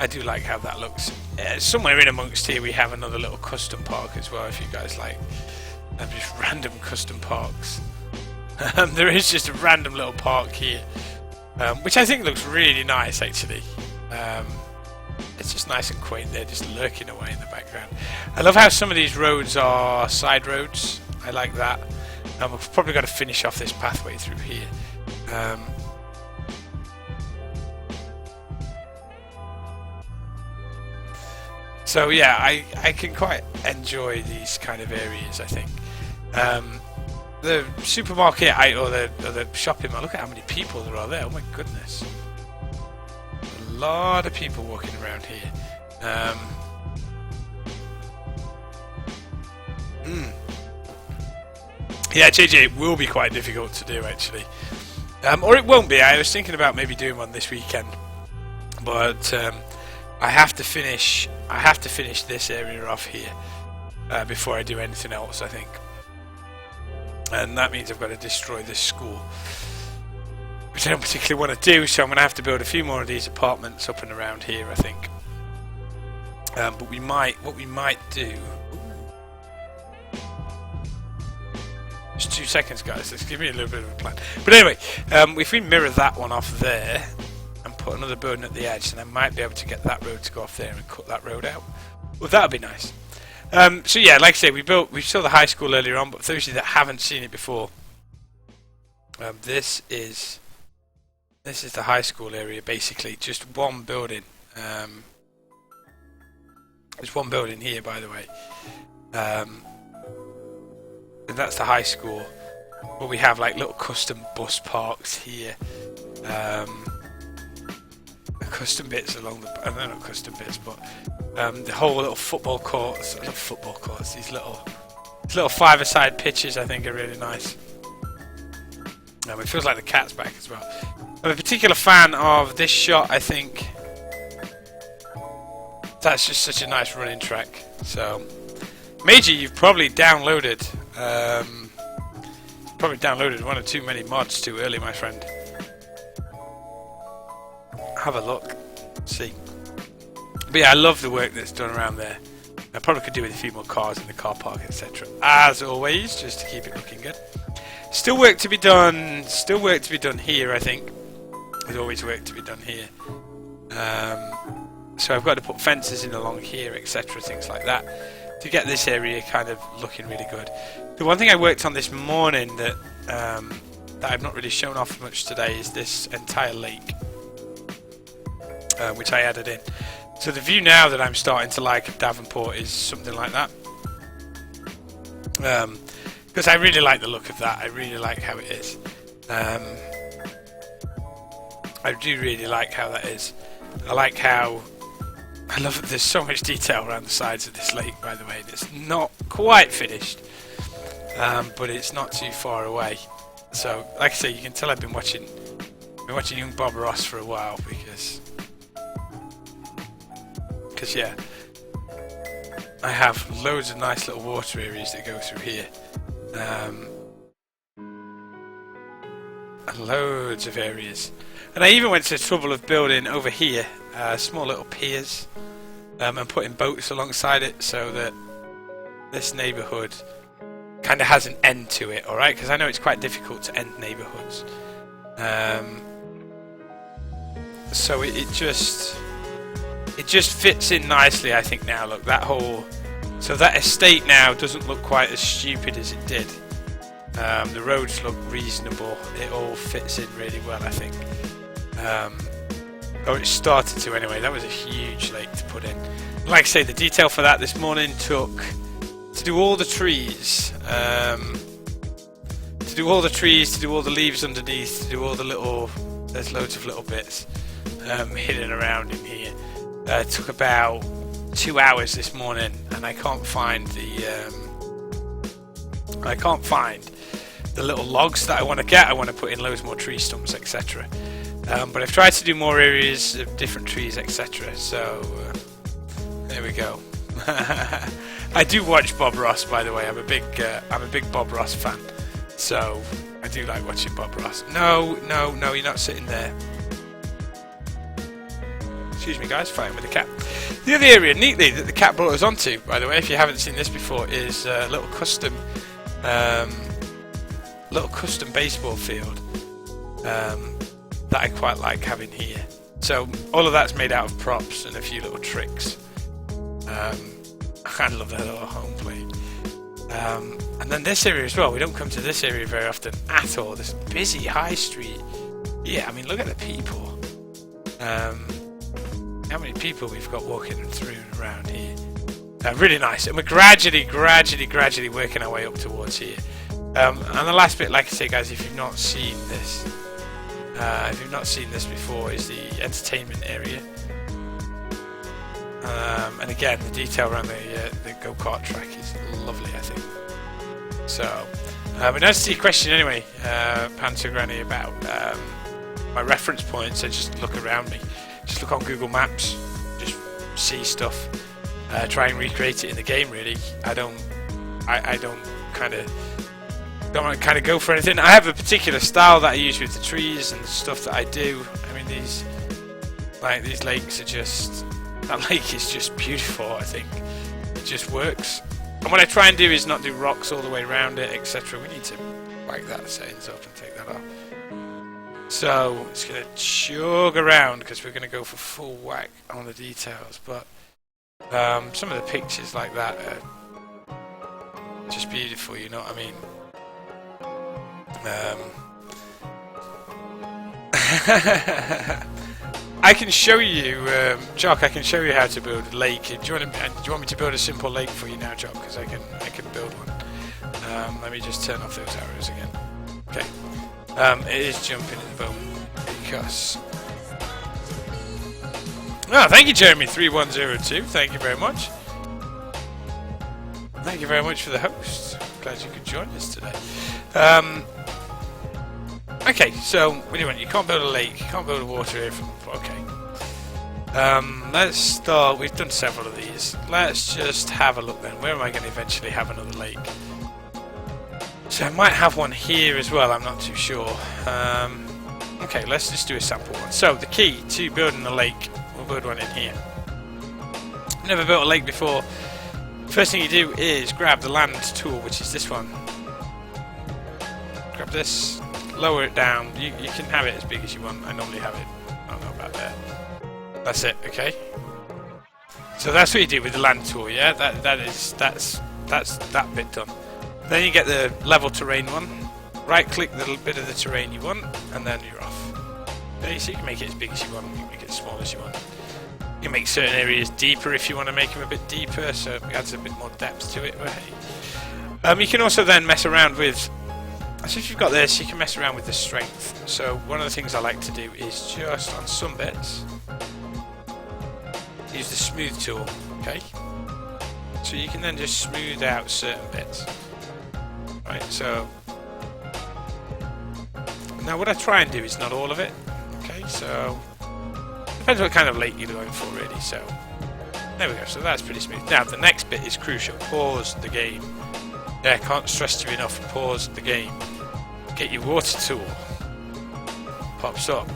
I do like how that looks. Somewhere in amongst here we have another little custom park as well, if you guys like. Just random custom parks. There is just a random little park here, which I think looks really nice actually. It's just nice and quaint there, just lurking away in the background. I love how some of these roads are side roads. I like that. We've probably got to finish off this pathway through here. So yeah, I can quite enjoy these kind of areas, I think. The supermarket or the shopping mall, look at how many people there are there. Oh my goodness. A lot of people walking around here. Yeah, JJ will be quite difficult to do actually. Or it won't be. I was thinking about maybe doing one this weekend. But I have to finish this area off here before I do anything else, I think. And that means I've got to destroy this school, which I don't particularly want to do, so I'm going to have to build a few more of these apartments up and around here, I think. But what we might do... Just 2 seconds, guys. Let's give me a little bit of a plan. But anyway, if we mirror that one off there and put another building at the edge, then I might be able to get that road to go off there and cut that road out. Well, that would be nice. So yeah, like I say, we saw the high school earlier on, but for those of you that haven't seen it before, this is the high school area, basically. Just one building. There's one building here, by the way. And that's the high school. But we have like little custom bus parks here. Custom bits along the... no, not custom bits, but the whole little football courts. I love football courts. These little five-a-side pitches, I think, are really nice. It feels like the cat's back as well. I'm a particular fan of this shot, I think. That's just such a nice running track. So, Major, you've probably downloaded... one or too many mods too early, my friend. Have a look. See. But yeah, I love the work that's done around there. I probably could do with a few more cars in the car park, etc. As always, just to keep it looking good. Still work to be done. Still work to be done here, I think. There's always work to be done here. So I've got to put fences in along here, etc. Things like that to get this area kind of looking really good. The one thing I worked on this morning that I've not really shown off much today is this entire lake, which I added in. So the view now that I'm starting to like of Davenport is something like that. Because I really like the look of that. I really like how it is. I do really like how that is. I like how... I love that there's so much detail around the sides of this lake, by the way. It's not quite finished, but it's not too far away. So, like I say, you can tell I've been watching young Bob Ross for a while because yeah, I have loads of nice little water areas that go through here, and loads of areas. And I even went to the trouble of building over here small little piers and putting boats alongside it so that this neighbourhood kind of has an end to it, alright? Because I know it's quite difficult to end neighbourhoods. So it just fits in nicely, I think, now. Look, that whole... So that estate now doesn't look quite as stupid as it did. The roads look reasonable. It all fits in really well, I think. Oh, it started to anyway. That was a huge lake to put in. Like I say, the detail for that this morning took to do all the trees, to do all the leaves underneath, to do all the little... There's loads of little bits hidden around in here. It took about 2 hours this morning, and I can't find the little logs that I want to get. I want to put in loads more tree stumps, etc. But I've tried to do more areas of different trees, etc. So there we go. I do watch Bob Ross, by the way. I'm a big Bob Ross fan. So I do like watching Bob Ross. No, you're not sitting there. Excuse me, guys, fighting with the cat. The other area, neatly, that the cat brought us onto, by the way, if you haven't seen this before, is a little custom baseball field that I quite like having here. So all of that's made out of props and a few little tricks. I love that little home plate. And then this area as well. We don't come to this area very often at all. This busy high street. Yeah, I mean, look at the people. how many people we've got walking through and around here. Really nice, and we're gradually working our way up towards here. And the last bit, like I say, guys, if you've not seen this before, is the entertainment area. And again, the detail around the go-kart track is lovely, I think. So, in answer to your question anyway, Panto Granny, about my reference points, I just look around me. Just look on Google Maps, just see stuff, try and recreate it in the game, really. I don't kind of go for anything. I have a particular style that I use with the trees and the stuff that I do. I mean, these lakes are just... That lake is just beautiful, I think. It just works. And what I try and do is not do rocks all the way around it, etc. We need to whack that settings up and take that off. So, it's going to chug around because we're going to go for full whack on the details. But some of the pictures like that are just beautiful, you know what I mean? I can show you, Jock. I can show you how to build a lake. Do you want me to build a simple lake for you now, Jock? Because I can build one. Let me just turn off those arrows again. Okay. It is jumping at the moment because. Oh, thank you, Jeremy3102. Thank you very much. Thank you very much for the host. Glad you could join us today. Okay, so what do you want? You can't build a lake, you can't build a water here from... Okay. Let's start... We've done several of these. Let's just have a look then. Where am I going to eventually have another lake? So I might have one here as well, I'm not too sure. Okay, let's just do a sample one. So, the key to building a lake, we'll build one in here. Never built a lake before. First thing you do is grab the land tool, which is this one. Grab this. Lower it down. You can have it as big as you want. I normally have it. I don't know about there. That's it. Okay. So that's what you do with the land tool. Yeah. That's that bit done. Then you get the level terrain one. Right click the bit of the terrain you want, and then you're off. Okay, so you can make it as big as you want. You can make it as small as you want. You can make certain areas deeper if you want to make them a bit deeper, so it adds a bit more depth to it. You can also then mess around with. So if you've got this, you can mess around with the strength. So one of the things I like to do is just on some bits use the smooth tool. Okay. So you can then just smooth out certain bits. Right. So now what I try and do is not all of it. Okay. So depends what kind of lake you're going for, really. So there we go. So that's pretty smooth. Now the next bit is crucial. Pause the game. Yeah, I can't stress to you enough. Pause the game. Get your water tool. Pops up.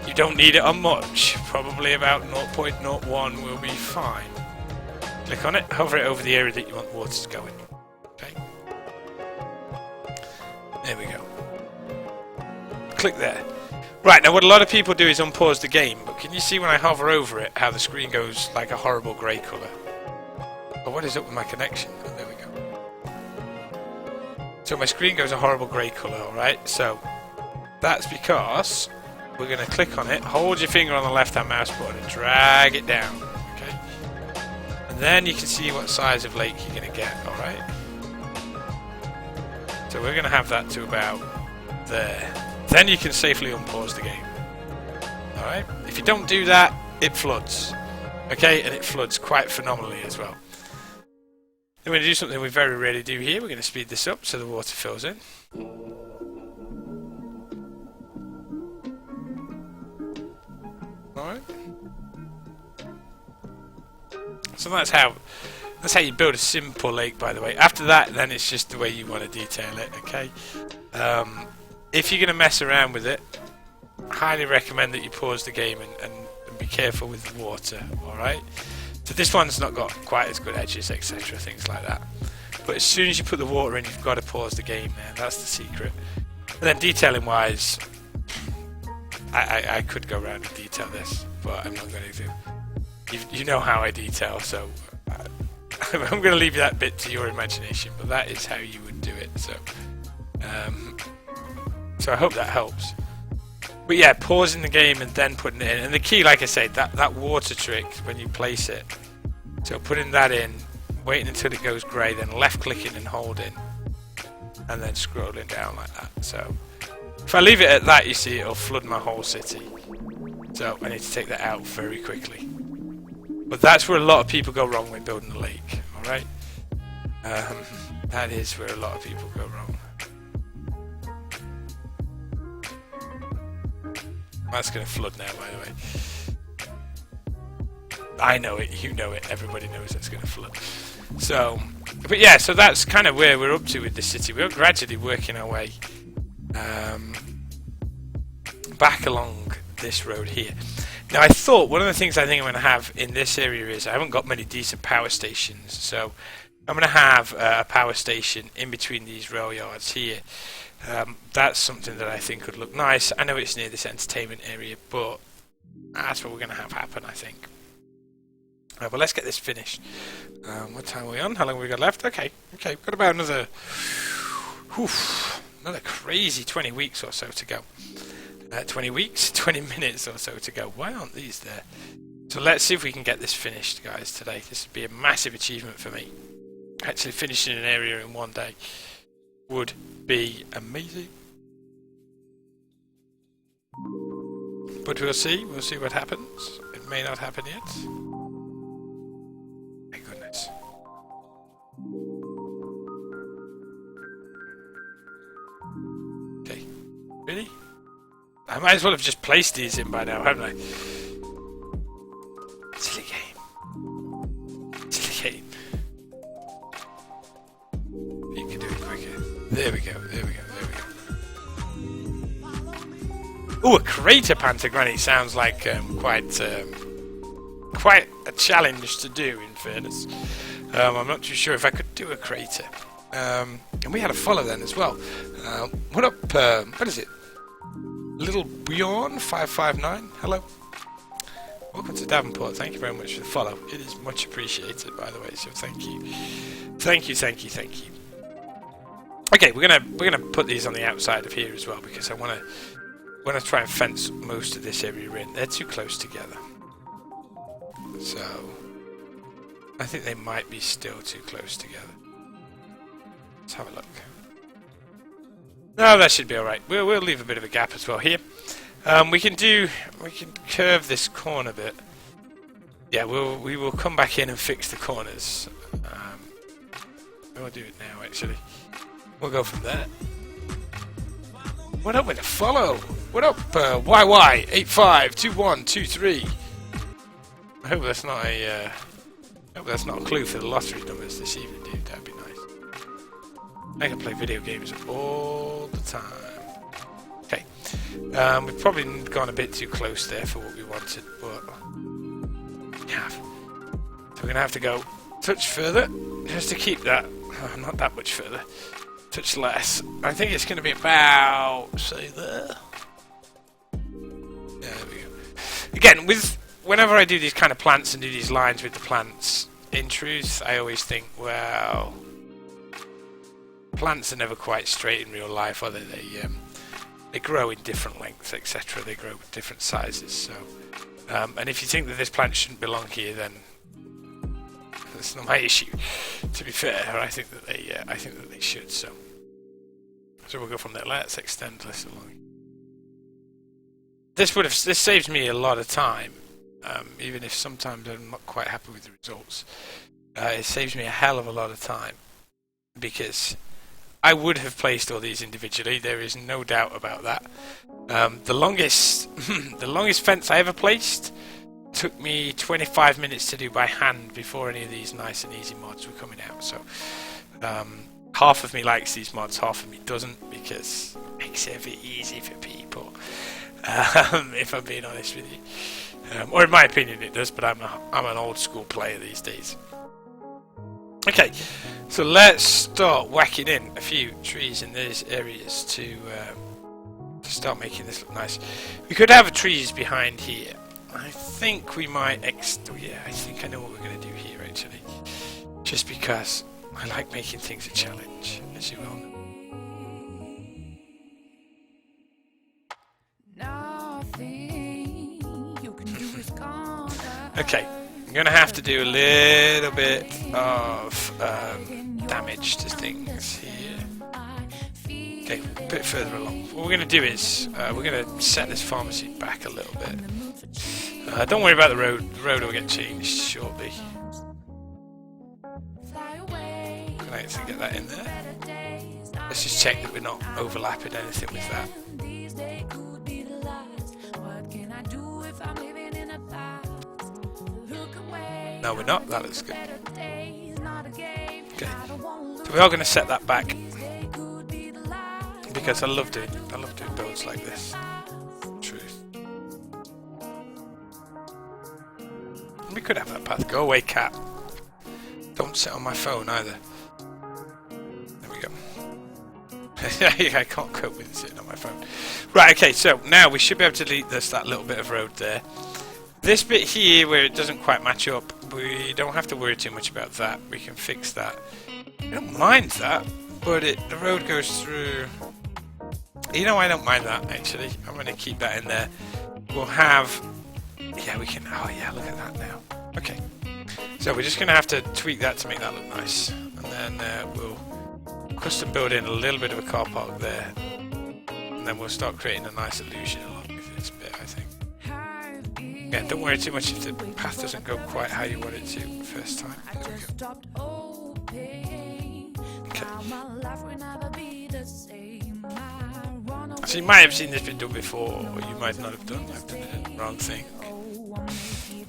You don't need it on much. Probably about 0.01 will be fine. Click on it. Hover it over the area that you want the water to go in. Okay. There we go. Click there. Right, now what a lot of people do is unpause the game. But can you see when I hover over it how the screen goes like a horrible grey colour? Oh, what is up with my connection? Oh, there we go. So my screen goes a horrible grey colour, alright? So that's because we're going to click on it, hold your finger on the left hand mouse button and drag it down, okay? And then you can see what size of lake you're going to get, alright? So we're going to have that to about there. Then you can safely unpause the game. Alright? If you don't do that, it floods. Okay? And it floods quite phenomenally as well. Then we're going to do something we very rarely do here. We're going to speed this up so the water fills in. Alright. So that's how you build a simple lake, by the way. After that, then it's just the way you want to detail it, okay? If you're going to mess around with it, I highly recommend that you pause the game and be careful with the water, alright? So this one's not got quite as good edges, etc., things like that. But as soon as you put the water in, you've got to pause the game there. That's the secret. And then detailing-wise, I could go around and detail this, but I'm not going to do. You know how I detail, so I'm going to leave that bit to your imagination. But that is how you would do it. So, so I hope that helps. But yeah, pausing the game and then putting it in. And the key, like I said, that water trick when you place it. So putting that in, waiting until it goes grey, then left clicking and holding, and then scrolling down like that. So if I leave it at that, you see it'll flood my whole city. So I need to take that out very quickly. But that's where a lot of people go wrong when building a lake. Alright? That is where a lot of people go wrong. That's going to flood now, by the way. I know it, you know it, everybody knows it's going to flood. So, but yeah, so that's kind of where we're up to with the city. We're gradually working our way back along this road here. Now, I thought one of the things I think I'm going to have in this area is I haven't got many decent power stations, so I'm going to have a power station in between these rail yards here. That's something that I think would look nice. I know it's near this entertainment area, but that's what we're going to have happen, I think. But let's get this finished. What time are we on? How long have we got left? Okay, we've got about another crazy 20 weeks or so to go. 20 weeks, 20 minutes or so to go. Why aren't these there? So let's see if we can get this finished, guys, today. This would be a massive achievement for me. Actually finishing an area in one day would be amazing. But we'll see what happens. It may not happen yet. My goodness. Okay. Really? I might as well have just placed these in by now, haven't I? Silly game. Silly game. You can do it quicker. There we go. Ooh, a crater pantagranny sounds like quite a challenge to do, in fairness. I'm not too sure if I could do a crater. And we had a follow then as well. What up, what is it? Little Bjorn 559. Hello. Welcome to Davenport. Thank you very much for the follow. It is much appreciated, by the way, so thank you. Thank you. Okay, we're gonna put these on the outside of here as well because I wanna try and fence most of this area in. They're too close together. So I think they might be still too close together. Let's have a look. No, that should be alright. We'll leave a bit of a gap as well here. We can curve this corner a bit. Yeah, we will come back in and fix the corners. We'll do it now actually. We'll go from there. What up with the follow? What up, YY852123? I hope that's not a clue for the lottery numbers this evening, dude. That'd be nice. I can play video games all the time. Okay, we've probably gone a bit too close there for what we wanted, but yeah. So we're gonna have to go a touch further just to keep that. Not that much further. Touch less. I think it's going to be about, say, there. Yeah, there we go. Again, whenever I do these kind of plants and do these lines with the plants, in truth, I always think, well, plants are never quite straight in real life, are they? They grow in different lengths, etc. They grow with different sizes. So, and if you think that this plant shouldn't belong here, then that's not my issue. To be fair, I think that they should. So we'll go from there. Let's extend this along. This saves me a lot of time, even if sometimes I'm not quite happy with the results. It saves me a hell of a lot of time because I would have placed all these individually. There is no doubt about that. The longest fence I ever placed took me 25 minutes to do by hand before any of these nice and easy mods were coming out. So half of me likes these mods, half of me doesn't, because it makes it a bit easy for people. If I'm being honest with you, or in my opinion it does, but I'm an old school player these days. Okay, so let's start whacking in a few trees in these areas to start making this look nice. We could have trees behind here. I think we might yeah, I think I know what we're going to do here actually. Just because I like making things a challenge, as you all know. Okay, I'm going to have to do a little bit of damage to things here. Okay, a bit further along. What we're going to do is we're going to set this pharmacy back a little bit. Don't worry about the road. The road will get changed shortly. Can I actually get that in there? Let's just check that we're not overlapping anything with that. No, we're not. That looks good. Okay, so we are going to set that back because I love doing builds like this. Truth. We could have that path. Go away, cat. Don't sit on my phone either. There we go. I can't cope with sitting on my phone. Right. Okay. So now we should be able to delete that little bit of road there. This bit here where it doesn't quite match up, we don't have to worry too much about that. We can fix that. I don't mind that, but the road goes through. You know, I don't mind that actually. I'm going to keep that in there. We'll have. Yeah, we can. Oh yeah, look at that now. Okay. So we're just going to have to tweak that to make that look nice, and then we'll custom build in a little bit of a car park there, and then we'll start creating a nice illusion along with this bit, I think. Yeah, don't worry too much if the path doesn't go quite how you want it to the first time. There we go. Okay. So you might have seen this been done before, or you might not have done. I've done the wrong thing.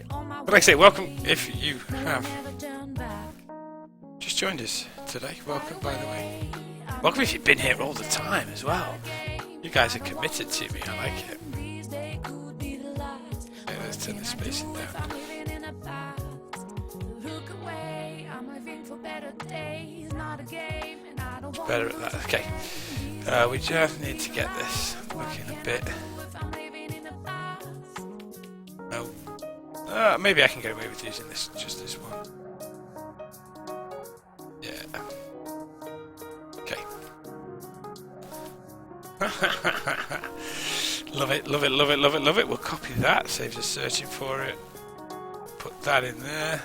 But like I say, welcome if you have just joined us today. Welcome, by the way. Welcome if you've been here all the time as well. You guys are committed to me. I like it. Okay, let's turn the spacing down. Better at that. Okay. We just need to get this looking a bit. No. Maybe I can get away with using this, just this one. Yeah. Okay. Love it, love it, love it, love it, love it. We'll copy that. Saves us searching for it. Put that in there.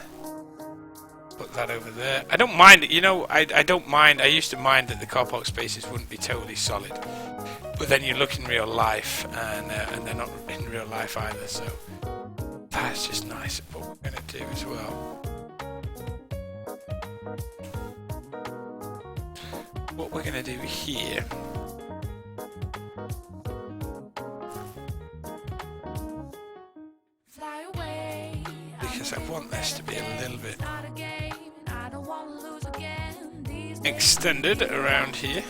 Put that over there. I don't mind it, you know, I don't mind. I used to mind that the car park spaces wouldn't be totally solid. But then you look in real life and they're not in real life either, so that's just nice what we're going to do as well. What we're going to do here because I want this to be a little bit extended around here.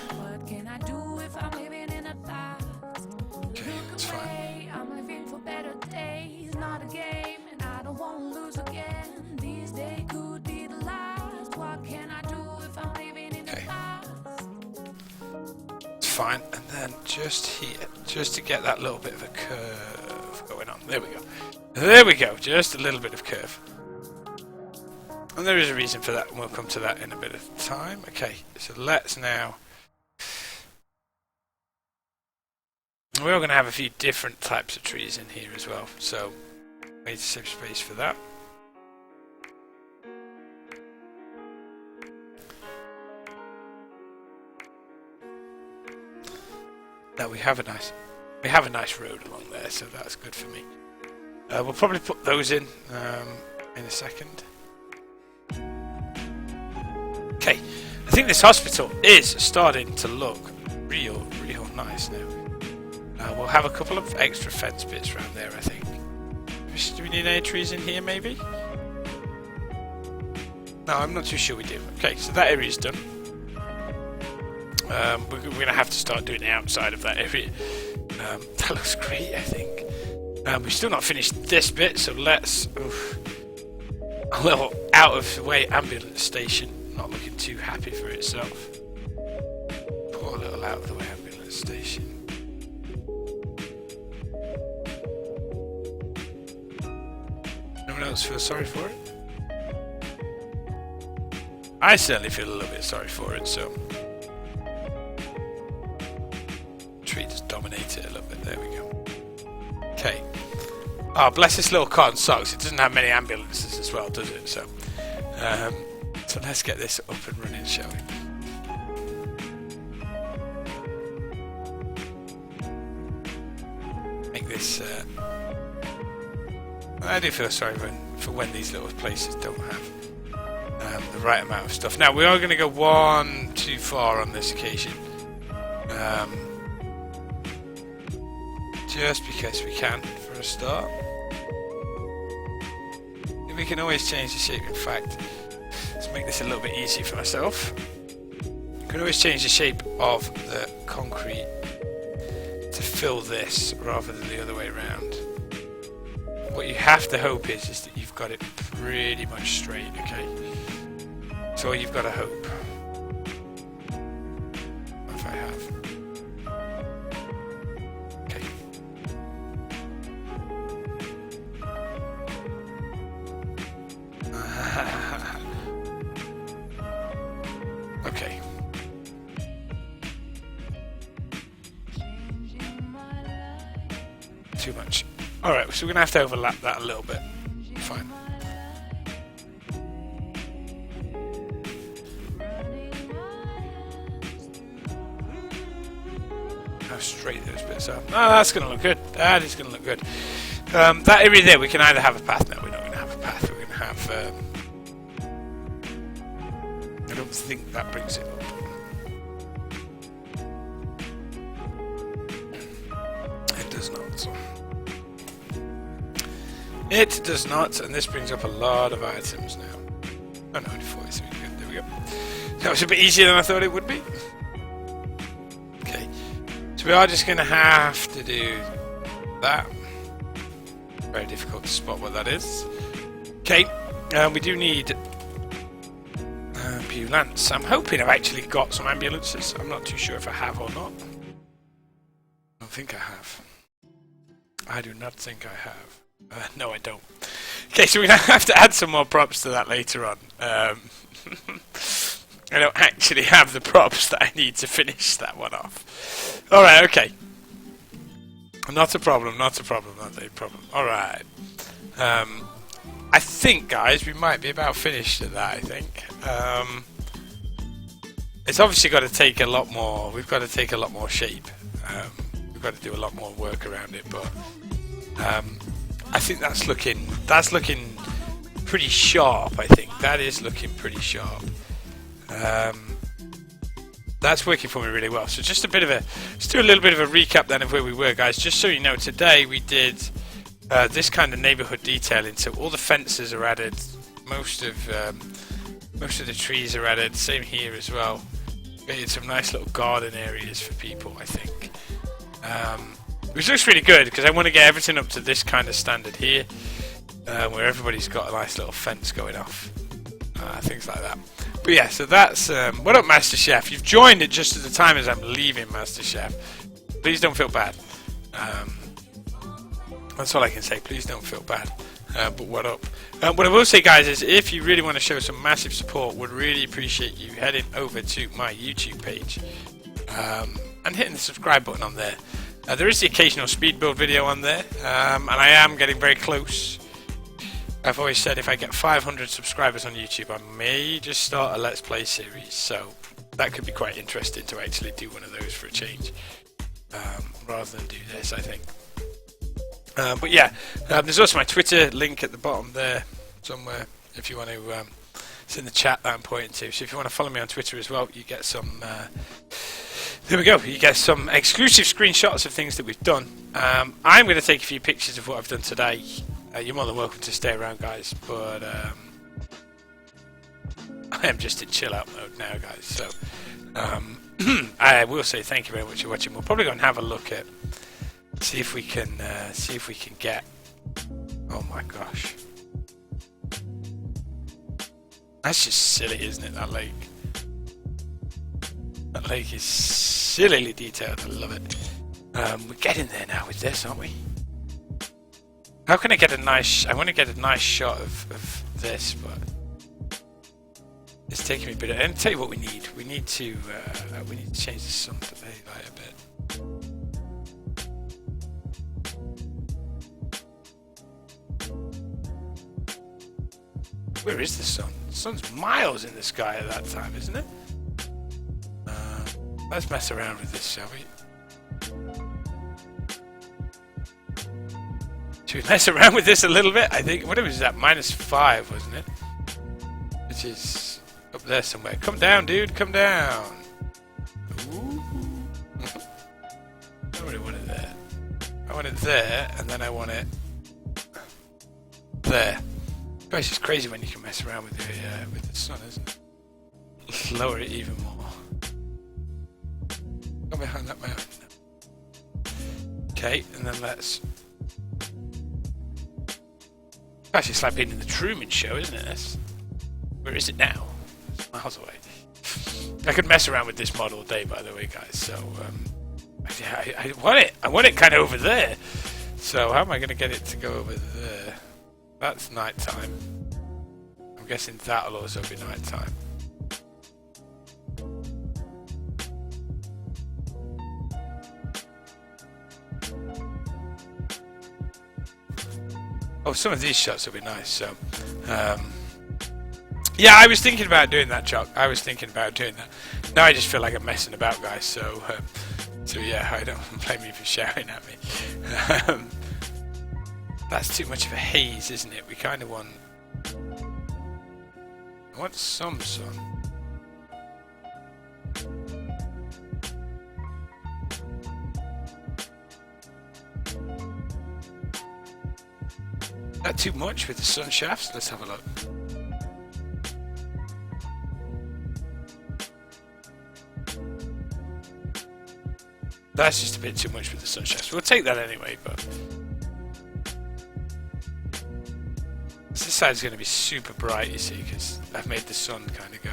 Okay, that's fine. Okay. It's fine, and then just here, just to get that little bit of a curve going on. There we go. There we go, just a little bit of curve. And there is a reason for that, and we'll come to that in a bit of time. Okay, so let's now... We're going to have a few different types of trees in here as well, so we need to save space for that. Now we have a nice road along there, so that's good for me. We'll probably put those in a second. Okay, I think this hospital is starting to look real nice now. We'll have a couple of extra fence bits around there, I think. Do we need any trees in here, maybe? No, I'm not too sure we do. Okay, so that area's done. We're going to have to start doing the outside of that area. That looks great, I think. We've still not finished this bit, so let's... a little out of the way ambulance station. Not looking too happy for itself. Poor little out of the way ambulance station. No one else feels sorry for it? I certainly feel a little bit sorry for it, so... Tree just dominate it a little bit. There we go. Okay. Oh, bless this little cotton socks. It doesn't have many ambulances as well, does it? So, so let's get this up and running, shall we? Make this. I do feel sorry for when these little places don't have the right amount of stuff. Now we are going to go one too far on this occasion, just because we can for a start. We can always change the shape. In fact, let's make this a little bit easier for myself. You can always change the shape of the concrete to fill this rather than the other way around. What you have to hope is that you've got it pretty much straight, okay? That's all you've got to hope. If I have. Okay. Okay. Too much. Alright, so we're going to have to overlap that a little bit. Fine. How straight those bits are. Oh, that's going to look good. That is going to look good. That area there, we can either have a path. No, we're not going to have a path. We're going to have... I don't think that brings it up. It does not. So. It does not, and this brings up a lot of items now. Oh no, 40, there we go. That was a bit easier than I thought it would be. Okay, so we are just going to have to do that. Very difficult to spot what that is. Okay, we do need ambulance. I'm hoping I've actually got some ambulances. I'm not too sure if I have or not. I don't think I have. I do not think I have. No, I don't. Okay, so we're going to have to add some more props to that later on. I don't actually have the props that I need to finish that one off. Alright, okay. Not a problem, not a problem, not a problem. Alright. I think, guys, we might be about finished at that, I think. It's obviously got to take a lot more, we've got to take a lot more shape. We've got to do a lot more work around it, but... I think that's looking pretty sharp. I think that is looking pretty sharp. That's working for me really well. So just let's do a little bit of a recap then of where we were, guys. Just so you know, today we did this kind of neighbourhood detailing. So all the fences are added, most of the trees are added. Same here as well. Created some nice little garden areas for people, I think. Which looks really good because I want to get everything up to this kind of standard here, where everybody's got a nice little fence going off, things like that. But yeah, so that's what up, Master Chef? You've joined it just at the time as I'm leaving, Master Chef. Please don't feel bad. That's all I can say. Please don't feel bad. But what up? What I will say, guys, is if you really want to show some massive support, would really appreciate you heading over to my YouTube page and hitting the subscribe button on there. There is the occasional speed build video on there, and I am getting very close. I've always said if I get 500 subscribers on YouTube, I may just start a Let's Play series, so that could be quite interesting to actually do one of those for a change, rather than do this, I think. But yeah, there's also my Twitter link at the bottom there somewhere, if you want to, it's in the chat that I'm pointing to, so if you want to follow me on Twitter as well, you get some... There we go, you get some exclusive screenshots of things that we've done. I'm going to take a few pictures of what I've done today. You're more than welcome to stay around, guys, but I am just in chill out mode now, guys, so I will say thank you very much for watching. We'll probably go and have a look at, see if we can get, oh my gosh, that's just silly, isn't it, that lake? That lake is sillily detailed. I love it. We're getting there now with this, aren't we? How can I get a nice... I want to get a nice shot of this, but... It's taking me a bit... And tell you what we need. We need to change the sun to daylight a bit. Where is the sun? The sun's miles in the sky at that time, isn't it? Let's mess around with this, shall we? Should we mess around with this a little bit? I think, what was that? -5, wasn't it? Which is up there somewhere. Come down, dude, come down. Ooh. I really want it there. I want it there, and then I want it there. Gosh, it's crazy when you can mess around with the sun, isn't it? Lower it even more. Go behind that mountain. Okay, and then let's... Gosh, it's like being in the Truman Show, isn't it? Where is it now? It's miles away. I could mess around with this model all day, by the way, guys. So, yeah, I want it. I want it kind of over there. So, how am I going to get it to go over there? That's nighttime. I'm guessing that'll also be nighttime. Oh, some of these shots will be nice. So, yeah, I was thinking about doing that, Chuck. I was thinking about doing that. Now I just feel like I'm messing about, guys. So yeah, I don't blame you for shouting at me. That's too much of a haze, isn't it? We kind of want... I want some sun. Is that too much with the sun shafts? Let's have a look. That's just a bit too much with the sun shafts. We'll take that anyway, but... This side's going to be super bright, you see, because I've made the sun kind of go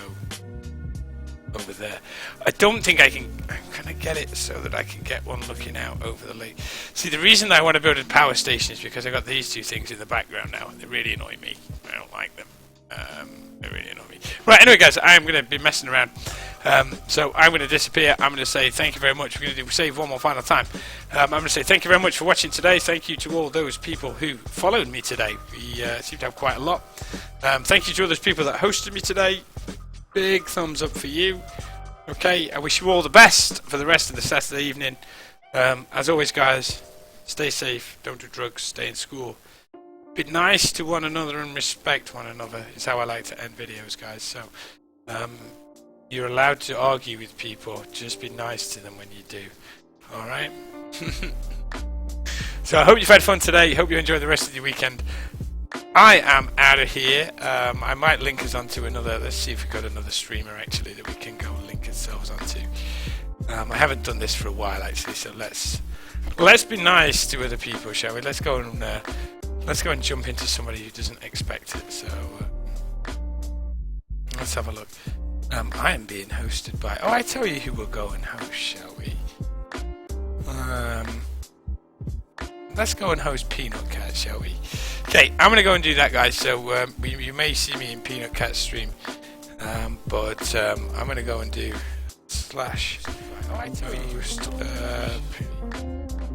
over there. I don't think I can... I'm going to get it so that I can get one looking out over the lake. See, the reason I want to build a power station is because I've got these two things in the background now. They really annoy me. I don't like them. They really annoy me. Right, anyway, guys, I'm going to be messing around. So I'm going to disappear. I'm going to say thank you very much. We're going to save one more final time. I'm going to say thank you very much for watching today. Thank you to all those people who followed me today. We seem to have quite a lot. Thank you to all those people that hosted me today. Big thumbs up for you. Okay, I wish you all the best for the rest of the Saturday evening. As always, guys, stay safe. Don't do drugs. Stay in school. Be nice to one another and respect one another is how I like to end videos, guys. So, you're allowed to argue with people. Just be nice to them when you do. Alright? So I hope you've had fun today. Hope you enjoy the rest of your weekend. I am out of here. I might link us onto another... Let's see if we've got another streamer, actually, that we can go link ourselves onto. I haven't done this for a while, actually, so let's be nice to other people, shall we? Let's go and jump into somebody who doesn't expect it. So let's have a look. I am being hosted by... Oh, I tell you who will go and host, shall we? Let's go and host Peanut Cat, shall we? Okay, I'm going to go and do that, guys. So you may see me in Peanut Cat's stream. But I'm going to go and do /... Oh, I tell you,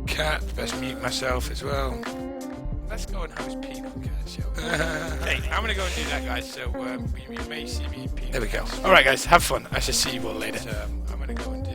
Cat. Best mute myself as well. Let's go and host Peanut Cat, shall we? Okay, I'm going to go and do that, guys. So you may see me in Peanut Cat. There we go. Alright, guys, have fun. I shall see you all later. I'm going to go and do